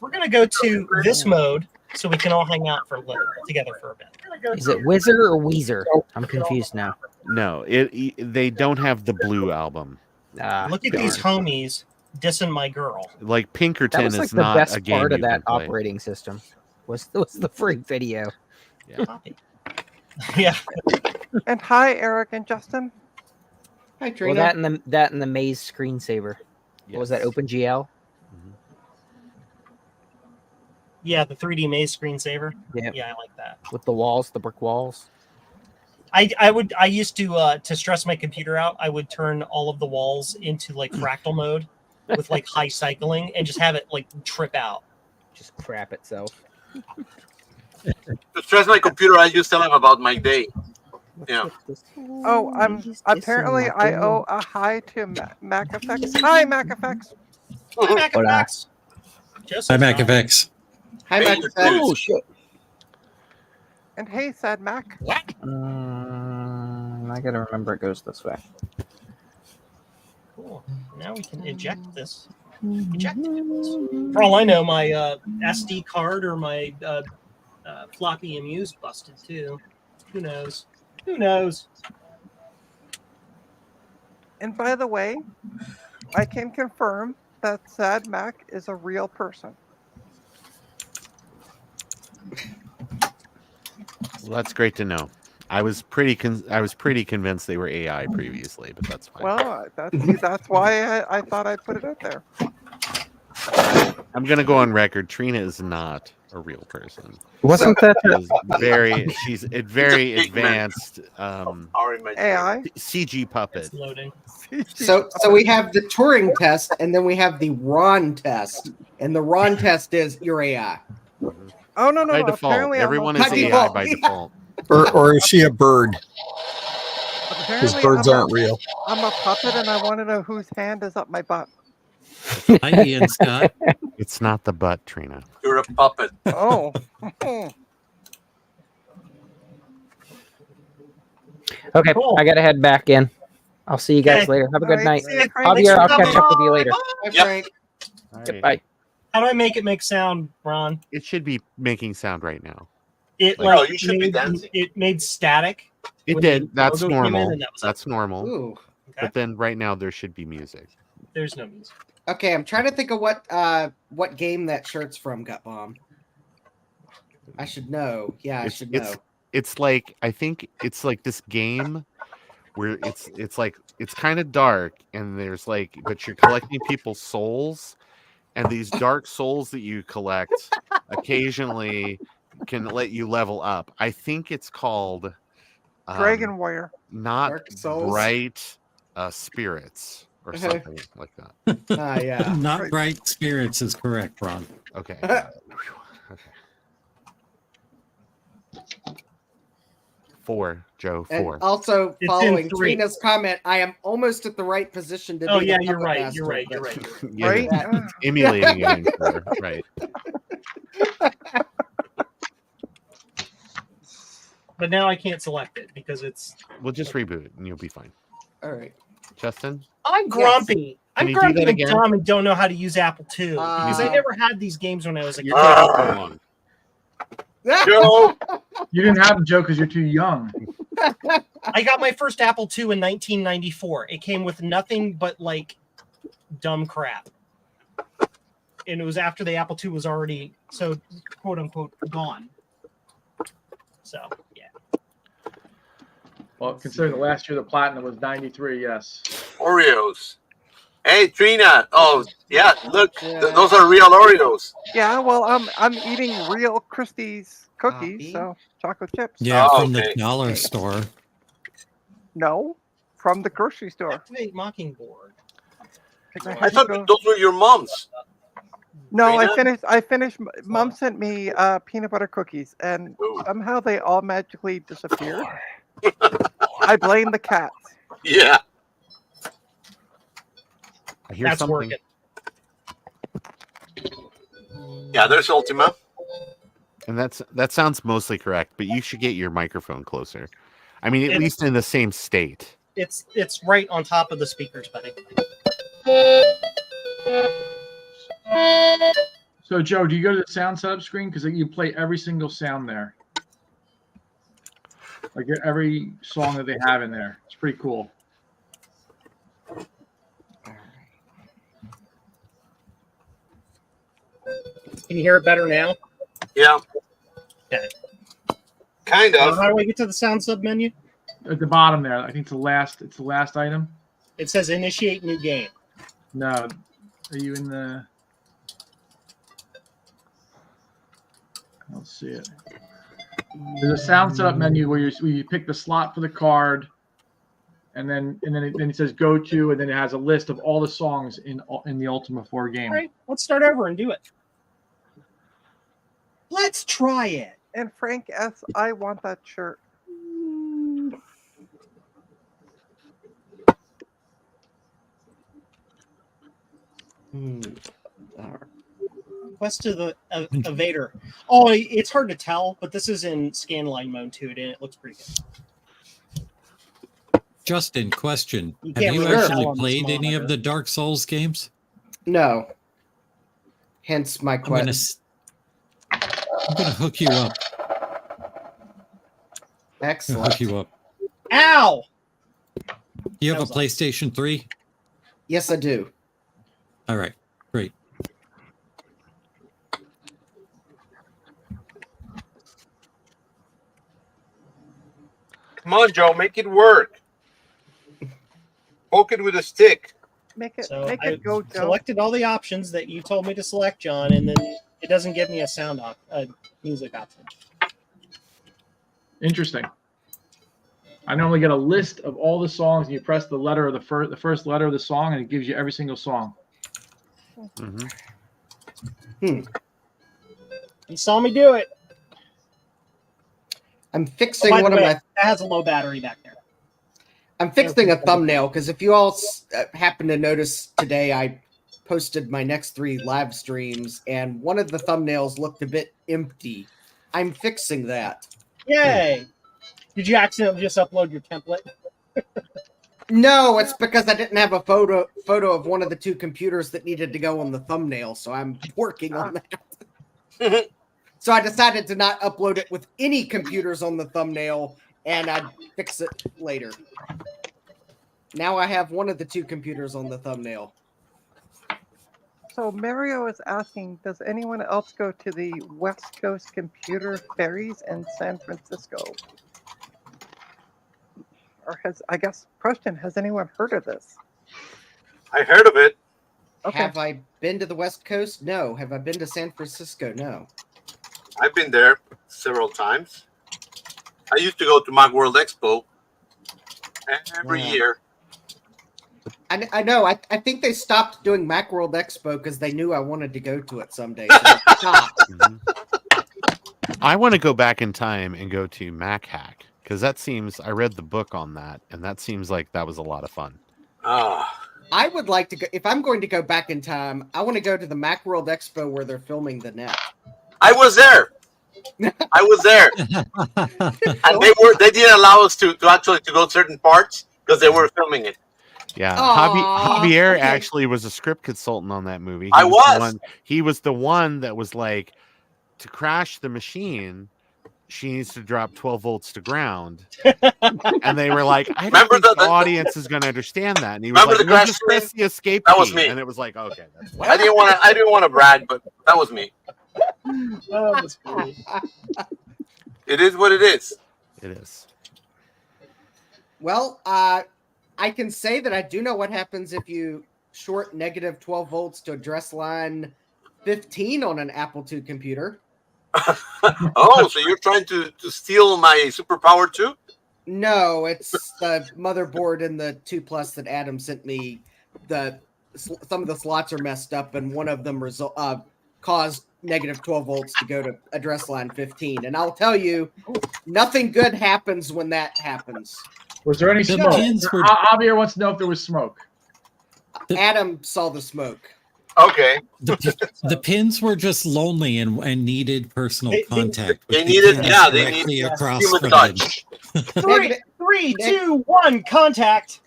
A: We're gonna go to this mode so we can all hang out for a little together for a bit.
F: Is it Wizard or Weezer? I'm confused now.
C: No, they don't have the Blue album.
A: Look at these homies dissing my girl.
C: Like
F: That
C: Pinkerton
F: was like
C: is
F: the
C: not
F: best
C: a game
F: part
C: you
F: of that
C: can play.
F: operating system. Was the free video.
A: Copy. Yeah.
E: And hi, Eric and Justin.
H: Hi, Trina.
F: Well, that and the Maze screensaver. What was that?
C: Yes.
F: OpenGL.
A: Yeah, the 3D maze screensaver.
F: Yeah.
A: Yeah, I like that.
F: With the walls, the brick walls.
A: I used to stress my computer out, I would turn all of the walls into like fractal mode with like high cycling and just have it like trip out.
F: Just crap itself.
B: To stress my computer, I just tell him about my day. Yeah.
E: Oh, apparently I owe a hi to MacFX. Hi, MacFX.
A: Hi, MacFX.
D: Hi, MacFX.
H: Hi,
B: Hey,
H: Max.
F: Oh shit!
E: And hey, said Mac.
F: I gotta remember it goes this way.
A: Cool. Now we can eject this. Eject it. For all I know, my SD card or my floppy emu's busted too. Who knows? Who knows?
E: And by the way, I can confirm that Sad Mac is a real person.
C: Well, that's great to know. I was pretty convinced they were AI previously, but that's fine.
E: Well, that's why I thought I'd put it out there.
C: I'm gonna go on record. Trina is not a real person.
F: Wasn't that
C: She's a very advanced
E: AI
C: CG puppet.
A: It's loading.
H: So we have the Turing test, and then we have the Ron test, and the Ron test is your AI.
E: Oh no!
C: By default,
E: Apparently
C: everyone
H: By
C: is AI
H: default.
C: by default.
I: Or is she a bird? Because
E: Apparently
I: birds aren't real.
E: I'm a puppet, and I want to know whose hand is up my butt.
D: Hi, Ian Scott.
C: It's not the butt, Trina.
B: You're a puppet.
E: Oh.
F: okay?
A: Cool.
F: I gotta head back in. I'll see you guys
A: Okay.
F: later. Have a good
E: All right,
F: night.
E: see you, Frank.
F: Javier, I'll
A: Thanks for
F: catch up with you
A: coming
F: later.
A: on.
H: Hi,
B: Yep.
H: Frank.
C: All right.
F: Bye.
A: How do I make it make sound, Ron?
C: It should be making sound right now.
A: It
B: No,
A: like
B: you should be
A: made,
B: dancing.
A: it made static.
C: It
A: when
C: did.
A: the
C: That's
A: logo came in,
C: normal.
A: and that was it.
C: That's normal.
H: Ooh.
A: Okay.
C: But then right now there should be music.
A: There's no music.
H: Okay, I'm trying to think of what game that shirt's from, Gut Bomb. I should know. Yeah, I should know.
C: It's like, I think it's like this game where it's like it's kind of dark, and there's like, but you're collecting people's souls, and these dark souls that you collect occasionally can let you level up. I think it's called
E: Dragon Warrior.
C: not
H: Dark Souls?
C: Bright Spirits or something like that.
H: Yeah.
D: Not Bright Spirits is correct, Ron.
C: Okay. Okay. 4, Joe.
H: And
C: 4.
H: also,
A: It's in
H: following
A: 3.
H: Trina's comment, I am almost at the right position to
A: Oh
H: be
A: yeah,
H: the
A: you're
H: puppet
A: right.
H: master,
A: You're right.
H: but-
A: You're right.
C: Yeah,
E: Right?
H: Yeah.
C: emulating it in 4, right?
A: But now I can't select it because it's.
C: We'll just reboot it and you'll be fine.
H: All right.
C: Justin,
A: I'm grumpy.
C: Can
A: I'm
C: you do
A: grumpy
C: that
A: and
C: again?
A: dumb and don't know how to use Apple II because I
H: Uh,
A: never had these games when I was a kid.
C: you're taking too long.
B: Joe,
G: You didn't have them, Joe, because you're too young.
A: I got my first Apple II in 1994. It came with nothing but like dumb crap. And it was after the Apple II was already so quote unquote gone. So yeah.
G: Well, considering the last year the platinum was 93, yes.
B: Oreos. Hey, Trina. Oh, yeah. Look,
H: Yeah.
B: those are real Oreos.
E: Yeah, well, I'm eating real Christie's cookies,
H: Copy.
E: so chocolate chips.
D: Yeah,
B: Oh,
D: from the
B: okay.
D: dollar store.
E: No, from the grocery store.
A: Activate Mockingbird.
E: 'Cause I
B: I
E: had to
B: thought
E: go-
B: those were your mom's.
E: No,
B: Trina?
E: I finished. Mom sent me peanut butter cookies, and
B: Ooh.
E: somehow they all magically disappeared. I blame the cats.
B: Yeah.
C: I hear
A: That's
C: something.
A: working.
B: Yeah, there's Ultima.
C: And that sounds mostly correct, but you should get your microphone closer. I mean, at
A: It's-
C: least in the same state.
A: It's right on top of the speakers, buddy.
G: So, Joe, do you go to the sound setup screen? Because you play every single sound there. Like every song that they have in there. It's pretty cool.
A: Can you hear it better now?
B: Yeah.
A: Okay.
B: Kind of.
A: How do I get to the sound sub menu?
G: At the bottom there, I think it's the last item.
A: It says initiate new game.
G: No. Are you in the... I don't see it. There's a sound setup menu where you pick the slot for the card, and then it says go to, and then it has a list of all the songs in the Ultima 4 game.
A: All right, let's start over and do it. Let's try it.
E: And Frank S., I want that shirt.
A: Quest to the Evader. Oh, it's hard to tell, but this is in scanline mode too, and it looks pretty good.
D: Justin, question.
A: You
D: Have
A: can't
D: you
A: really
D: actually
A: tell on this
D: played any
A: monitor.
D: of the Dark Souls games?
H: No. Hence my
D: I'm gonna
H: question.
D: hook you up. I'll
H: Excellent.
D: hook you up.
A: Ow!
D: You have
A: That
D: a
A: was
D: PlayStation 3?
H: Yes, I do.
D: All right, great.
B: Come on, Joe, make it work. Poke it with a stick.
E: Make it
A: So
E: make
A: I
E: it go, Joe.
A: selected all the options that you told me to select, John, and then it doesn't give me a music option.
G: Interesting. I normally get a list of all the songs, and you press the letter of the first letter of the song, and it gives you every single song.
A: You saw me do it.
H: I'm
A: Oh,
H: fixing
A: by the
H: one
A: way,
H: of my.
A: that has a low battery back there.
H: I'm fixing a thumbnail because if you all happen to notice today, I posted my next 3 live streams, and one of the thumbnails looked a bit empty. I'm fixing that.
A: Yay! Did you accidentally just upload your template?
H: No, it's because I didn't have a photo of one of the 2 computers that needed to go on the thumbnail, so I'm working on that. So I decided to not upload it with any computers on the thumbnail, and I'd fix it later. Now I have one of the 2 computers on the thumbnail.
E: So Mario is asking, does anyone else go to the West Coast Computer Fairies in San Francisco? Or question, has anyone heard of this?
B: I heard of it.
E: Okay.
H: Have I been to the West Coast? No. Have I been to San Francisco? No.
B: I've been there several times. I used to go to Macworld Expo every year.
H: I know. I think they stopped doing Macworld Expo because they knew I wanted to go to it someday. So they stopped.
C: I want to go back in time and go to Mac Hack because that seems. I read the book on that, and that seems like that was a lot of fun.
H: I would like to go. If I'm going to go back in time, I want to go to the Macworld Expo where they're filming the net.
B: I was there. I was there, and they didn't allow us to actually to go certain parts because they were filming it.
C: Yeah,
H: Aw,
C: Javier
H: okay.
C: actually was a script consultant on that movie. He was the one that was like, to crash the machine, she needs to drop 12 volts to ground. And they were like, I don't think the audience is going to understand that. And he was like,
B: the crash
C: just press the escape
B: That
C: key.
B: was me.
C: And it was like, okay. That's
B: I didn't want to brag, but that was me.
A: Oh, that's cool.
B: It is what it is.
C: It is.
H: Well, I can say that I do know what happens if you short negative 12 volts to address line 15 on an Apple II computer.
B: Oh, so you're trying to steal my superpower too?
H: No, it's the motherboard in the 2 Plus that Adam sent me. Some of the slots are messed up, and one of them caused negative 12 volts to go to address line 15. And I'll tell you, nothing good happens when that happens.
G: Was there any
D: The
G: smoke?
D: pins were-
G: Javier wants to know if there was smoke.
H: Adam saw the smoke.
B: Okay.
D: The pins were just lonely and needed personal contact.
B: They
D: with the
B: needed,
D: pins
B: yeah, they
D: directly
B: need
D: across
B: human
D: from them.
B: touch.
A: Three, two, one, contact.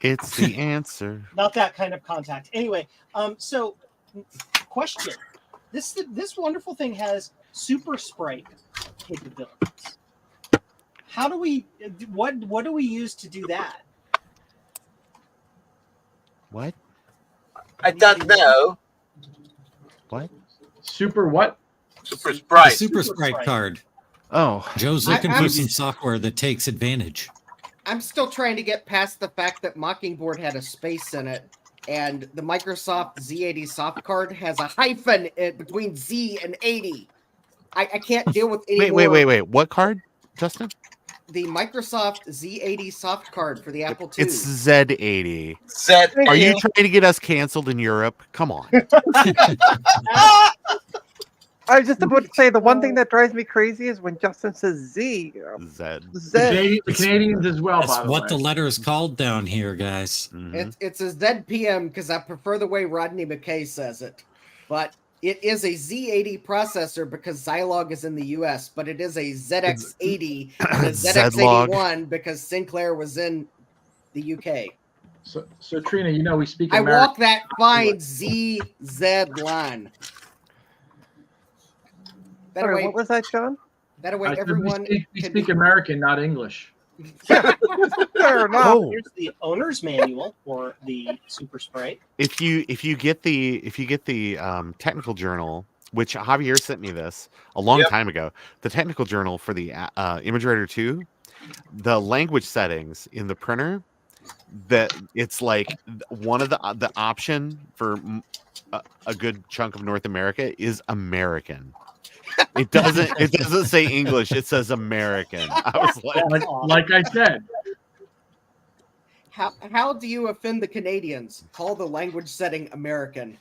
C: It's the answer.
A: Not that kind of contact. Anyway, so question. This wonderful thing has super sprite capabilities. How do we what do we use to do that?
C: What?
B: I don't know.
C: What?
G: Super what?
B: Super
D: The
B: Sprite.
D: Super Sprite card.
C: Oh.
D: Joe's looking for some software that takes advantage.
H: I'm still trying to get past the fact that Mockingbird had a space in it, and the Microsoft Z80 soft card has a hyphen between Z and 80. I can't deal with any more.
C: Wait. What card, Justin?
H: The Microsoft Z80 soft card for the Apple II.
C: It's Z80.
B: Z80.
C: Are you trying to get us canceled in Europe? Come on.
E: I was just about to say the one thing that drives me crazy is when Justin says Z.
C: Z.
E: Z.
G: The Canadians as well,
D: That's
G: by the
D: what
G: way.
D: the letter is called down here, guys.
H: It's a ZPM because I prefer the way Rodney McKay says it. But it is a Z80 processor because Zilog is in the US, but it is a ZX80 and a ZX81 because Sinclair was in the UK.
G: So Trina, you know we speak
H: I
G: American.
H: walk that fine ZZ line. That
E: Sorry,
H: way,
E: what was that, John?
H: That way,
G: I said
H: everyone
G: we
H: can
G: speak
H: be-
G: American, not English.
E: Fair enough.
C: Oh,
A: Here's the owner's manual for the Super Sprite.
C: if you get the technical journal, which Javier sent me this a long
B: Yep.
C: time ago, the technical journal for the ImageWriter 2, the language settings in the printer, that it's like one of the option for a good chunk of North America is American. It doesn't say English, it says American. I was like,
G: Like I said,
H: How do you offend the Canadians? Call the language setting American.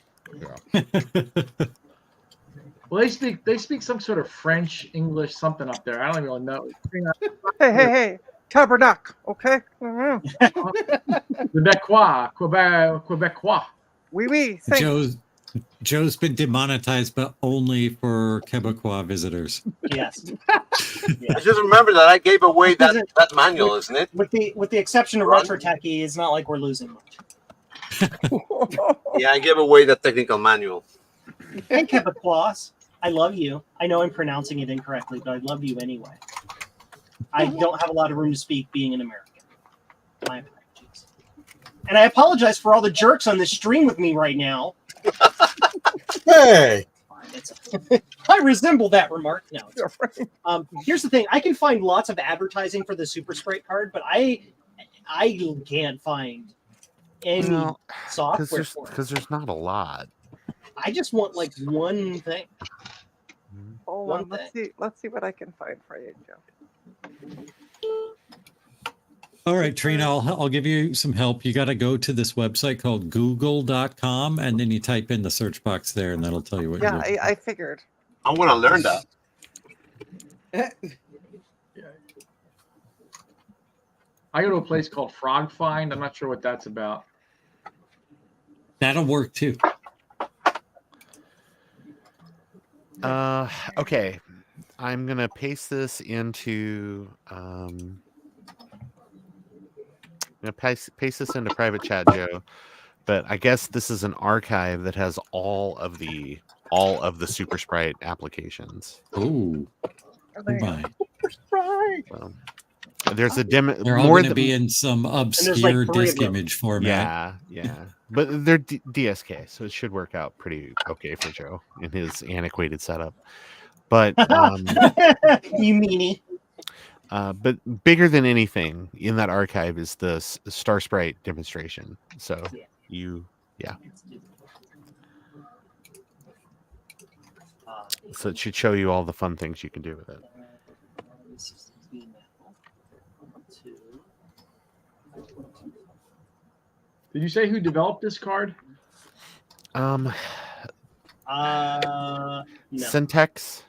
G: well, they speak some sort of French, English, something up there. I don't even know.
E: Hey, tabernacle, okay? Mm-hmm.
G: Quebecois.
E: Oui, thanks.
D: Joe's been demonetized, but only for Quebecois visitors.
A: Yes.
B: I just remember that I gave away that manual, isn't it?
A: With the exception of Retro Techie, it's not like we're losing much.
B: Yeah, I gave away that technical manual.
A: And Quebecois, I love you. I know I'm pronouncing it incorrectly, but I love you anyway. I don't have a lot of room to speak being an American. My apologies. And I apologize for all the jerks on this stream with me right now.
I: Hey,
A: I resemble that remark. No. Here's the thing: I can find lots of advertising for the Super Sprite card, but I can't find any software for it.
C: because there's not a lot.
A: I just want like one thing.
E: Hold on, let's see what I can find for you, Joe.
D: All right, Trina, I'll give you some help. You got to go to this website called google.com, and then you type in the search box there, and that'll tell you what you're
E: Yeah,
D: looking for.
E: I figured.
B: I'm going to learn that.
G: I go to a place called Frog Find. I'm not sure what that's about.
D: That'll work too.
C: Okay. I'm gonna paste this into paste this into private chat, Joe. But I guess this is an archive that has all of the Super Sprite applications.
D: Ooh. My.
C: So, there's a demo.
D: They're all going to be in some obscure disk image format.
C: Yeah. But they're DSK, so it should work out pretty okay for Joe in his antiquated setup. But
A: you meanie.
C: But bigger than anything in that archive is the Star Sprite demonstration. So so it should show you all the fun things you can do with it.
G: Did you say who developed this card?
A: No.
C: Syntax.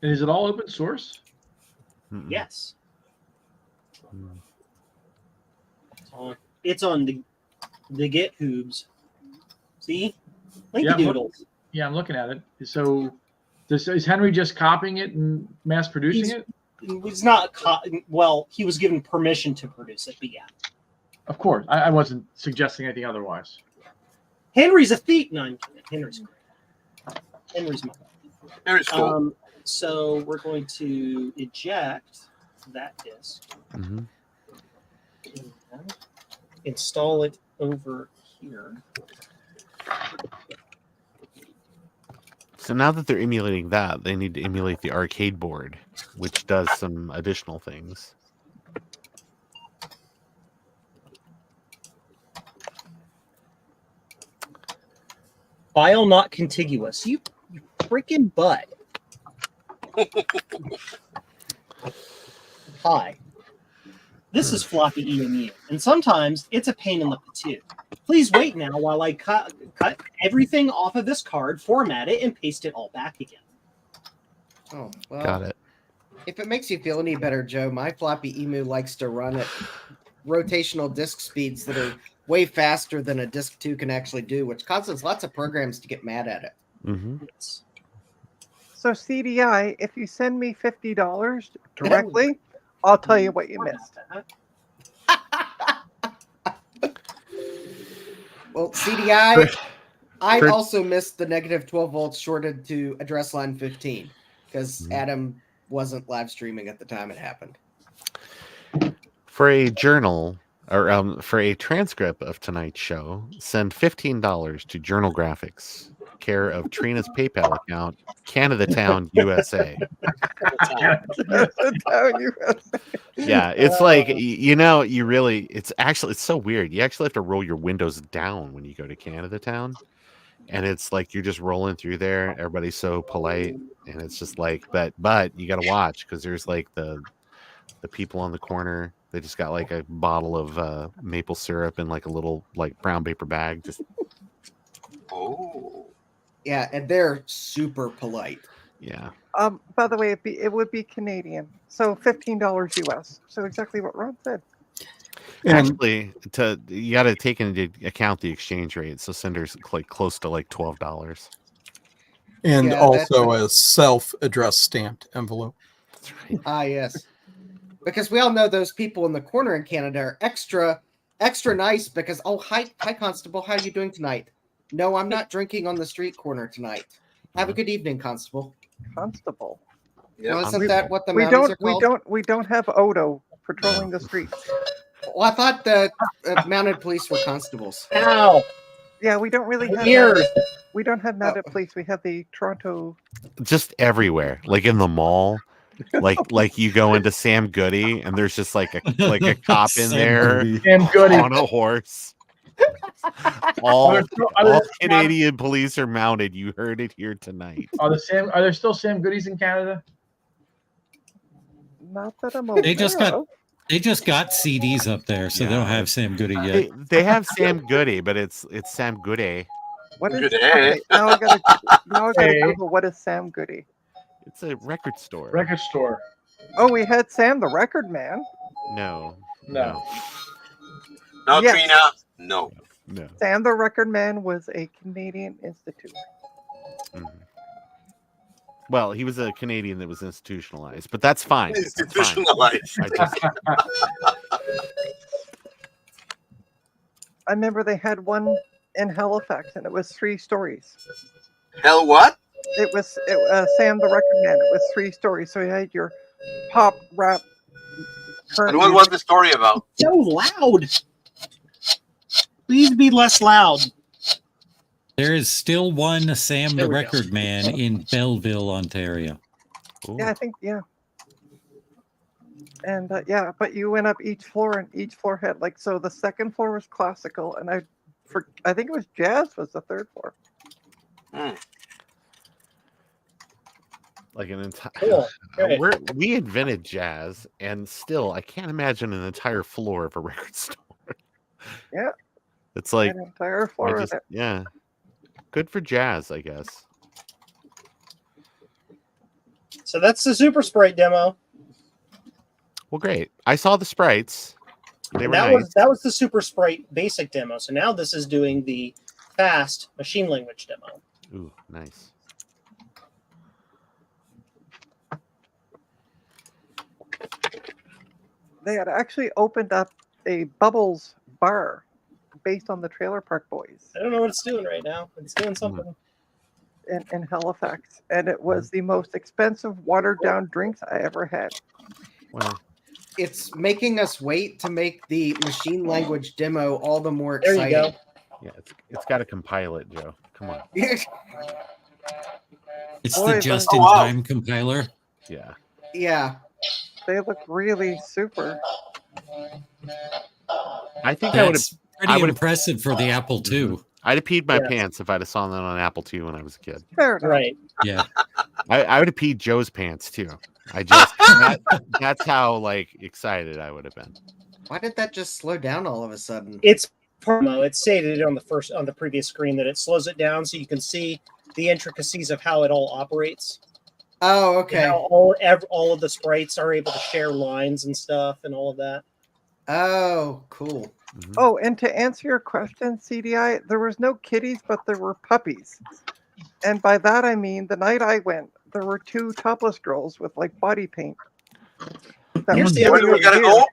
G: And is it all open source?
A: Yes. It's on the GitHubs. See? Linky doodles.
G: Yeah, I'm looking at it. So is Henry just copying it and mass producing it?
A: He's not. Well, he was given permission to produce it, but yeah.
G: Of course. I wasn't suggesting anything otherwise.
A: Henry's a thief. No, I'm kidding. Henry's great. Henry's my guy.
B: Henry's cool.
A: So we're going to eject that disk.
C: Mm-hmm.
A: Install it over here.
C: So now that they're emulating that, they need to emulate the arcade board, which does some additional things.
A: File not contiguous. You freaking butt. Hi. This is floppy EMU, and sometimes it's a pain in the patoot. Please wait now while I cut everything off of this card, format it, and paste it all back again.
H: Oh, well.
C: Got it.
H: If it makes you feel any better, Joe, my floppy emu likes to run at rotational disk speeds that are way faster than a disk 2 can actually do, which causes lots of programs to get mad at it.
C: Mm-hmm.
E: So CDI, if you send me $50 directly, I'll tell you what you missed.
H: Well, CDI, I also missed the negative 12 volts shorted to address line 15 because Adam wasn't live streaming at the time it happened.
C: For a journal or for a transcript of tonight's show, send $15 to Journal Graphics, care of Trina's PayPal account, Canada Town, USA. Yeah, it's like you really. It's so weird. You actually have to roll your windows down when you go to Canada Town, and it's like you're just rolling through there. Everybody's so polite, and it's just like, but you got to watch because there's like the people on the corner. They just got like a bottle of maple syrup in like a little like brown paper bag. Just
H: yeah, and they're super polite.
C: Yeah.
E: By the way, it would be Canadian, so $15 US. So exactly what Ron said.
C: Actually, you got to take into account the exchange rate. So sender's like close to like $12.
I: And
H: Yeah,
I: also a self-addressed stamped envelope.
C: That's right.
H: Ah, yes. Because we all know those people in the corner in Canada are extra nice because, oh, hi, Constable. How are you doing tonight? No, I'm not drinking on the street corner tonight. Have a good evening, Constable.
E: Constable.
B: Yeah.
H: Well, isn't that what the
E: we
H: Mounties are called?
E: we don't have Odo patrolling the streets.
H: Well, I thought the mounted police were constables.
A: Ow!
E: Yeah, we don't really have
A: Weird.
E: we don't have mounted police. We have the Toronto.
C: Just everywhere, like in the mall. Like you go into Sam Goody and there's just like a cop in there
G: Sam Goody.
C: on a horse. All Canadian police are mounted. You heard it here tonight.
G: Are there still Sam Goodies in Canada?
E: Not that I'm aware
D: They just
E: of.
D: got CDs up there, so they don't have Sam Goody yet.
C: They have Sam Goody, but it's Sam Goody.
E: What is
B: Good
E: okay,
B: day.
E: now I gotta
G: Hey.
E: Google what is Sam Goody.
C: It's a record store.
G: Record store.
E: Oh, we had Sam the Record Man.
C: No.
G: No.
B: No,
E: Yes.
B: Trina. No.
C: No.
E: Sam the Record Man was a Canadian institute.
C: Mhm. Well, he was a Canadian that was institutionalized, but that's fine. That's fine.
B: Institutionalized.
E: I remember they had one in Halifax, and it was 3 stories.
B: Hell, what?
E: It was Sam the Record Man. It was 3 stories. So you had your pop, rap.
B: And what was the story about?
A: So loud. Please be less loud.
D: There is still one Sam
A: There
D: the
A: we go.
D: Record Man in Belleville, Ontario.
E: Yeah, I think And but you went up each floor, and each floor had so the second floor was classical, and I think it was jazz was the third floor.
C: Like an entire.
A: Cool. Great.
C: We invented jazz, and still, I can't imagine an entire floor of a record store.
E: Yeah.
C: It's like
E: An entire floor of it.
C: yeah. Good for jazz, I guess.
A: So that's the Super Sprite demo.
C: Well, great. I saw the sprites. They were nice.
A: That was the Super Sprite basic demo. So now this is doing the fast machine language demo.
C: Ooh, nice.
E: They had actually opened up a Bubbles bar based on the Trailer Park Boys
A: I don't know what it's doing right now. It's doing something.
E: in Halifax, and it was the most expensive watered down drinks I ever had.
C: Well,
H: It's making us wait to make the machine language demo all the more
A: There
H: exciting.
A: you go.
C: yeah, it's got to compile it, Joe. Come on.
D: It's
E: Boy,
D: the just-in-time
B: wow.
D: compiler.
C: Yeah.
H: Yeah.
E: They look really super.
C: I think I would have.
D: That's pretty impressive for the Apple II.
C: I'd have peed my
A: Yes.
C: pants if I'd have saw that on Apple II when I was a kid.
E: Fair enough.
A: Right.
D: Yeah.
C: I would have peed Joe's pants too. I just that's how excited I would have been.
H: Why did that just slow down all of a sudden?
A: It's promo. It stated on the previous screen that it slows it down so you can see the intricacies of how it all operates.
H: Oh, okay.
A: How all of the sprites are able to share lines and stuff and all of that.
H: Oh, cool.
C: Mhm.
E: Oh, and to answer your question, CDI, there was no kitties, but there were puppies. And by that I mean the night I went, there were 2 topless girls with body paint. That
A: Here's
E: was
A: the other
E: really
B: We gotta
E: weird.
B: go.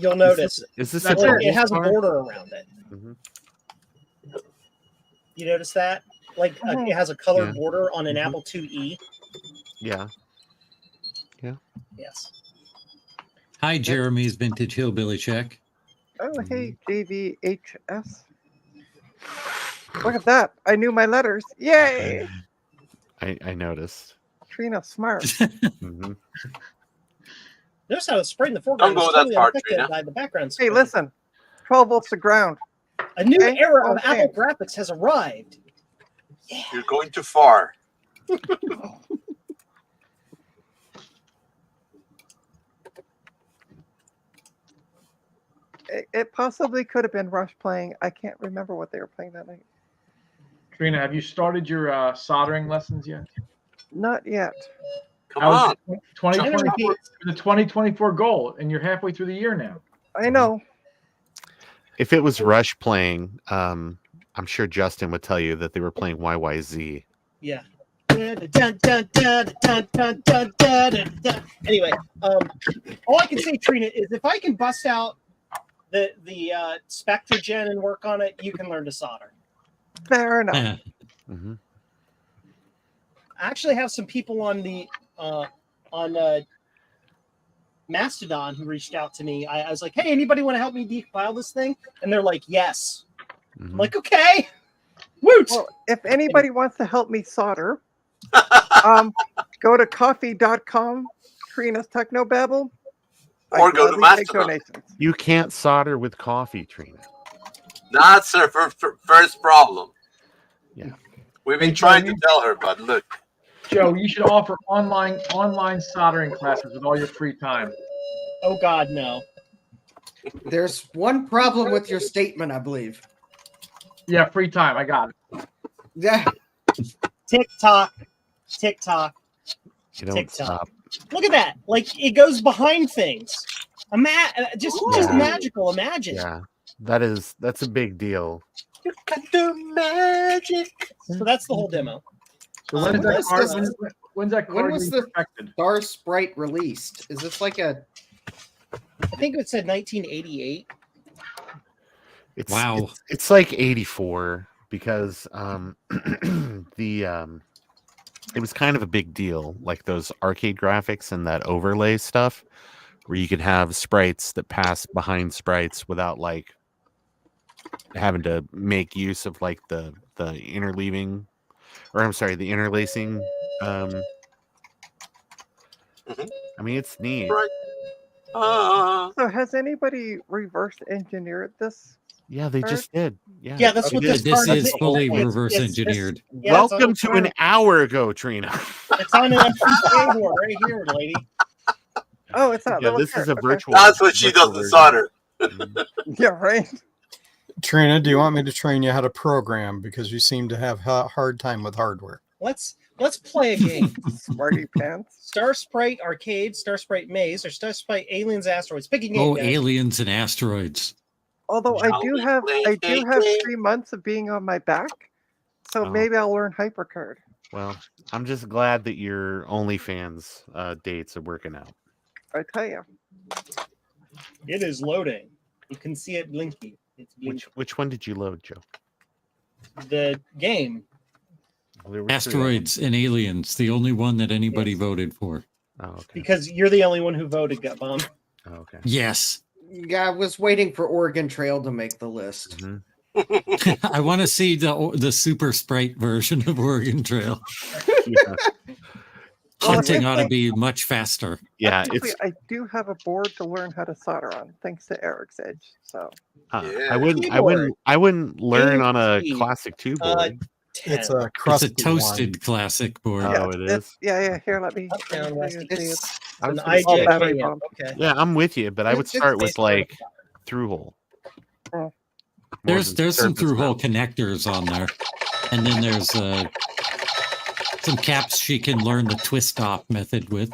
A: You'll notice
C: Is this
A: it
C: a
A: has a
C: car?
A: border around it.
C: Mhm.
A: You notice that? Like it has a colored
C: Yeah.
A: border on an
C: Mhm.
A: Apple IIe.
C: Yeah.
A: Yes.
D: Hi, Jeremy's Vintage Hillbilly Check.
E: Oh, hey, JVHS. Look at that. I knew my letters. Yay!
C: I noticed.
E: Trina, smart.
C: hmm
A: Notice how the sprite in the foreground
B: Don't
A: is
B: go that
A: totally
B: far,
A: unaffected
B: Trina.
A: by the background.
E: Hey,
A: sprite.
E: listen. 12 volts to ground.
A: A new
E: Okay,
A: era of
E: okay.
A: Apple graphics has arrived. Yeah.
B: You're going too far.
E: It possibly could have been Rush playing. I can't remember what they were playing that night.
G: Trina, have you started your soldering lessons yet?
E: Not yet.
B: Come
G: How
B: on.
G: is it 2024, the 2024 goal, and you're halfway through the year now.
E: I know.
C: If it was Rush playing, I'm sure Justin would tell you that they were playing YYZ.
A: Yeah. Anyway, all I can say, Trina, is if I can bust out the Spectre gen and work on it, you can learn to solder.
E: Fair enough.
D: Yeah.
C: Mm-hmm.
A: I actually have some people on the Mastodon who reached out to me. I was like, "Hey, anybody want to help me decompile this thing?" And they're like, "Yes." I'm like, "Okay, woot!"
E: Well, if anybody wants to help me solder, go to coffee.com, Trina's Technobabble.
B: Or go to
E: gladly take
B: Mastodon.
E: donations.
C: You can't solder with coffee, Trina.
B: That's her first problem.
C: Yeah.
B: We've been trying to tell her, but look.
G: Joe, you should offer online soldering classes with all your free time.
A: Oh God, no.
H: There's one problem with your statement, I believe.
G: Yeah, free time. I got it.
H: Yeah.
A: TikTok.
C: You don't stop.
A: Look at that! Like it goes behind things. Just
C: Yeah.
A: magical. Imagine.
C: Yeah. That's a big deal.
B: You can do magic.
A: So that's the whole demo.
G: So when's that
H: when's
G: card?
H: this-
G: When's that
H: when
G: card
H: was
G: being
H: the-
G: perfected?
H: Star Sprite released. Is this like a
A: I think it said 1988.
C: It's,
D: Wow.
C: It's like 84 because it was kind of a big deal, like those arcade graphics and that overlay stuff, where you could have sprites that pass behind sprites without like having to make use of like the interleaving, or I'm sorry, the interlacing.
B: Mhm.
C: I mean, it's neat.
B: Right.
E: So has anybody reverse engineered this?
C: Yeah, they just did. Yeah,
A: Yeah, that's
C: they
A: what
C: did.
A: this
D: This
A: card
D: is fully reverse engineered.
A: Yeah, it's
C: Welcome
A: on-
C: to an hour ago, Trina.
A: It's on an MP4 board right here, lady.
E: Oh, it's not.
C: Yeah,
E: little
C: this is
E: card.
C: a
E: Okay.
C: virtual.
B: That's what she
C: virtual
B: does to
C: version.
B: solder.
E: Yeah, right.
I: Trina, do you want me to train you how to program? Because you seem to have a hard time with hardware.
A: Let's play a game.
E: Smarty pants.
A: Star Sprite Arcade, Star Sprite Maze, or Star Sprite Aliens Asteroids. Pick a game.
D: Oh,
A: guys.
D: aliens and asteroids.
E: Although
B: Shall
E: I do
B: we
E: have
B: play
E: 3 months of being on my back, so
C: Oh.
E: maybe I'll learn HyperCard.
C: Well, I'm just glad that your OnlyFans dates are working out.
E: I tell you.
A: It is loading. You can see it blinking. It's blinking.
C: Which one did you load, Joe?
A: The game.
C: There were three.
D: Asteroids and aliens. The only one that anybody voted for.
C: Oh, okay.
A: Because you're the only one who voted, Gutbomb.
C: Oh, okay.
D: Yes.
H: Yeah, I was waiting for Oregon Trail to make the list.
C: Mhm.
D: I want to see the Super Sprite version of Oregon Trail.
C: Yeah,
D: Hunting ought to be much faster.
C: yeah
E: Actually,
C: it's.
E: I do have a board to learn how to solder on, thanks to Eric's Edge. So
B: Yeah.
C: I wouldn't learn on a
A: Keyboard.
C: classic 2 board.
A: 10.
I: It's a
D: It's
I: crusty
D: a toasted classic board.
C: Oh, it is?
E: Yeah. Here, let me.
A: Up, down, left,
H: It's
C: I was
A: An
C: gonna
E: all
C: say-
E: battery
A: IJKM.
E: bomb.
A: Okay.
C: yeah, I'm with you, but I would
H: It's-
C: start with
A: it's-
C: like through hole.
E: Oh.
C: More
D: There's
C: than
D: some
C: surface
D: through hole
C: mount.
D: connectors on there, and then there's some caps she can learn the twist off method with.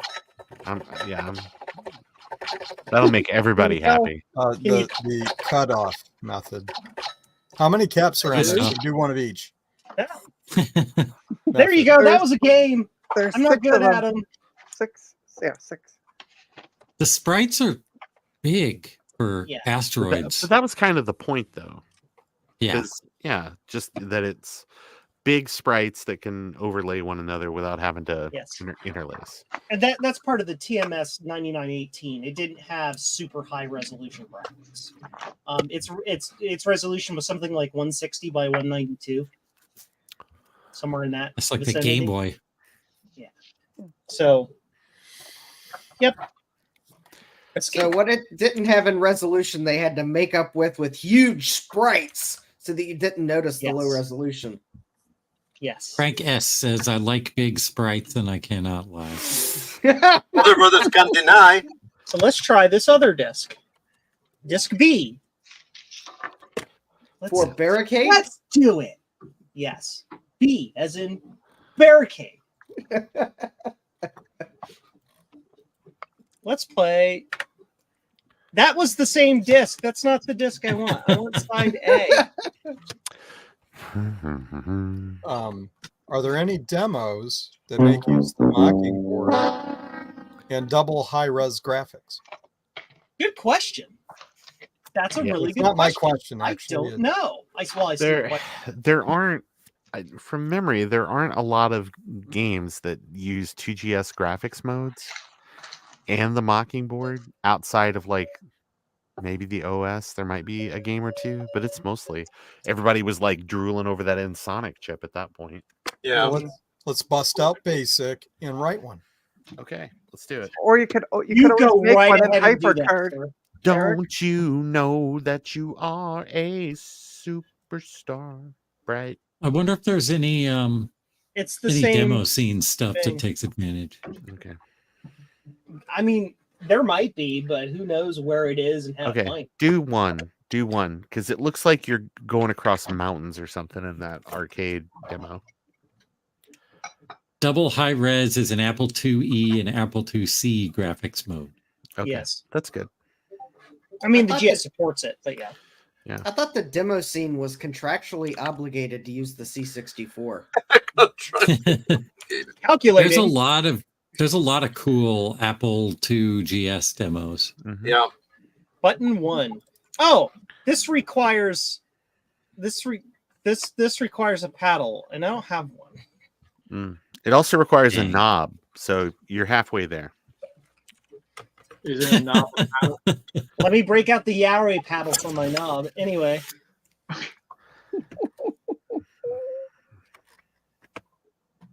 C: That'll make everybody happy.
I: The cutoff method. How many caps are in there? So do one of each.
A: There you go. That was a game.
E: There's
A: I'm not
E: 6
A: good
E: of them.
A: at them.
E: 6. Yeah, 6.
D: The sprites are big for
A: Yeah.
D: asteroids.
C: But that was kind of the point, though.
D: Yeah.
C: 'Cause, yeah, just that it's big sprites that can overlay one another without having to
A: Yes.
C: interlace.
A: And that's part of the TMS 9918. It didn't have super high resolution graphics. Its resolution was something like 160 by 192, somewhere in that.
D: It's like the
A: vicinity.
D: Game Boy.
A: Yeah. So, yep.
H: So what it didn't have in resolution, they had to make up with huge sprites so that you didn't notice the low
A: Yes.
H: resolution.
A: Yes.
D: Frank S says, I like big sprites and I cannot lie.
B: Other brothers can't deny.
A: So let's try this other disc. Disc B.
H: For barricade?
A: Let's do it. Yes. B as in barricade. Let's play. That was the same disc. That's not the disc I want. I want side A.
I: Are there any demos that make use the Mockingbird and double high-res graphics?
A: Good question. That's a really
I: It's
A: good
I: not my
A: question.
I: question,
A: I
I: actually.
A: don't know. I see the question.
C: There aren't, from memory, there aren't a lot of games that use 2GS graphics modes and the Mockingbird outside of like maybe the OS. There might be a game or two, but it's mostly everybody was like drooling over that Ensoniq chip at that point.
B: Yeah.
I: Well, let's bust out BASIC and write one.
C: Okay, let's do it.
E: Or you could
A: You
E: always
A: go
E: make
A: right
E: one in
A: ahead and do that,
E: HyperCard.
A: sir.
C: Don't you know that you are a superstar? Right.
D: I wonder if there's any
A: It's the
D: any
A: same
D: demo scene stuff
A: thing.
D: that takes advantage.
C: Okay.
A: I mean, there might be, but who knows where it is and how it
C: Okay.
A: might.
C: Do one, because it looks like you're going across mountains or something in that arcade demo.
D: Double high res is an Apple IIe and Apple IIc graphics mode.
C: Okay.
A: Yes.
C: That's good.
A: I mean, the
H: I thought
A: GS supports it, but yeah.
H: I thought the demo scene was contractually obligated to use the C64.
A: Calculating.
D: There's a lot of cool Apple II GS demos.
C: Mhm.
B: Yeah.
A: Button 1. Oh, this requires this requires a paddle, and I don't have one.
C: It also requires a
D: Dang.
C: knob, so you're halfway there.
G: Is it a knob?
A: Let me break out the Yarrow paddle for my knob. Anyway.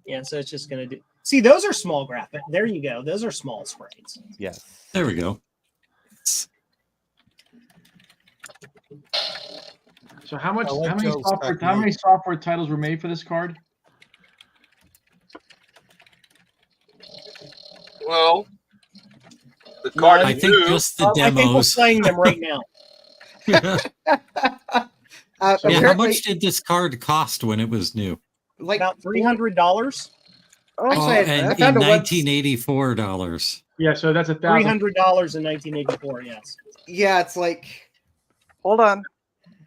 A: Yeah, so it's just gonna do. See, those are small graphic. There you go. Those are small sprites.
C: Yes.
D: There we go.
G: So how much?
I: I like
G: How many
I: Joe's
G: software? How
I: technique.
G: many software titles were made for this card?
B: Well, the card
D: I
B: is
D: think
B: new.
D: just the
A: I think we're
D: demos.
A: playing them right now.
D: Yeah, how
H: Apparently,
D: much did this card cost when it was new?
H: like
A: About $300.
E: Oh,
H: Actually, I
D: And
H: found
D: in
H: a web-
D: $1984.
G: Yeah, so that's $1,000.
A: $300 in 1984. Yes.
H: yeah, it's like
E: hold on.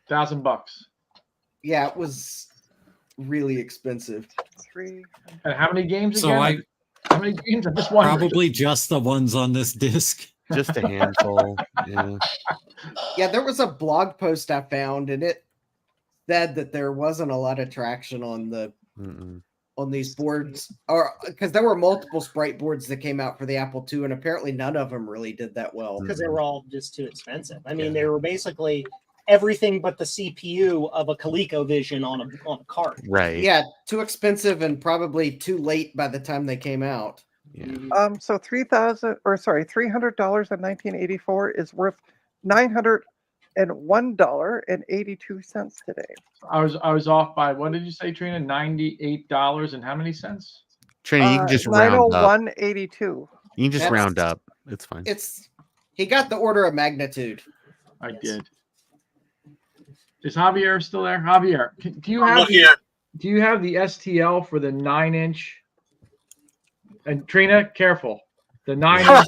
G: $1,000.
H: yeah, it was really expensive.
E: 3.
G: And how many games
D: So
G: again? How many games? I'm just wondering.
D: probably just the ones on this disc.
C: Just a handful. Yeah.
H: Yeah, there was a blog post I found, and it said that there wasn't a lot of traction on
C: Mm-mm.
H: on these boards, or because there were multiple sprite boards that came out for the Apple II, and apparently none of them really did that well.
A: Because they were all just too expensive. I mean,
C: Yeah.
A: they were basically everything but the CPU of a ColecoVision on a card.
C: Right.
H: Yeah, too expensive and probably too late by the time they came out.
C: Yeah.
E: So $300 in 1984 is worth $901.82 today.
G: I was off by what did you say, Trina? $98 and how many cents?
C: Trini, you can just round up.
E: 901.82.
C: You can just
H: That's-
C: round up. It's fine.
H: He got the order of magnitude.
G: I
A: Yes.
G: did. Is Javier still there? Javier, do you
B: I'm
G: have
B: not here.
G: do you have the STL for the 9-inch? And Trina, careful. The 9-inch.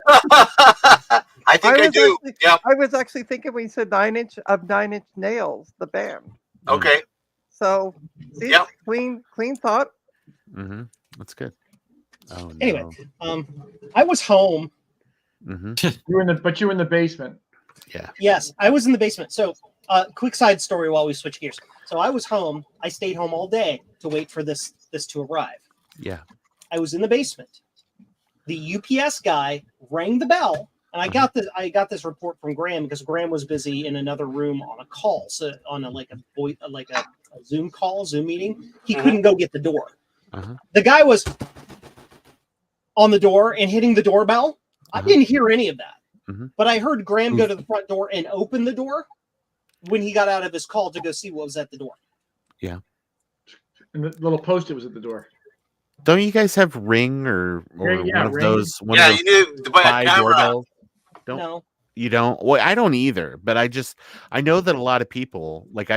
B: I think I do.
E: Actually,
B: Yep.
E: I was actually thinking when you said 9-inch nails, the band.
B: Okay.
E: So see,
B: Yep.
E: clean thought.
C: Mm-hmm. That's good. Oh no.
A: Anyway, I was home.
C: Mm-hmm.
G: You were in the basement.
C: Yeah.
A: Yes, I was in the basement. So quick side story while we switch gears. So I was home. I stayed home all day to wait for this to arrive.
C: Yeah.
A: I was in the basement. The UPS guy rang the bell, and I got this report from Graham because Graham was busy in another room on a call, so on a Zoom call, Zoom meeting. He couldn't go get the door. The guy was on the door and hitting the doorbell. I didn't hear any of that, but I heard Graham go to the front door and open the door when he got out of his call to go see what was at the door.
C: Yeah.
G: And the little post-it was at the door.
C: Don't you guys have Ring or
G: Yeah,
C: one of
G: Ring.
C: those?
B: You need to buy a camera.
C: Doorbells?
A: No.
C: You don't? Well, I don't either. But I know that a lot of people, like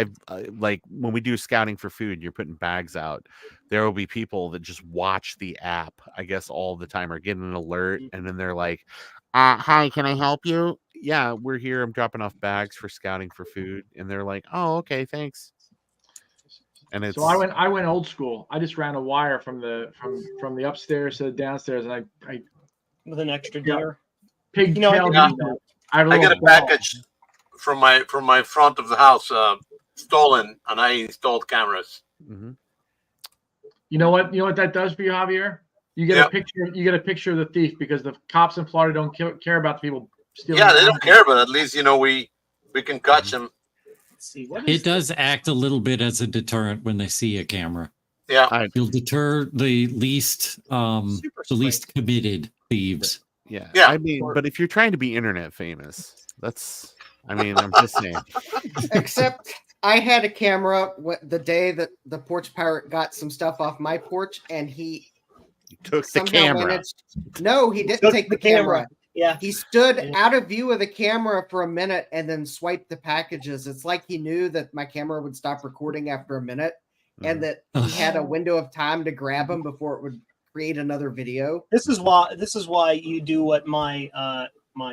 C: like when we do scouting for food, you're putting bags out. There will be people that just watch the app, I guess, all the time or get an alert, and then they're like, "Hi, can I help you? Yeah, we're here. I'm dropping off bags for scouting for food," and they're like, "Oh, okay, thanks." And it's
G: So I went old school. I just ran a wire from the upstairs to the downstairs, and I
A: With an extra dinner.
G: pigtailed.
B: I got a package from my front of the house stolen, and I installed cameras.
G: You know what that does for you, Javier? You get a picture. You get a picture of the thief because the cops in Florida don't care about the people stealing.
B: Yeah, they don't care, but at least we can catch them.
A: See,
D: it does act a little bit as a deterrent when they see a camera.
B: Yeah,
D: you'll deter the least committed thieves.
C: Yeah. I mean, but if you're trying to be internet famous, I'm just saying.
H: Except I had a camera the day that the porch pirate got some stuff off my porch, and he
C: took the camera.
H: No, he didn't take the camera.
A: Yeah.
H: He stood out of view of the camera for a minute and then swiped the packages. It's like he knew that my camera would stop recording after a minute and that he had a window of time to grab them before it would create another video.
A: This is why you do what my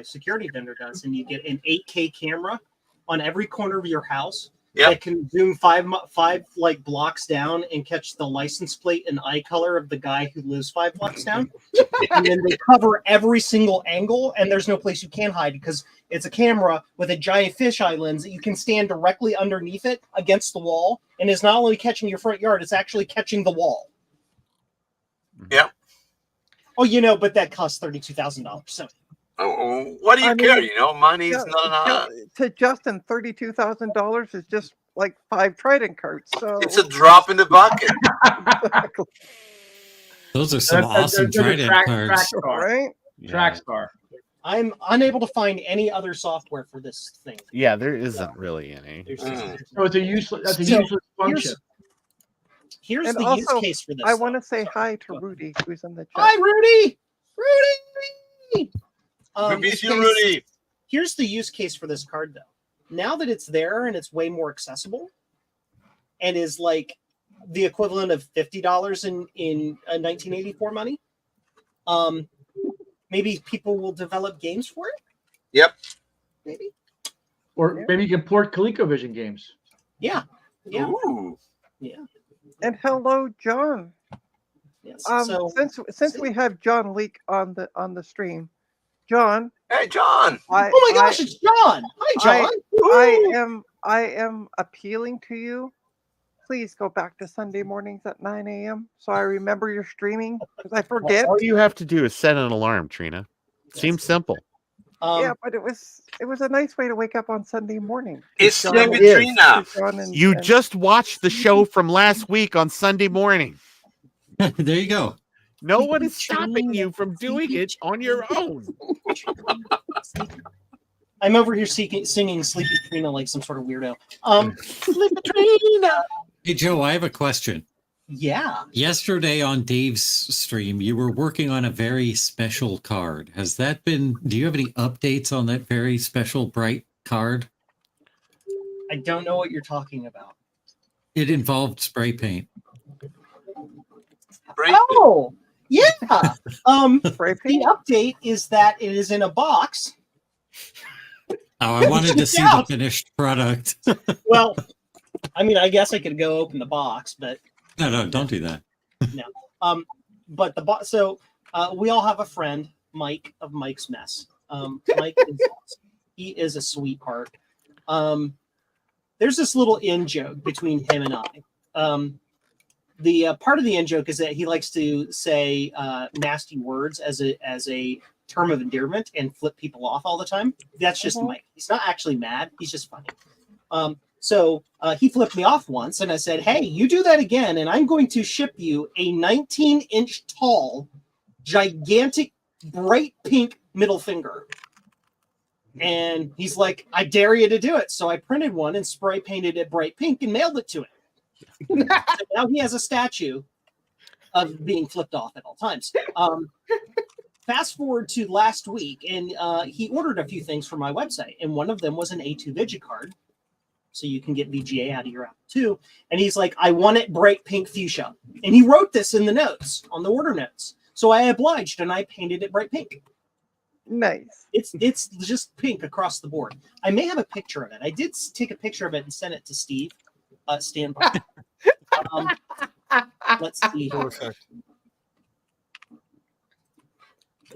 A: security vendor does, and you get an 8K camera on every corner of your house that can zoom five like blocks down and catch the license plate and eye color of the guy who lives 5 blocks down. And then they cover every single angle, and there's no place you can hide because it's a camera with a giant fisheye lens that you can stand directly underneath it against the wall, and it's not only catching your front yard, it's actually catching the wall.
B: Yeah.
A: Oh, but that costs $32,000. So.
B: Oh, what do you care? Money's not.
E: To Justin, $32,000 is just like 5 Trident cards. So
B: it's a drop in the bucket.
D: Those are some awesome Trident cards,
E: right?
G: Trackstar.
A: I'm unable to find any other software for this thing.
C: Yeah, there isn't really any.
G: So it's a useless. That's a useless function.
A: Here's
E: and
A: the
E: also,
A: use case for this.
E: I want to say hi to Rudy, who's in the chat.
A: Hi, Rudy. Rudy.
B: We miss you, Rudy.
A: Here's the use case for this card, though. Now that it's there and it's way more accessible, and is like the equivalent of $50 in 1984 money, maybe people will develop games for it.
B: Yep.
A: Maybe.
G: Or maybe you can port ColecoVision games.
A: Yeah. Yeah.
B: Ooh.
A: Yeah.
E: And hello, John.
A: Yes.
E: Since we have John Leak on the stream, John.
B: Hey, John.
A: Oh my gosh, it's John. Hi,
E: John. I am appealing to you. Please go back to Sunday mornings at 9 a.m. so I remember you're streaming because I forget.
C: All you have to do is set an alarm, Trina. Seems simple.
E: Yeah, but it was a nice way to wake up on Sunday morning.
B: It's Trina.
C: You just watched the show from last week on Sunday morning.
D: There you go.
C: No one is stopping you from doing it on your own.
A: I'm over here singing Sleepy Trina like some sort of weirdo. Sleepy Trina.
D: Hey, Joe, I have a question.
A: Yeah.
D: Yesterday on Dave's stream, you were working on a very special card. Do you have any updates on that very special bright card?
A: I don't know what you're talking about.
D: It involved spray paint.
A: Oh, yeah. The update is that it is in a box.
D: Oh, I wanted to see the finished product.
A: Well, I mean, I guess I could go open the box, but
D: no, don't do that.
A: No. But the box. So we all have a friend, Mike of Mike's Mess. Mike is awesome. He is a sweetheart. there's this little in joke between him and I. The part of the in joke is that he likes to say nasty words as a term of endearment and flip people off all the time. That's just Mike. He's not actually mad. He's just funny. So he flipped me off once, and I said, "Hey, you do that again, and I'm going to ship you a 19-inch tall, gigantic, bright pink middle finger." And he's like, "I dare you to do it." So I printed one and spray painted it bright pink and mailed it to him. So now he has a statue of being flipped off at all times. Fast forward to last week, and he ordered a few things from my website, and one of them was an A2FPGA card, so you can get VGA out of your Apple II. And he's like, "I want it bright pink fuchsia," and he wrote this in the notes on the order notes. So I obliged, and I painted it bright pink.
E: Nice.
A: It's just pink across the board. I may have a picture of it. I did take a picture of it and send it to Steve. Stand by. Let's see.
I: Perfect.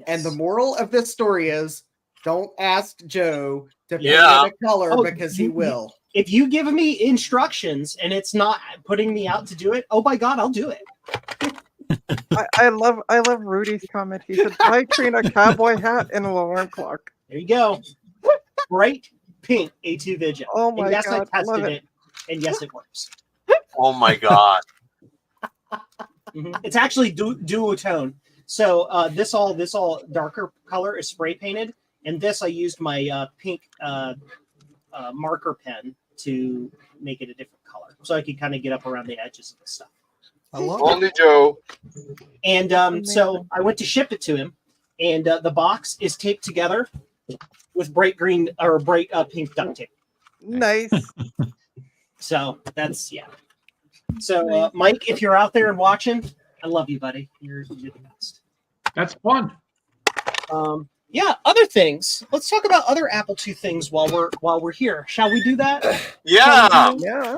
H: And the moral of this story is don't ask Joe to paint
B: Yeah.
H: a color because he will.
A: If you give me instructions and it's not putting me out to do it, oh my God, I'll do it.
E: I love Rudy's comment. He said, "Buy Trina a cowboy hat and an alarm clock."
A: There you go. Bright pink A2FPGA.
E: Oh my
A: and yes,
E: God,
A: I
E: love
A: tested
E: it.
A: it, and yes, it works.
B: Oh my God.
A: It's actually duotone. So this all darker color is spray painted, and this I used my pink marker pen to make it a different color, so I could kind of get up around the edges of the stuff.
I: I love it.
B: Only Joe.
A: And so I went to ship it to him, and the box is taped together with bright green or bright pink duct tape.
E: Nice.
A: So that's So Mike, if you're out there and watching, I love you, buddy. You're the best.
G: That's fun.
A: Yeah, other things. Let's talk about other Apple II things while we're here. Shall we do that?
B: Yeah.
E: Yeah.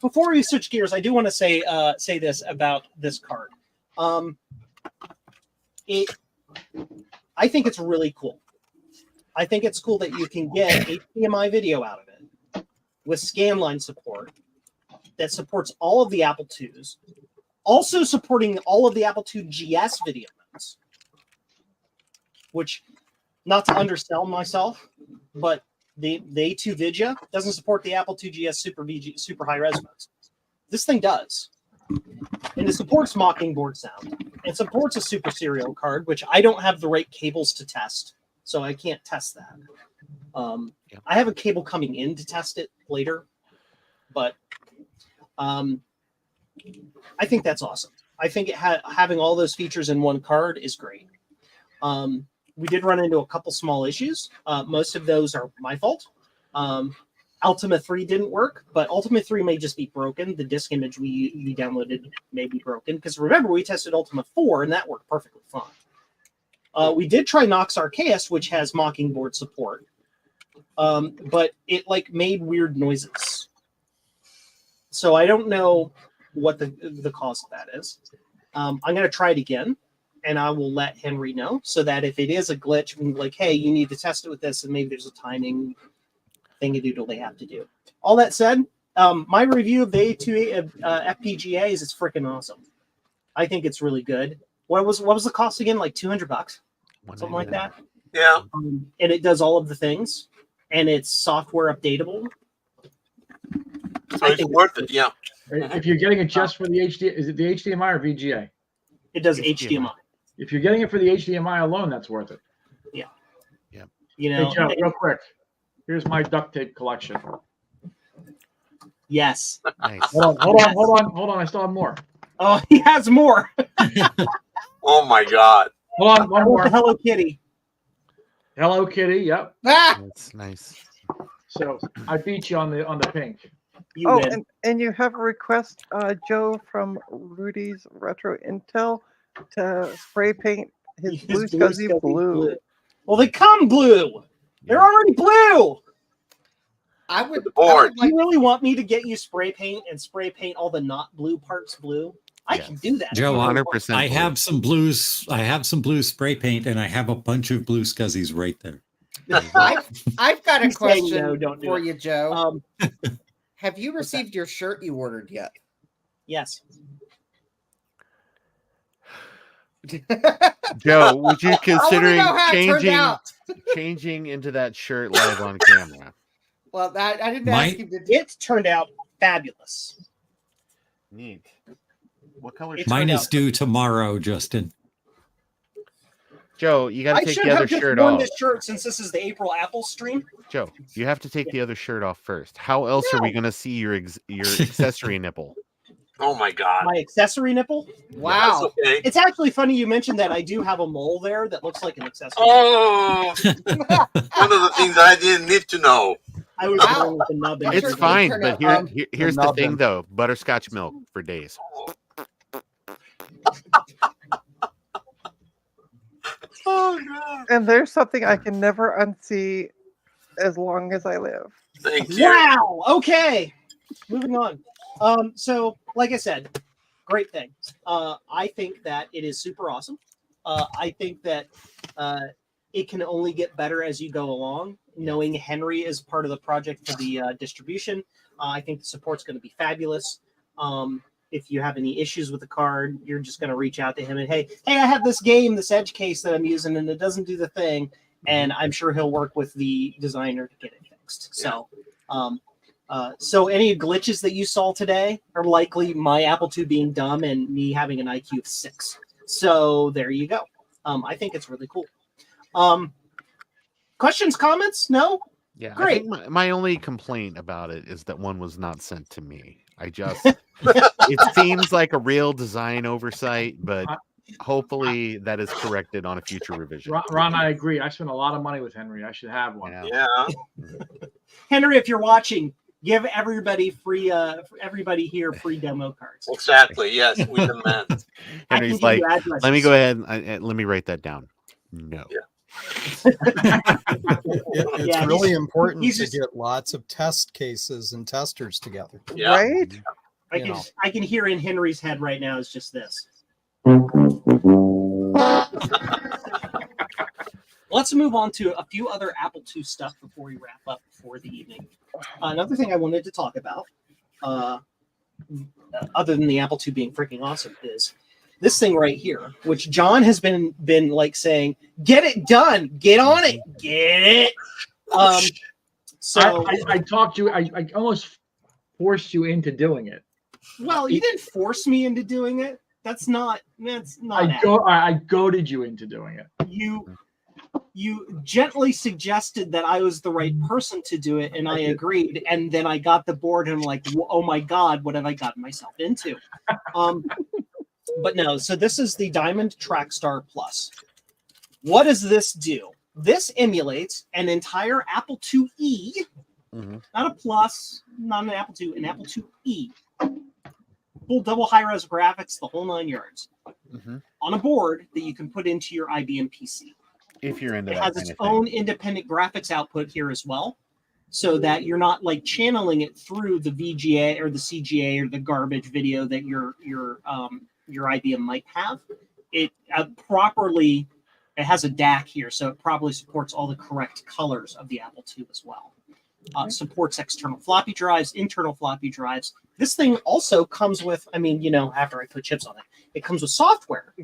A: Before we switch gears, I do want to say this about this card. I think it's really cool. I think it's cool that you can get HDMI video out of it with scanline support that supports all of the Apple IIs, also supporting all of the Apple II GS video modes, which, not to undersell myself, but the A2FPGA doesn't support the Apple II GS super high res modes. This thing does. And it supports Mockingboard sound. It supports a super serial card, which I don't have the right cables to test, so I can't test that. I have a cable coming in to test it later, but I think that's awesome. I think having all those features in one card is great. We did run into a couple small issues. Most of those are my fault. Ultima 3 didn't work, but Ultima 3 may just be broken. The disk image we downloaded may be broken, because remember, we tested Ultima 4 and that worked perfectly fine. We did try Nox Arceus, which has Mockingboard support, but it made weird noises. So I don't know what the cause of that is. I'm going to try it again, and I will let Henry know, so that if it is a glitch, we can be like, hey, you need to test it with this, and maybe there's a timing thingy-doodle they have to do. All that said, my review of the A2FPGA is it's freaking awesome. I think it's really good. What was the cost again? Like $200, something like that.
B: Yeah.
A: And it does all of the things, and it's software updatable.
B: So it's worth it. Yeah.
G: If you're getting it just for the HDMI, is it the HDMI or VGA?
A: It does HDMI.
G: If you're getting it for the HDMI alone, that's worth it.
A: Yeah.
C: Yeah.
A: You know,
G: Hey, Joe, real quick. Here's my duct tape collection.
A: yes.
C: Nice.
G: Hold on. I still have more.
A: Oh, he has more.
B: Oh my God.
G: Hold on, one more.
A: Hello Kitty.
G: Hello Kitty. Yep.
H: Ah!
C: That's nice.
G: So I beat you on the pink.
A: You
E: Oh,
A: win.
E: and you have a request, Joe, from Rudy's Retro Intel to spray paint his blue SCSI blue.
A: Well, they come blue. They're already blue.
H: I would
B: board.
A: Do you really want me to get you spray paint all the not blue parts blue? I can do that.
D: Joe,
C: 100%.
D: I have some blues. I have some blue spray paint, and I have a bunch of blue SCSIs right there.
H: I've got a
A: He's saying
H: question
A: no, don't do
H: for
A: it.
H: you, Joe. Have you received your shirt you ordered yet?
A: Yes.
C: Joe, would you
H: I
C: consider
H: know how it turned out.
C: changing into that shirt live on camera?
H: Well, I didn't
D: My-
H: ask you to.
A: It turned out fabulous.
C: Neat. What color?
A: It
D: Mine
A: turned
D: is
A: out-
D: due tomorrow, Justin.
C: Joe, you got to
A: I
C: take
A: should
C: the other
A: have just
C: shirt
A: worn
C: off.
A: this shirt since this is the April Apple stream.
C: Joe, you have to take the other shirt off first. How else are we going to see your accessory nipple?
B: Oh my God.
A: My accessory nipple.
H: Wow.
B: That's okay.
A: It's actually funny you mentioned that. I do have a mole there that looks like an accessory.
B: Oh, one of the things I didn't need to know.
A: I was
H: Wow.
A: born with a nub. in
H: That
A: it.
C: It's
H: shirt
C: fine,
H: turned
C: but
H: out,
C: here's the thing,
I: nubbin.
C: though: butterscotch milk for days.
B: Oh God.
E: And there's something I can never unsee as long as I live.
B: Thank you.
A: Wow. Okay. Moving on. So, like I said, great thing. I think that it is super awesome. I think that it can only get better as you go along. Knowing Henry is part of the project for the distribution, I think the support's going to be fabulous. If you have any issues with the card, you're just going to reach out to him and hey, I have this game, this edge case that I'm using, and it doesn't do the thing. And I'm sure he'll work with the designer to get it fixed. So, so any glitches that you saw today are likely my Apple II being dumb and me having an IQ of 6. So there you go. I think it's really cool. Questions, comments? No?
C: Yeah,
A: Great.
C: I think my only complaint about it is that one was not sent to me. It seems like a real design oversight, but hopefully that is corrected on a future revision.
G: Ron, I agree. I spent a lot of money with Henry. I should have one.
C: Yeah.
B: Yeah.
A: Henry, if you're watching, give everybody free free demo cards.
B: Exactly. Yes, we demand.
A: I can
C: Henry's
A: give
C: like,
A: you addresses.
C: let me go ahead and let me write that down. No.
B: Yeah.
I: It's
A: Yeah,
I: really important
A: he's
I: to
A: just-
I: get lots of test cases and testers together.
B: Yeah.
E: Right?
A: I can hear in Henry's head right now is just this. Let's move on to a few other Apple II stuff before we wrap up for the evening. Another thing I wanted to talk about, other than the Apple II being freaking awesome, is this thing right here, which John has been like saying, "Get it done, get on it, get it." So
G: I talked you. I almost forced you into doing it.
A: well, you didn't force me into doing it. That's not.
G: I goaded you into doing it.
A: You gently suggested that I was the right person to do it, and I agreed. And then I got the board, and I'm like, "Oh my God, what have I gotten myself into?" But no. So this is the Diamond Trackstar Plus. What does this do? This emulates an entire Apple IIe, not a Plus, not an Apple II, an Apple IIe. Full double high-res graphics, the whole 9 yards, on a board that you can put into your IBM PC.
C: If you're into
A: It
C: that
A: has its own independent graphics output here as well, so that you're not like channeling it through the VGA or the CGA or the garbage video that your IBM might have. It properly, it has a DAC here, so it probably supports all the correct colors of the Apple II as well. Supports external floppy drives, internal floppy drives. This thing also comes with, after I put chips on it, it comes with software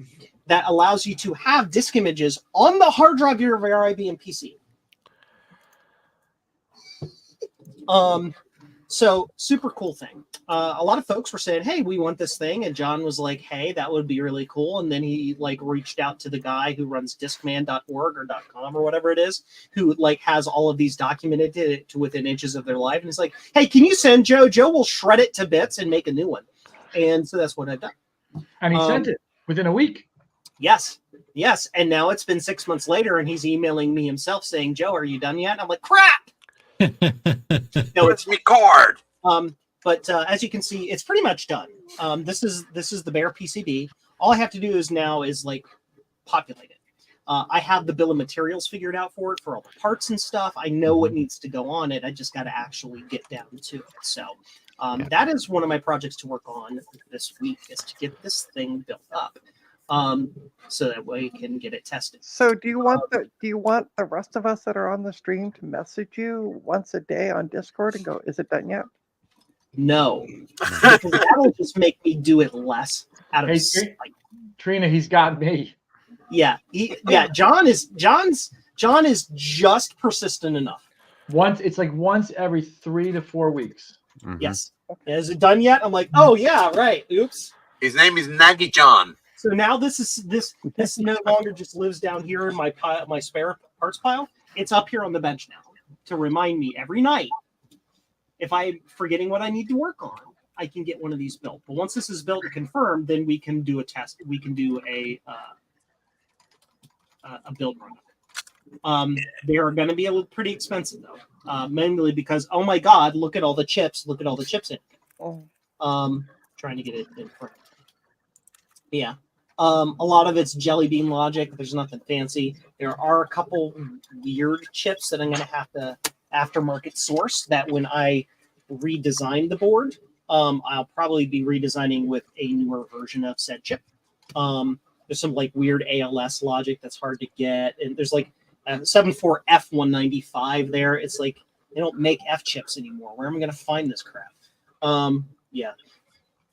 A: that allows you to have disk images on the hard drive of your IBM PC. So super cool thing. A lot of folks were saying, "Hey, we want this thing," and John was like, "Hey, that would be really cool." And then he reached out to the guy who runs Discman.org or .com or whatever it is, who has all of these documented to within inches of their life. And he's like, "Hey, can you send Joe? Joe will shred it to bits and make a new one." And so that's what I've done.
G: And he sent it within a week.
A: Yes. And now it's been 6 months later, and he's emailing me himself saying, "Joe, are you done yet?" And I'm like, "Crap." No,
B: It's me card.
A: But as you can see, it's pretty much done. This is the bare PCB. All I have to do now is populate it. I have the bill of materials figured out for it, for all the parts and stuff. I know what needs to go on it. I just got to actually get down to it. So that is one of my projects to work on this week, is to get this thing built up, so that we can get it tested.
E: So do you want the rest of us that are on the stream to message you once a day on Discord and go, "Is it done yet?"
A: No, because that'll just make me do it less out of
G: Hey,
A: spite.
G: Trina, he's got me.
A: Yeah, John is just persistent enough.
G: It's like once every 3 to 4 weeks.
C: Mhm.
A: Yes. Is it done yet? I'm like, oh yeah, right. Oops.
B: His name is Nagy John.
A: So now this no longer just lives down here in my pile, my spare parts pile. It's up here on the bench now to remind me every night if I'm forgetting what I need to work on. I can get one of these built. But once this is built and confirmed, then we can do a test. We can do a build run. They are going to be pretty expensive though, mainly because oh my god, look at all the chips. Look at all the chips in it. Trying to get it in front. Yeah. A lot of it's jelly bean logic. There's nothing fancy. There are a couple weird chips that I'm going to have to aftermarket source that when I redesign the board, I'll probably be redesigning with a newer version of said chip. There's some like weird ALS logic that's hard to get. And there's like a 74F195 there. It's like they don't make F chips anymore. Where am I going to find this crap? Yeah.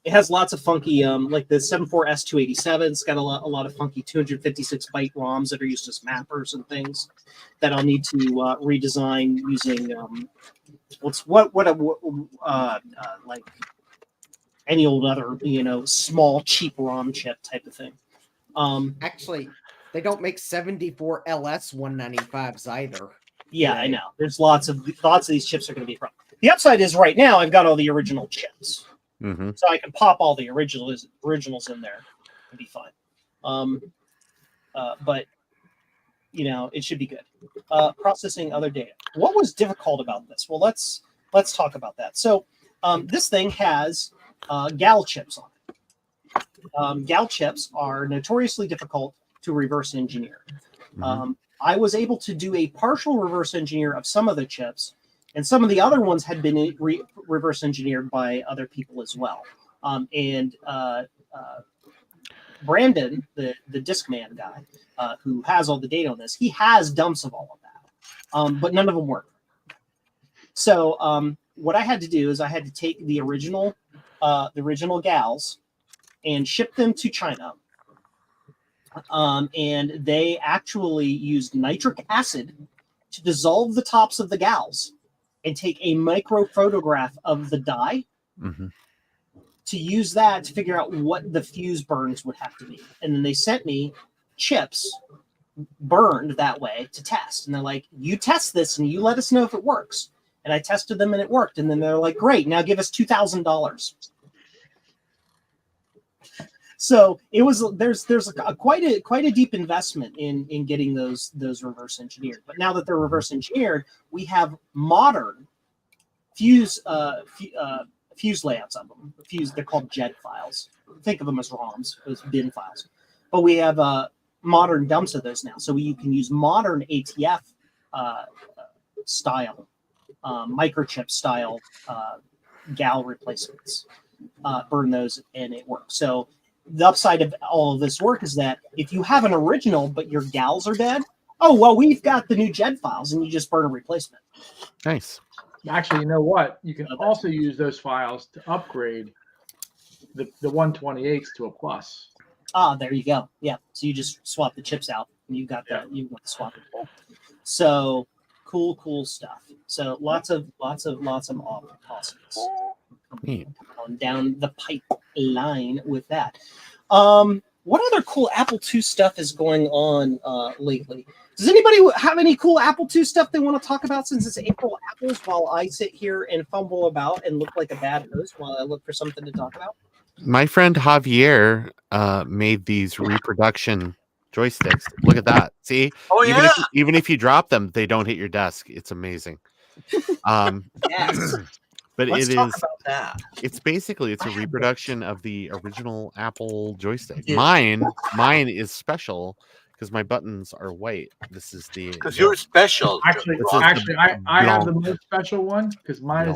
A: It has lots of funky, like the 74S287. It's got a lot of funky 256 byte ROMs that are used as mappers and things that I'll need to redesign using like any old other small cheap ROM chip type of thing.
H: Actually, they don't make 74 LS 195s either.
A: Yeah, I know. There's lots of these chips are going to be a problem. The upside is right now I've got all the original chips.
C: Mm-hmm.
A: So I can pop all the originals in there and be fine. But it should be good. Processing other data. What was difficult about this? Well, let's talk about that. So this thing has GAL chips on it. GAL chips are notoriously difficult to reverse engineer.
C: Mm-hmm.
A: I was able to do a partial reverse engineer of some of the chips. And some of the other ones had been reverse engineered by other people as well. Brandon, the Discman guy, who has all the data on this, he has dumps of all of that, but none of them work. So what I had to do is I had to take the original GALs and ship them to China. And they actually used nitric acid to dissolve the tops of the GALs and take a micro photograph of the die to use that to figure out what the fuse burns would have to be. And then they sent me chips burned that way to test. And they're like, you test this and you let us know if it works. And I tested them and it worked. And then they're like, great, now give us $2,000. So it was there's quite a deep investment in getting those reverse engineered. But now that they're reverse engineered, we have modern fuse layouts of them. They're called JED files. Think of them as ROMs, as bin files. But we have modern dumps of those now, so you can use modern ATF style microchip style GAL replacements. Burn those and it works. So the upside of all of this work is that if you have an original but your GALs are dead, oh well, we've got the new JED files and you just burn a replacement.
C: Nice.
G: Actually, you know what? You can also use those files to upgrade the 128s to a plus.
A: Ah, there you go. Yeah. So you just swap the chips out and you got the swappable. So cool stuff. So lots of awesomeness coming down the pipeline with that. What other cool Apple II stuff is going on lately? Does anybody have any cool Apple II stuff they want to talk about since it's April Apples while I sit here and fumble about and look like a bad host while I look for something to talk about?
C: My friend Javier made these reproduction joysticks. Look at that. See?
B: Oh,
C: Even if you drop them, they don't hit your desk. It's amazing.
A: Yes.
C: But
A: Let's
C: it
A: talk
C: is.
A: about that.
C: It's basically a reproduction of the original Apple joystick.
A: Yeah.
C: Mine is special because my buttons are white. This is
B: because you're special.
G: Actually, I have the most special one because mine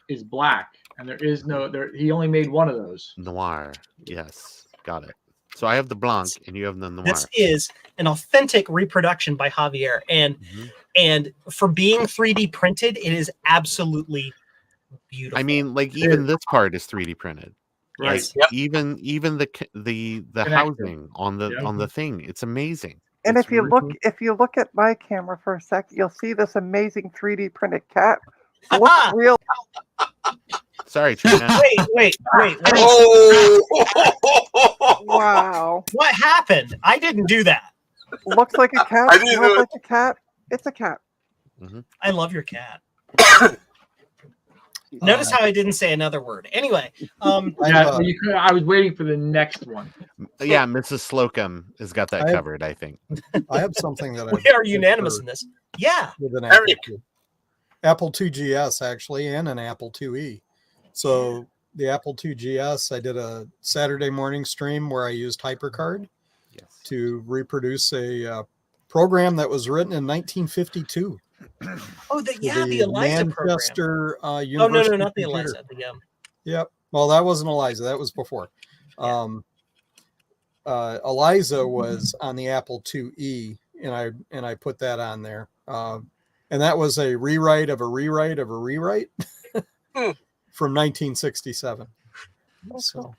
G: is black, and there is no there. He only made one of those.
C: Noir. Yes, got it. So I have the blanc, and you have the noir.
A: This is an authentic reproduction by Javier, and for being 3D printed, it is absolutely beautiful.
C: I mean, like even this part is 3D printed.
G: Right.
C: Like,
B: Yep.
C: even the housing on the thing, it's amazing.
E: And
C: It's
E: if you
C: really-
E: look at my camera for a sec, you'll see this amazing 3D printed cat. Look real.
C: Sorry, Trina.
A: Wait.
B: Oh!
E: Wow.
A: What happened? I didn't do that.
E: Looks like a cat.
B: I didn't
E: Smells
B: do it.
E: like a cat. It's a cat.
A: I love your cat. Notice how I didn't say another word. Anyway,
G: Yeah, you could. I was waiting for the next one.
C: Yeah, Mrs. Slocum has got that covered, I think.
I: I have something that
A: we are unanimous in this. Yeah.
I: with an
B: Eric.
I: Apple II GS actually, and an Apple IIe. So the Apple II GS, I did a Saturday morning stream where I used HyperCard to reproduce a program that was written in 1952.
A: Oh, the ELIZA
I: Manchester
A: program.
I: University
A: Not the
I: computer.
A: ELIZA.
I: Yep. Well, that wasn't ELIZA. That was before. ELIZA was on the Apple IIe, and I put that on there. And that was a rewrite of a rewrite of a rewrite from 1967. So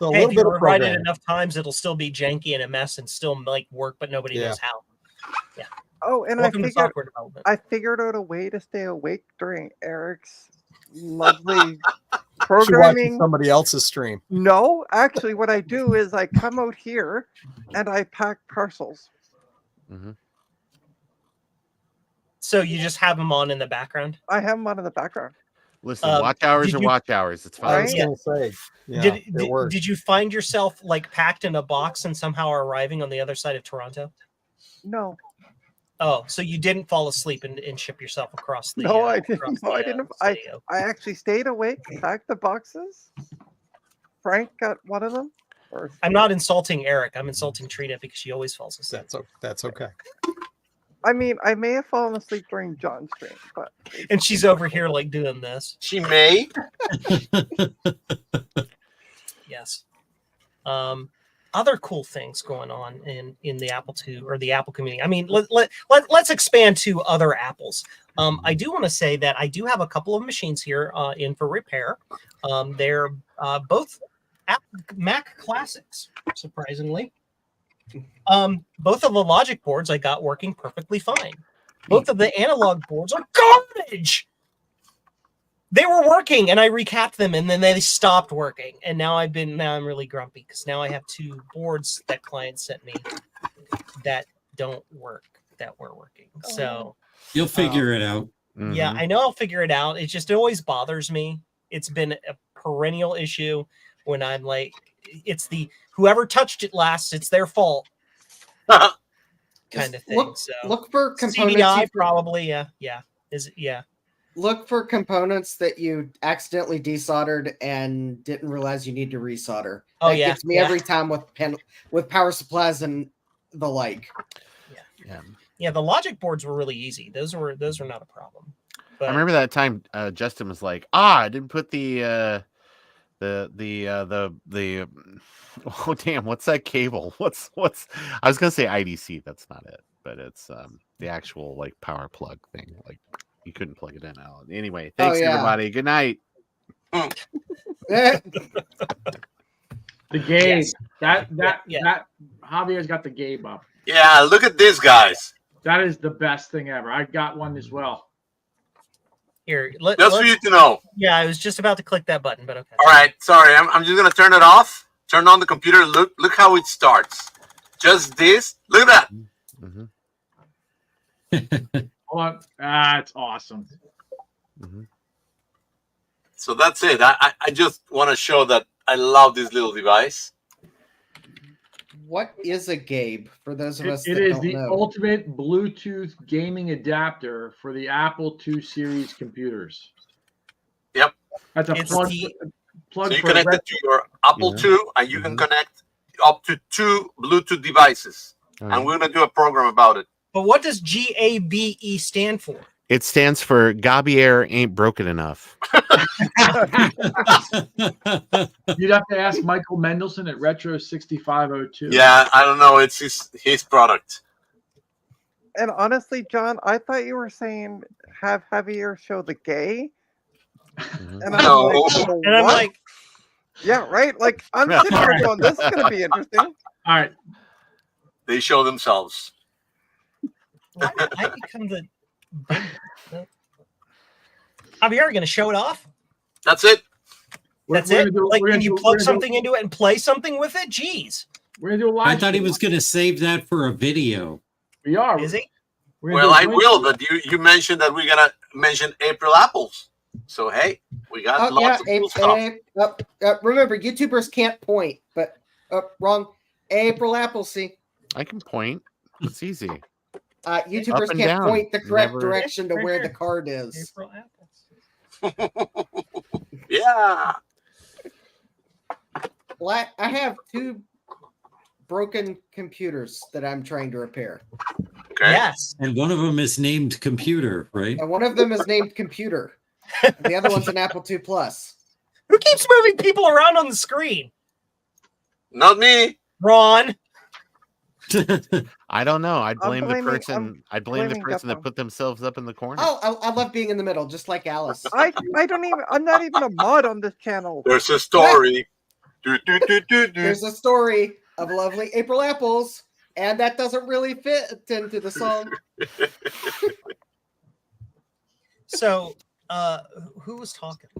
I: a
A: Hey,
I: little
A: if
I: bit
A: you
I: of
A: rewrite it
I: programming.
A: enough times, it'll still be janky and a mess and still like work, but nobody knows how. Yeah.
E: Oh, and
A: Welcome to software development.
E: I figured out a way to stay awake during Eric's lovely programming.
I: Somebody else's stream.
E: No, actually, what I do is I come out here and I pack parcels.
A: So you just have them on in the background?
E: I have them on in the background.
C: Listen, watch hours are watch hours. It's fine.
I: I was going to say, yeah,
A: did you find yourself like packed in a box and somehow arriving on the other side of Toronto?
E: No.
A: Oh, so you didn't fall asleep and ship yourself across the?
E: No, I didn't. No, I didn't. I actually stayed awake, packed the boxes. Frank got one of them.
A: I'm not insulting Eric. I'm insulting Trina because she always falls asleep.
I: That's okay.
E: I mean, I may have fallen asleep during John's stream, but
A: and she's over here like doing this.
B: She may.
A: Yes. Other cool things going on in the Apple II or the Apple community. I mean, let's expand to other Apples. I do want to say that I do have a couple of machines here in for repair. They're both Mac Classics, surprisingly. Both of the logic boards I got working perfectly fine. Both of the analog boards are garbage. They were working and I recapped them and then they stopped working. And now I'm really grumpy because now I have two boards that clients sent me that don't work, that were working. So
D: you'll figure it out.
A: Yeah, I know I'll figure it out. It always bothers me. It's been a perennial issue when I'm like, it's the whoever touched it last, it's their fault. Kind of thing.
H: Look for components.
A: CDI probably, yeah.
H: Look for components that you accidentally desoldered and didn't realize you need to resolder.
A: Oh,
H: that
A: yeah.
H: gets me every time with power supplies and the like.
A: Yeah, the logic boards were really easy. Those were not a problem. But
C: I remember that time Justin was like, I didn't put the oh damn, what's that cable? What's I was gonna say IDC, that's not it, but it's the actual like power plug thing. Like you couldn't plug it in out. Anyway, thanks everybody. Good night.
G: The game.
A: Yes.
G: That Javier's got the game up.
B: Yeah, look at this, guys.
G: That is the best thing ever. I got one as well.
A: Here,
B: just for you to know.
A: Yeah, I was just about to click that button, but okay.
B: All right, sorry. I'm just gonna turn it off. Turn on the computer. Look how it starts. Just this. Look at that.
G: Hold on. That's awesome.
B: So that's it. I just want to show that I love this little device.
H: What is a Gabe for those of us
G: It
H: that
G: is
H: don't
G: the
H: know?
G: ultimate Bluetooth gaming adapter for the Apple II series computers.
B: Yep.
G: That's a plug.
B: So you connect it to your Apple II, and you can connect up to 2 Bluetooth devices. And we're going to do a program about it.
A: But what does GABE stand for?
C: It stands for Gabier ain't broken enough.
G: You'd have to ask Michael Mendelson at Retro 6502.
B: Yeah, I don't know. It's his product.
E: And honestly, John, I thought you were saying have Javier show the gay, And I'm
B: No.
E: like, "Oh,
A: And I'm
E: what?"
A: like,
E: yeah, right. Like I'm sitting here going, "This is going to be interesting."
G: All right.
B: They show themselves.
A: why did I become the big? Javier, are you going to show it off?
B: That's it.
A: That's
G: We're
A: it?
G: gonna do-
A: Like,
G: we're
A: can
G: gonna
A: you
G: do-
A: plug
G: we're gonna do-
A: something into it and play something with it? Jeez.
G: We're gonna do a live.
D: I thought he
G: stream.
D: was going to save that for a video.
G: We are.
A: Is he?
G: We're gonna
B: Well,
G: do
B: I
G: a joint
B: will,
G: stream.
B: but you mentioned that we're gonna mention April Apples. So hey, we got
H: Oh yeah,
B: lots of cool stuff.
H: remember YouTubers can't point, but wrong. April Appleseed.
C: I can point. It's easy.
H: YouTubers
C: Up and
H: can't
C: down.
H: point the correct
C: Never-
H: direction to
A: Right
H: where
A: here.
H: the card is.
A: April apples.
B: Yeah.
H: Well, I have 2 broken computers that I'm trying to repair.
B: Okay.
A: Yes.
D: And one of them is named Computer, right?
H: And one of them is named Computer. The other one's an Apple II Plus.
A: Who keeps moving people around on the screen?
B: Not me.
A: Ron.
C: I don't know. I'd blame the
E: blaming-
C: person.
E: I'm
C: I'd blame the
E: blaming
C: person that
E: Guppo.
C: put themselves up in the corner.
H: Oh, I love being in the middle, just like Alice.
E: I don't even. I'm not even a mod on this channel.
B: There's a story.
H: There's a story of lovely April apples, and that doesn't really fit into the song.
A: So, who was talking?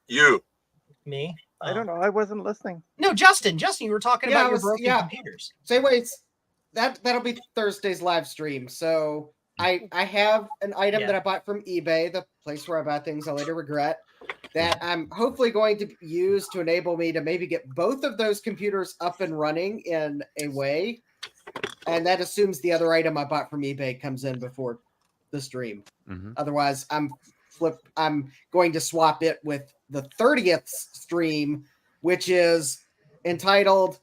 B: You.
A: Me?
E: I don't know. I wasn't listening.
A: No, Justin. Justin, you were talking
H: Yeah,
A: about
H: I
A: your
H: was-
A: broken
H: yeah.
A: computers.
H: So, anyways, that'll be Thursday's live stream. So I have an item
A: Yeah.
H: that I bought from eBay, the place where I buy things I later regret, that I'm hopefully going to use to enable me to maybe get both of those computers up and running in a way. And that assumes the other item I bought from eBay comes in before the stream.
C: Mhm.
H: Otherwise, I'm going to swap it with the 30th stream, which is entitled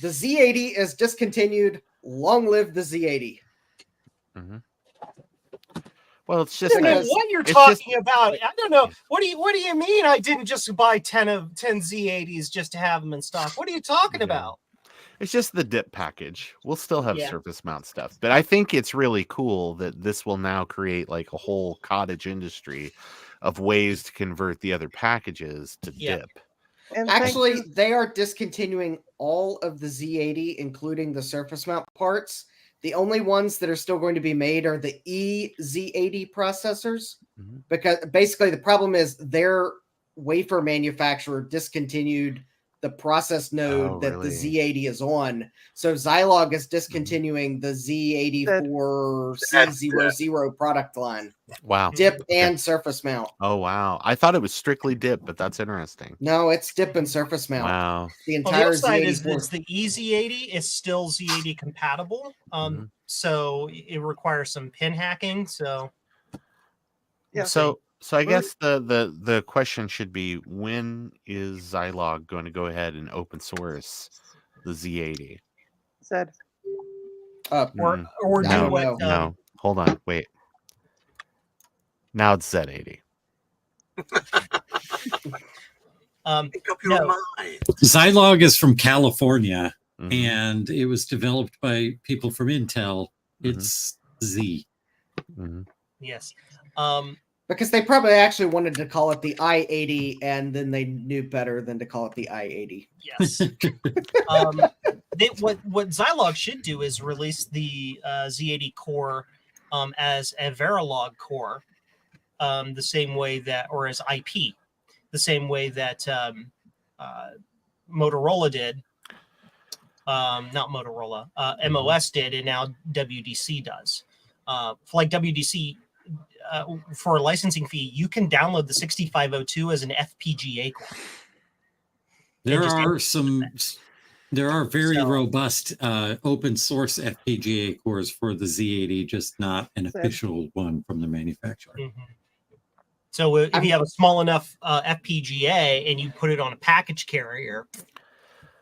H: "The Z80 is discontinued. Long live the Z80."
C: Well, it's
A: I
C: just
A: don't know
H: Because-
A: what you're
C: it's
A: talking about. I don't know. What do you mean? I didn't just buy 10 Z80s just to have them in stock. What are you talking
C: Yeah.
A: about?
C: It's just the dip package. We'll still have
A: Yeah.
C: surface mount stuff, but I think it's really cool that this will now create like a whole cottage industry of ways to convert the other packages to
A: Yeah.
C: dip.
E: And thank
H: Actually,
E: you-
H: they are discontinuing all of the Z80, including the surface mount parts. The only ones that are still going to be made are the EZ80 processors,
C: Mhm.
H: because basically the problem is their wafer manufacturer discontinued the process node
C: Oh,
H: that
C: really?
H: the Z80 is on. So Zilog is discontinuing the Z84C00 product line,
C: Wow.
H: dip
C: Okay.
H: and surface mount.
C: Oh wow. I thought it was strictly dip, but that's interesting.
H: No, it's dip and surface mount.
C: Wow.
H: The
A: On the
H: entire
A: upside is
H: Z84.
A: the EZ80 is still Z80 compatible.
C: Mhm.
A: So it requires some pin hacking. So
E: Yeah.
C: So I
E: Well,
C: guess the question should be, when is Zilog going to go ahead and open source the Z80?
E: said
A: or
C: Mm,
A: or do
H: I don't
A: what?
H: know.
C: no. Hold on. Wait. Now it's Z80.
B: Make up your
A: No.
B: mind.
D: Zilog is from California,
C: Mhm.
D: and it was developed by people from Intel.
C: Mhm.
D: It's Z.
C: Mhm.
A: Yes.
H: Because they probably actually wanted to call it the i80, and then they knew better than to call it the i80.
A: Yes. What Zilog should do is release the Z80 core as a Verilog core, the same way that, or as IP, the same way that Motorola did. Not Motorola, MOS did, and now WDC does. Like WDC, for a licensing fee, you can download the 6502 as an FPGA core.
D: There
A: just-
D: are very
A: So-
D: robust open source FPGA cores for the Z80, just not an
E: Said-
D: official one from the manufacturer.
A: Mhm. So if you have a small enough FPGA and you put it on a package carrier,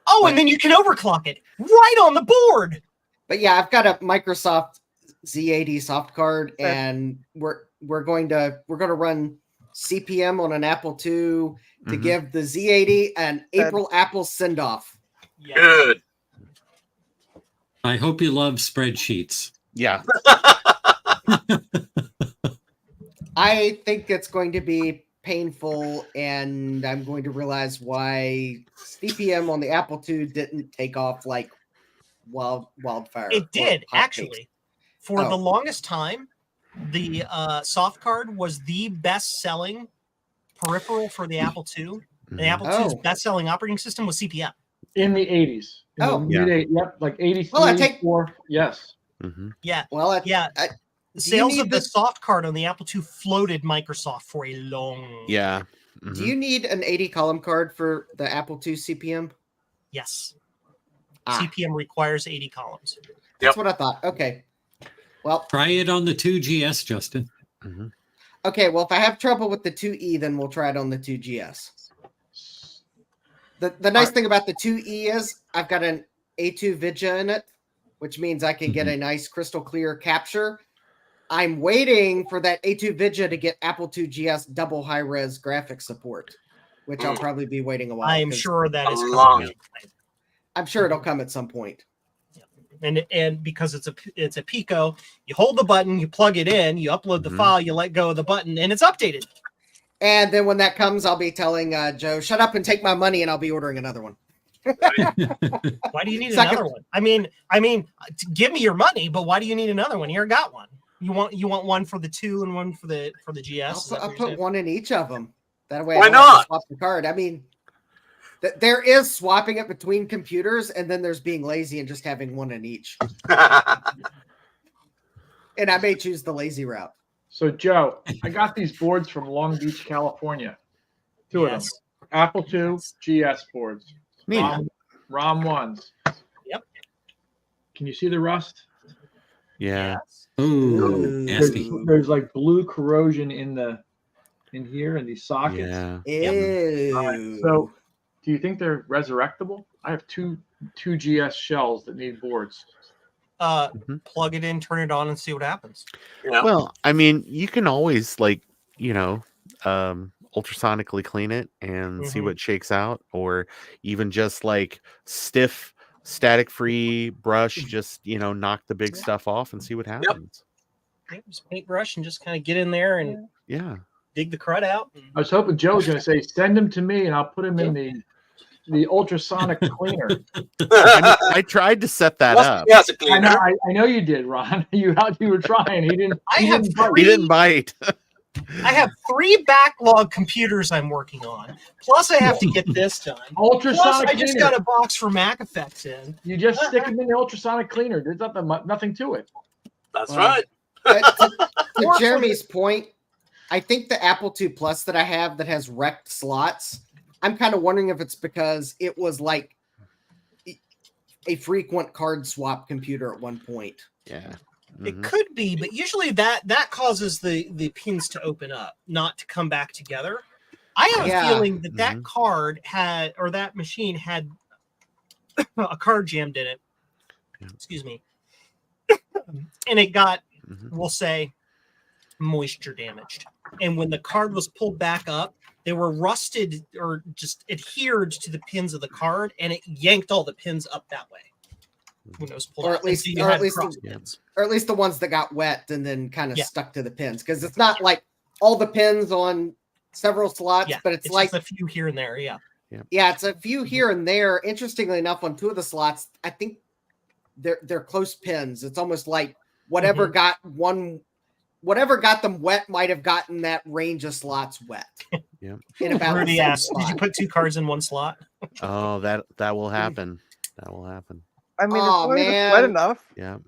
A: and then you can overclock it right on the board.
H: But yeah, I've got a Microsoft Z80 soft card,
E: Okay.
H: and we're going to run CPM on an Apple II to
C: Mhm.
H: give the Z80 an
E: Good.
H: April Apple send off.
A: Yeah.
B: Good.
D: I hope you love spreadsheets.
C: Yeah.
H: I think it's going to be painful, and I'm going to realize why CPM on the Apple II didn't take off like wildfire.
A: It did,
H: or hotcakes.
A: actually. For the longest time, the soft card was the best-selling peripheral for the Apple II. The Apple II's best-selling operating system was CPM.
G: In the 80s. Yep, like 83,
H: Well, I take
G: 4. Yes.
A: Yeah.
H: Well,
A: the sales of the soft card on the Apple II floated Microsoft for a long.
C: Yeah.
H: Do you need an 80 column card for the Apple II CPM?
A: Yes. CPM requires 80 columns.
H: That's what I thought. Okay. Well,
D: try it on the 2GS, Justin.
H: Okay, well, if I have trouble with the 2E, then we'll try it on the 2GS. The nice thing about the 2E is I've got an A2FPGA in it, which means I can get a nice crystal clear capture. I'm waiting for that A2FPGA to get Apple II GS double high-res graphics support, which I'll probably be waiting a while.
A: I'm sure that is coming.
H: I'm sure it'll come at some point.
A: And because it's a Pico, you hold the button, you plug it in, you upload the file, you let go of the button, and it's updated.
H: And then when that comes, I'll be telling Joe, shut up and take my money, and I'll be ordering another one.
A: Why do you need another one? I mean, give me your money, but why do you need another one? You already got one. You want one for the 2 and one for the GS?
H: I'll put one in each of them. That way,
B: why
H: I don't have
B: not
H: to swap the card. I mean, there is swapping it between computers, and then there's being lazy and just having one in each. And I may choose the lazy route.
G: So, Joe, I got these boards from Long Beach, California. 2 of them. Apple II GS boards. ROM 1s.
A: Yep.
G: Can you see the rust?
C: Yeah.
D: Ooh, nasty.
G: There's like blue corrosion in here in these sockets.
C: Yeah.
H: Ew.
G: So, do you think they're resurrectable? I have two GS shells that need boards.
A: Plug it in, turn it on, and see what happens.
B: Yeah.
C: Well, I mean, you can always ultrasonically clean it and see what shakes out, or even just like stiff, static-free brush, just knock the big stuff off and see what happens.
A: Just paintbrush and just kind of get in there and dig the crud out.
G: I was hoping Joe was going to say, "Send them to me, and I'll put them in the ultrasonic cleaner."
C: I tried to set that up.
G: I know you did, Ron. You were trying. He didn't. He
C: didn't bite.
A: I have 3 backlog computers I'm working on. Plus, I have to get this done.
G: Ultrasonic
A: Plus, I just
G: cleaner.
A: got a box for Mac Effects in.
G: You just stick them in the ultrasonic cleaner. There's nothing to it.
B: That's right.
H: To Jeremy's point, I think the Apple II Plus that I have that has wrecked slots, I'm kind of wondering if it's because it was like a frequent card swap computer at one point.
C: Yeah.
A: It could be, but usually that causes the pins to open up, not to come back together. I have a feeling that card had, or that machine had a card jammed in it. Excuse me. And it got, we'll say, moisture damaged. And when the card was pulled back up, they were rusted or just adhered to the pins of the card, and it yanked all the pins up that way. When it was pulled
H: Or
A: out.
H: at least the ones that got wet and then kind of stuck to the pins, because it's not like all the pins on several slots, but it's like
A: just a few here and there. Yeah,
H: it's a few here and there. Interestingly enough, on 2 of the slots, I think they're close pins. It's almost like whatever got them wet might have gotten that range of slots wet. In about
A: Rudy asked, "Did you put 2 cards in one slot?"
C: Oh, that will happen. That will happen.
E: I mean, as long as it's wet enough.
C: Yeah.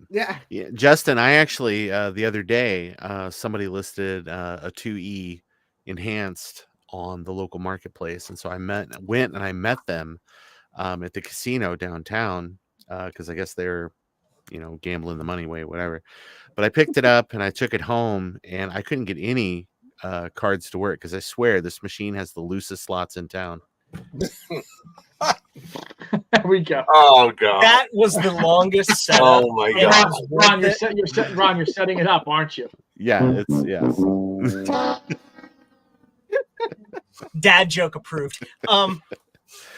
C: Justin, I actually the other day somebody listed a 2E enhanced on the local marketplace, and so I went and I met them at the casino downtown because I guess they're gambling the money away, whatever. But I picked it up and I took it home, and I couldn't get any cards to work because I swear this machine has the loosest slots in town.
G: There we go.
B: Oh god,
A: that was the longest setup.
B: Oh my god,
G: Ron, you're setting it up, aren't you?
C: Yeah,
A: Dad joke approved. No,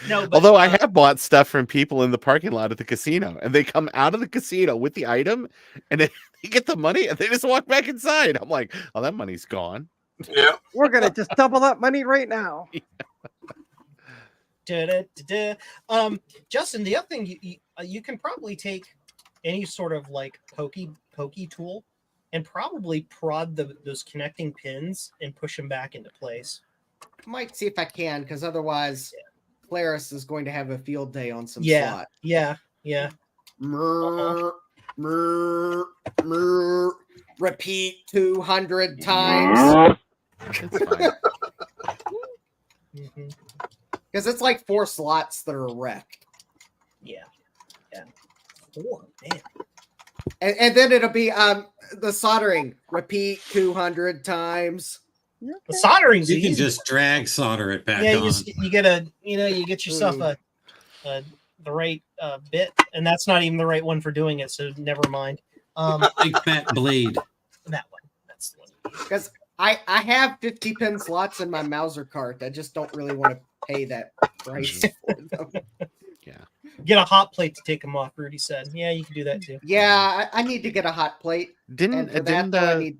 A: but,
C: although I have bought stuff from people in the parking lot at the casino, and they come out of the casino with the item, and they get the money, and they just walk back inside. I'm like, oh, that money's gone.
B: Yeah.
E: We're gonna just double that money right now.
A: Justin, the other thing you can probably take any sort of like pokey tool and probably prod those connecting pins and push them back into place.
H: Might see if I can, because otherwise, Claris is going to have a field day on some
A: Yeah,
H: slot.
A: yeah.
H: Mrr, mrr, mrr. Repeat 200 times.
C: It's fine.
H: Because it's like 4 slots that are wrecked.
A: Yeah. 4, man.
H: And then it'll be the soldering. Repeat 200 times.
A: The soldering's
D: You can
A: easy.
D: just drag solder it back
A: Yeah,
D: on.
A: you get yourself the right bit, and that's not even the right one for doing it. So never mind.
D: Big fat blade.
A: That one. That's the one.
H: Because I have 50 pin slots in my Mauser cart. I just don't really want to pay that price for them.
A: Get a hot plate to take them off. Rudy said, "Yeah, you can do that too."
H: Yeah, I need to get a hot plate.
C: Didn't
H: And for that, though,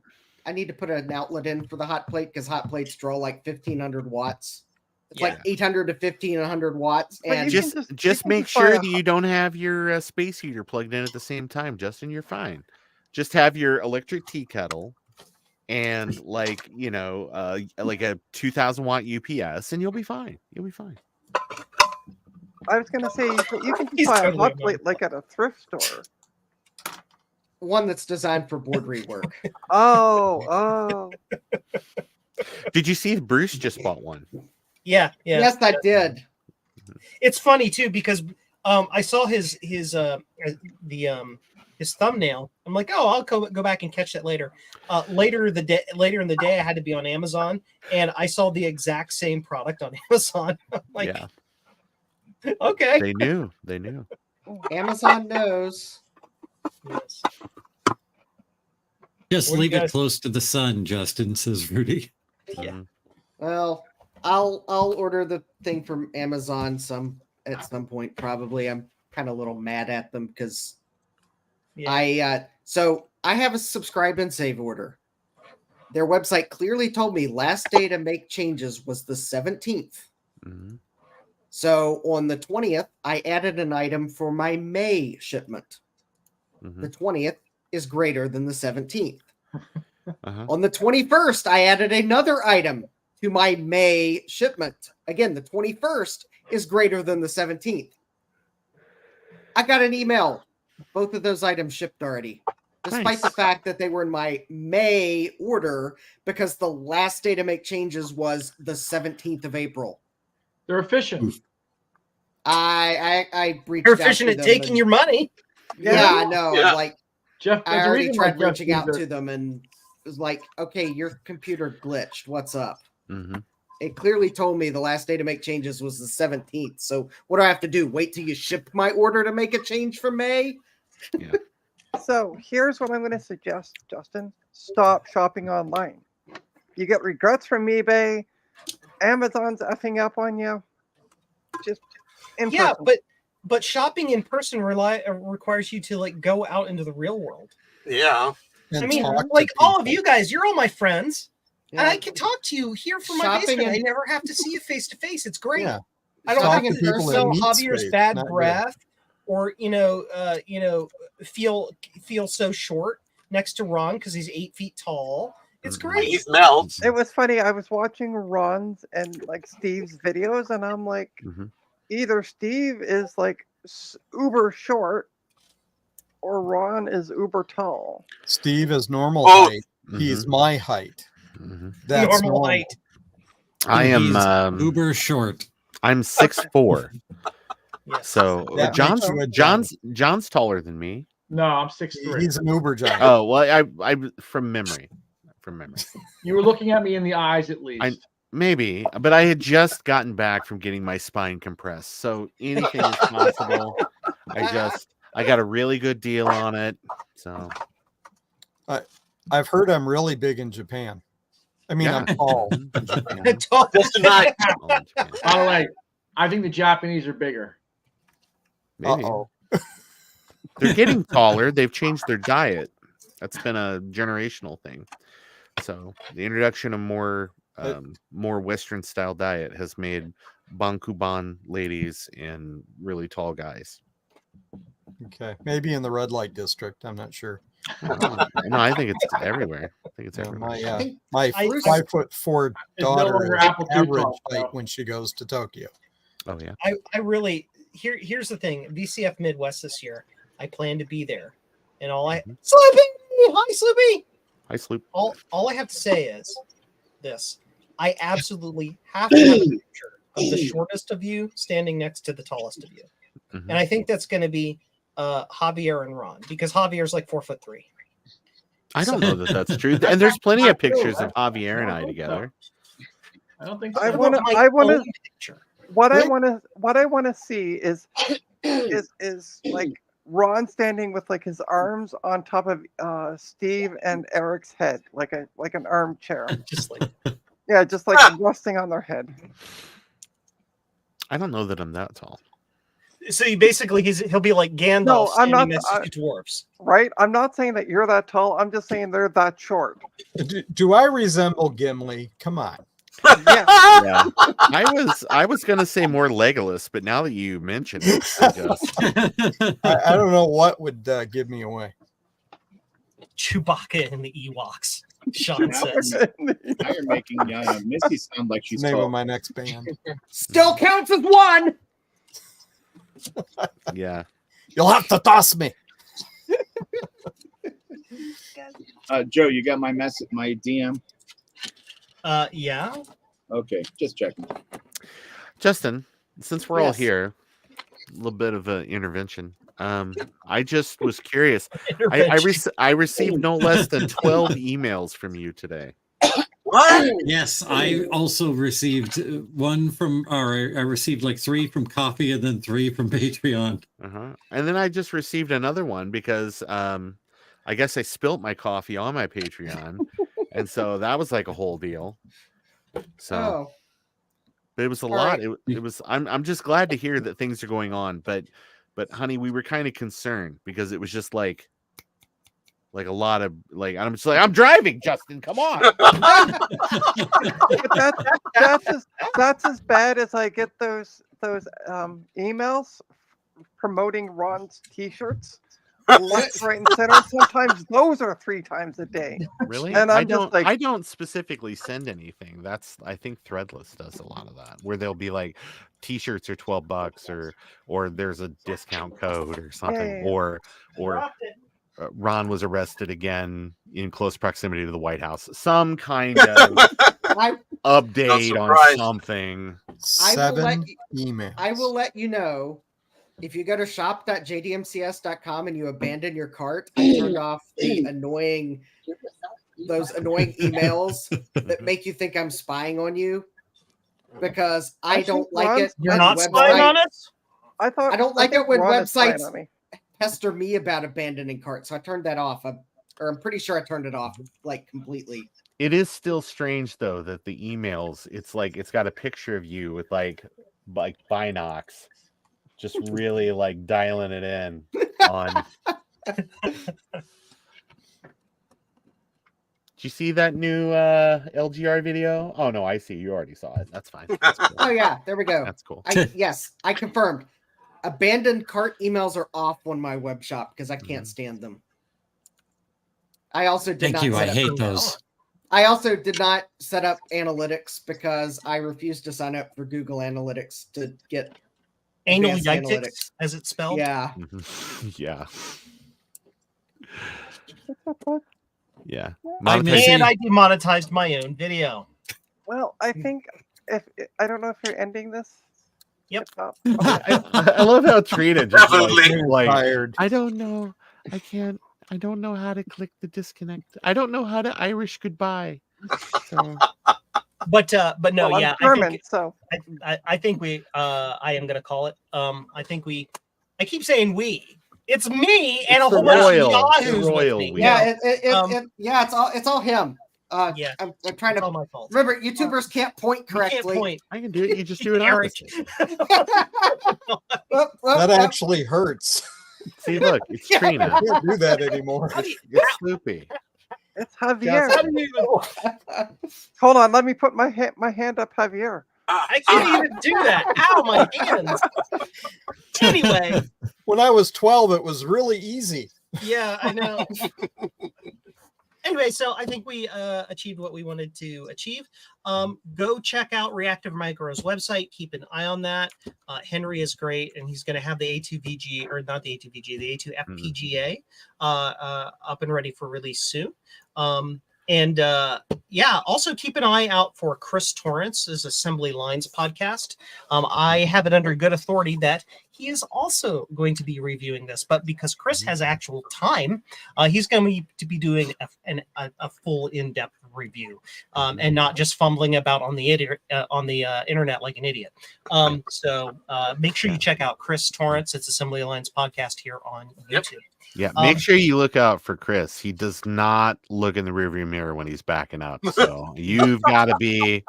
H: I need to put an outlet in for the hot plate because hot plates draw like 1,500 watts. It's like 800 to 1,500 watts.
E: But
H: And
E: you
C: just
E: can
C: make
E: just buy
C: sure
E: a
C: that you don't have your space heater plugged in at the same time, Justin. You're fine. Just have your electric tea kettle and like a 2,000 watt UPS, and you'll be fine. You'll be fine.
E: I was gonna say you can
A: He's
E: just buy
A: totally
E: a hot plate like at a thrift store.
H: one that's designed for board rework.
E: Oh.
A: Mm-hmm.
C: Did you see Bruce just bought one?
A: Yeah.
H: Yes, I did.
A: It's funny too because I saw his thumbnail. I'm like, oh, I'll go back and catch that later. Later in the day, I had to be on Amazon, and I saw the exact same product on Amazon. I'm like,
C: Yeah,
A: okay.
C: they knew.
H: Amazon knows.
A: Yes.
D: Just
A: What do you
D: leave it
A: guys-
D: close to the sun, Justin, says Rudy.
A: Yeah.
H: Well, I'll order the thing from Amazon at some point probably. I'm kind of a little mad at them because
A: Yeah.
H: I have a subscribe and save order. Their website clearly told me last day to make changes was the 17th.
C: Mhm.
H: So on the 20th, I added an item for my May shipment.
C: Mhm.
H: The 20th is greater than the 17th.
C: Uh-huh.
H: On the 21st, I added another item to my May shipment. Again, the 21st is greater than the 17th. I got an email. Both of those items shipped already, despite
C: Nice.
H: the fact that they were in my May order because the last day to make changes was the 17th of April.
G: They're efficient.
H: I reached
A: You're
H: out
A: efficient
H: to
A: at
H: them
A: taking
H: and-
A: your money.
H: Yeah, I know.
B: Yeah.
H: Like
G: Jeff,
H: I
G: there's a
H: already
G: reason
H: tried
G: why Jeff
H: reaching out
G: needs
H: to them and was like, okay, your computer glitched. What's up?
C: Mhm.
H: It clearly told me the last day to make changes was the 17th. So what do I have to do? Wait till you ship my order to make a change for May?
E: So here's what I'm going to suggest, Justin. Stop shopping online. You get regrets from eBay. Amazon's effing up on you. Just in
A: Yeah,
E: person.
A: but shopping in person requires you to like go out into the real world.
B: Yeah.
I: And
A: I mean,
I: talk to
A: like all of
I: people.
A: you guys, you're all my friends, and
H: Yeah.
A: I can talk to you here from my
H: Shopping
A: basement. I
H: in-
A: never have to see you face to face. It's great.
I: Yeah.
A: I don't
H: Talk
A: have
H: to
A: to
H: people
A: smell
I: in meat
A: Javier's
I: space,
A: bad
I: not good.
A: breath, or feel so short next to Ron because he's 8 feet tall. It's
C: Mhm.
A: great.
B: He smells.
E: It was funny. I was watching Ron's and like Steve's videos, and I'm like,
C: Mhm.
E: either Steve is like uber short, or Ron is uber tall.
I: Steve is normal
B: Both.
I: height. He's my height.
C: Mhm.
I: That's
A: Normal height.
C: I
D: And
C: am
D: he's uber short.
C: I'm 6'4".
A: Yes.
C: So
I: That
C: John's
I: makes you a giant.
C: John's taller than me.
G: No, I'm 6'3".
I: He's an uber giant.
C: Oh well, I from memory.
G: You were looking at me in the eyes at least.
C: Maybe, but I had just gotten back from getting my spine compressed, so anything is possible. I got a really good deal on it. So
I: I've heard I'm really big in Japan. I mean, I'm
C: Yeah.
I: tall.
C: in Japan.
B: Just tonight.
C: All in Japan.
G: By the way, I think the Japanese are bigger.
C: Maybe.
I: Uh-oh.
C: They're getting taller. They've changed their diet. That's been a generational thing. So the introduction of more Western style diet has made Bankuban ladies and really tall guys.
I: Okay, maybe in the red light district. I'm not sure.
C: No, I think it's everywhere. I think it's
I: Yeah,
C: everywhere.
I: my
A: I-
I: 5'4"
G: It's no
I: daughter
G: longer
I: is
G: Apple II
I: average
G: talk,
I: height
G: though.
I: when she goes to Tokyo.
C: Oh yeah.
A: I really here's the thing. VCF Midwest this year. I plan to be there, and all I Sloopy, hi Sloopy.
C: Hi, Sloop.
A: All I have to say is this: I absolutely have to have a picture of the shortest of you standing next to the tallest of you, and I think that's going to be Javier and Ron, because Javier's like 4'3".
C: I don't know that that's true. And there's plenty of pictures of Javier and I together.
G: I don't think so.
E: I want to.
A: My
E: I want
A: own
E: to.
A: picture.
E: What I want to see is like Ron standing with like his arms on top of Steve and Eric's head, like an armchair.
A: Just like
E: Yeah, just like resting on their head.
C: I don't know that I'm that tall.
A: so. He'll be like Gandalf
E: No, I'm
A: standing
E: not-
A: next to dwarves.
E: Right? I'm not saying that you're that tall. I'm just saying they're that short.
I: Do I resemble Gimli? Come on.
E: Yeah.
C: Yeah. I was gonna say more Legolas, but now that you mention it,
I: I don't know what would give me away.
A: Chewbacca and the Ewoks. Sean says.
J: Now you're making Missy sound like she's
I: Name
J: tall.
I: of my next band.
H: Still counts as one.
C: yeah.
I: You'll have to toss me.
J: Joe, you got my message, my DM?
A: Yeah.
J: Okay, just checking.
C: Justin, since we're all
H: Yes.
C: here, a little bit of an intervention. I just was curious. I received no less than 12 emails from you today.
B: What?
D: Yes, I also received one from, or I received like 3 from Coffee and then 3 from Patreon.
C: And then I just received another one because I guess I spilt my coffee on my Patreon. And so that was like a whole deal. So
H: Oh,
C: but it was a
H: All
C: lot.
H: right.
C: It was I'm just glad to hear that things are going on, but honey, we were kind of concerned because it was just like a lot of like I'm just like I'm driving, Justin, come on.
E: That's as bad as I get those emails promoting Ron's t-shirts left, right, and center. Sometimes those are 3 times a day.
C: Really?
E: And
C: I
E: I'm just
C: don't
E: like,
C: I don't specifically send anything. I think Threadless does a lot of that, where they'll be like t-shirts are $12 or there's a discount code or something,
E: Yeah.
C: or Ron was arrested again in close proximity to the White House. Some kind of update on something.
H: I will let
I: 7
H: you,
I: emails.
H: I will let you know if you go to shop.jdmcs.com and you abandon your cart. I turned off those annoying emails that make you think I'm spying on you, because I don't like it.
A: You're
H: when
A: not spying on us?
H: I don't like it when
E: Ron is spying
H: websites
E: on me.
H: pester me about abandoning carts, so I turned that off. I'm pretty sure I turned it off like completely.
C: It is still strange though that the emails, it's like it's got a picture of you with like binocs, just really like dialing it in on. Did you see that new LGR video? Oh no, I see. You already saw it. That's fine. That's cool.
H: Oh yeah, there we go.
C: That's cool.
H: Yes, I confirmed. Abandoned cart emails are off on my web shop because I can't stand them. I also did
D: Thank
H: not
D: you. I
H: set up-
D: hate those.
H: I also did not set up analytics because I refused to sign up for Google Analytics to get
A: Anal
H: advanced
A: Yikes, as it's spelled.
H: Yeah.
C: Yeah. Yeah.
A: And I demonetized my own video.
E: Well, I think if I don't know if you're ending this.
A: Yep.
C: I love how Trina just like
I: Tired.
C: I don't know. I don't know how to click the disconnect. I don't know how to Irish goodbye. So.
A: But no,
E: Well, I'm
A: yeah,
E: German, so
A: I think we I am gonna call it. I keep saying we. It's me and a whole bunch of yahoos with me.
H: Yeah, it's all him.
A: Yeah,
H: I'm trying to.
A: all my fault.
H: Remember, YouTubers can't point correctly.
A: point.
C: I can do it. You just do it
A: Eric.
I: That actually hurts.
C: See, look, it's Trina.
I: I can't do that anymore.
C: It's Sloopy.
E: It's Javier.
G: How do you even?
E: Hold on, let me put my hand up, Javier.
A: I can't even do that. Ow, my hands. Anyway.
I: When I was 12, it was really easy.
A: Yeah, I know. Anyway, so I think we achieved what we wanted to achieve. Go check out ReactiveMicro's website. Keep an eye on that. Henry is great, and he's going to have the A2VGA, or not the A2VGA, the A2FPGA up and ready for release soon. Also keep an eye out for Chris Torrance's Assembly Lines podcast. I have it under good authority that he is also going to be reviewing this, but because Chris has actual time, he's going to be doing a full in-depth review and not just fumbling about on the internet like an idiot. So make sure you check out Chris Torrance. It's Assembly Lines podcast here on YouTube.
C: Yeah, make sure you look out for Chris. He does not look in the rearview mirror when he's backing up. So you've got to be,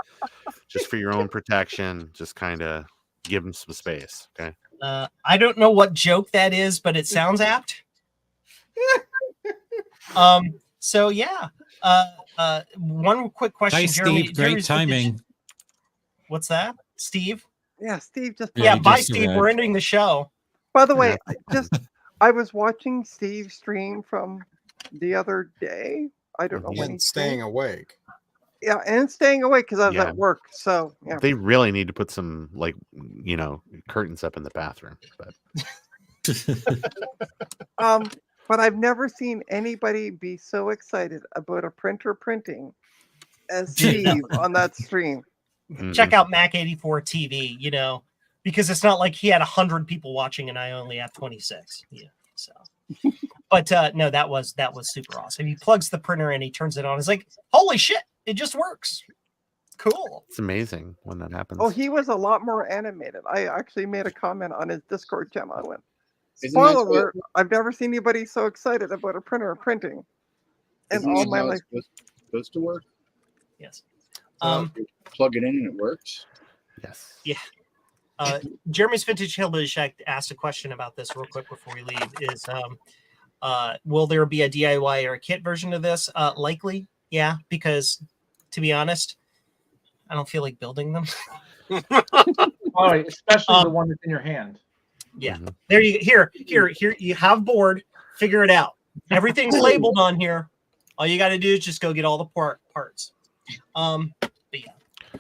C: just for your own protection, just kind of give him some space. Okay.
A: I don't know what joke that is, but it sounds apt. So yeah. One quick question.
D: Hi, Steve. Great timing.
A: What's that, Steve?
E: Yeah, Steve just.
A: Yeah, bye, Steve. We're ending the show.
E: By the way, I was watching Steve stream from the other day. I don't know when he's
I: staying awake.
E: Yeah, and staying awake because I was at work. So yeah.
C: They really need to put some curtains up in the bathroom.
E: But I've never seen anybody be so excited about a printer printing as Steve on that stream.
A: Check out Mac 84 TV, because it's not like he had 100 people watching and I only have 26. Yeah. So, but no, that was super awesome. He plugs the printer and he turns it on. It's like, holy shit, it just works. Cool.
C: It's amazing when that happens.
E: Oh, he was a lot more animated. I actually made a comment on his Discord channel. I went, spoiler alert, I've never seen anybody so excited about a printer printing in all my life.
J: Supposed to work?
A: Yes.
J: Plug it in and it works?
C: Yes.
A: Yeah. Jeremy's Vintage Hillbilly Shack asked a question about this real quick before we leave. Is will there be a DIY or a kit version of this? Likely, yeah, because to be honest, I don't feel like building them.
G: All right, especially the one that's in your hand.
A: Yeah. There you here you have board, figure it out. Everything's labeled on here. All you got to do is just go get all the parts. But yeah.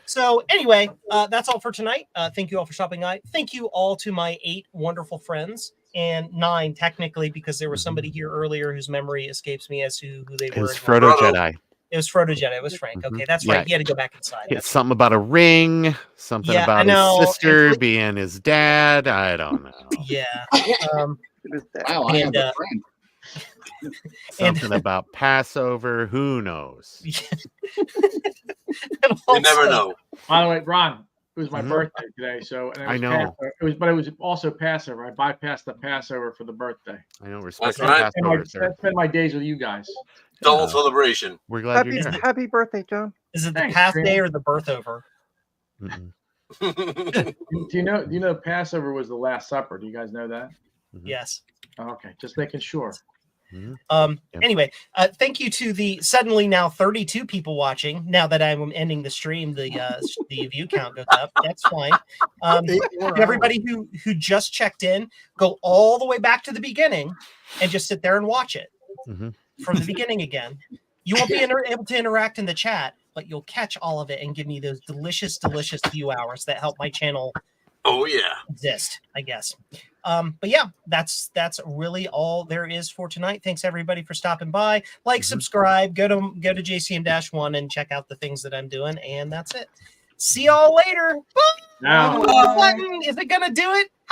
A: So anyway, that's all for tonight. Thank you all for stopping by. Thank you all to my 8 wonderful friends, and 9 technically, because there was somebody here earlier whose memory escapes me as to who they were.
C: It was Frodo Jedi.
A: It was Frodo Jedi. It was Frank. Okay, that's right. He had to go back inside.
C: It's something about a ring, something about his sister being his dad. I don't know.
A: Yeah.
J: Wow, I have a friend.
C: Something about Passover. Who knows?
B: You never know.
G: By the way, Ron, it was my birthday today, so and
C: I know.
G: It was also Passover. I bypassed the Passover for the birthday.
C: I know. Respect
B: That's right.
C: Passover,
G: I spend my days with you guys.
B: Double celebration.
C: We're glad you're here.
E: Happy birthday, John.
A: Is it the path day or the birth over?
G: Do you know Passover was the Last Supper? Do you guys know that?
A: Yes.
G: Oh, okay, just making sure.
A: Anyway, thank you to the suddenly now 32 people watching. Now that I'm ending the stream, the view count goes up. That's fine. Everybody who just checked in, go all the way back to the beginning and just sit there and watch it from the beginning again. You won't be able to interact in the chat, but you'll catch all of it and give me those delicious view hours that help my channel. Oh yeah, exist, I guess. But yeah, that's really all there is for tonight. Thanks everybody for stopping by. Like, subscribe, go to JCM-1 and check out the things that I'm doing, and that's it. See y'all later. Bye.
G: Now.
A: Button. Is it gonna do it? How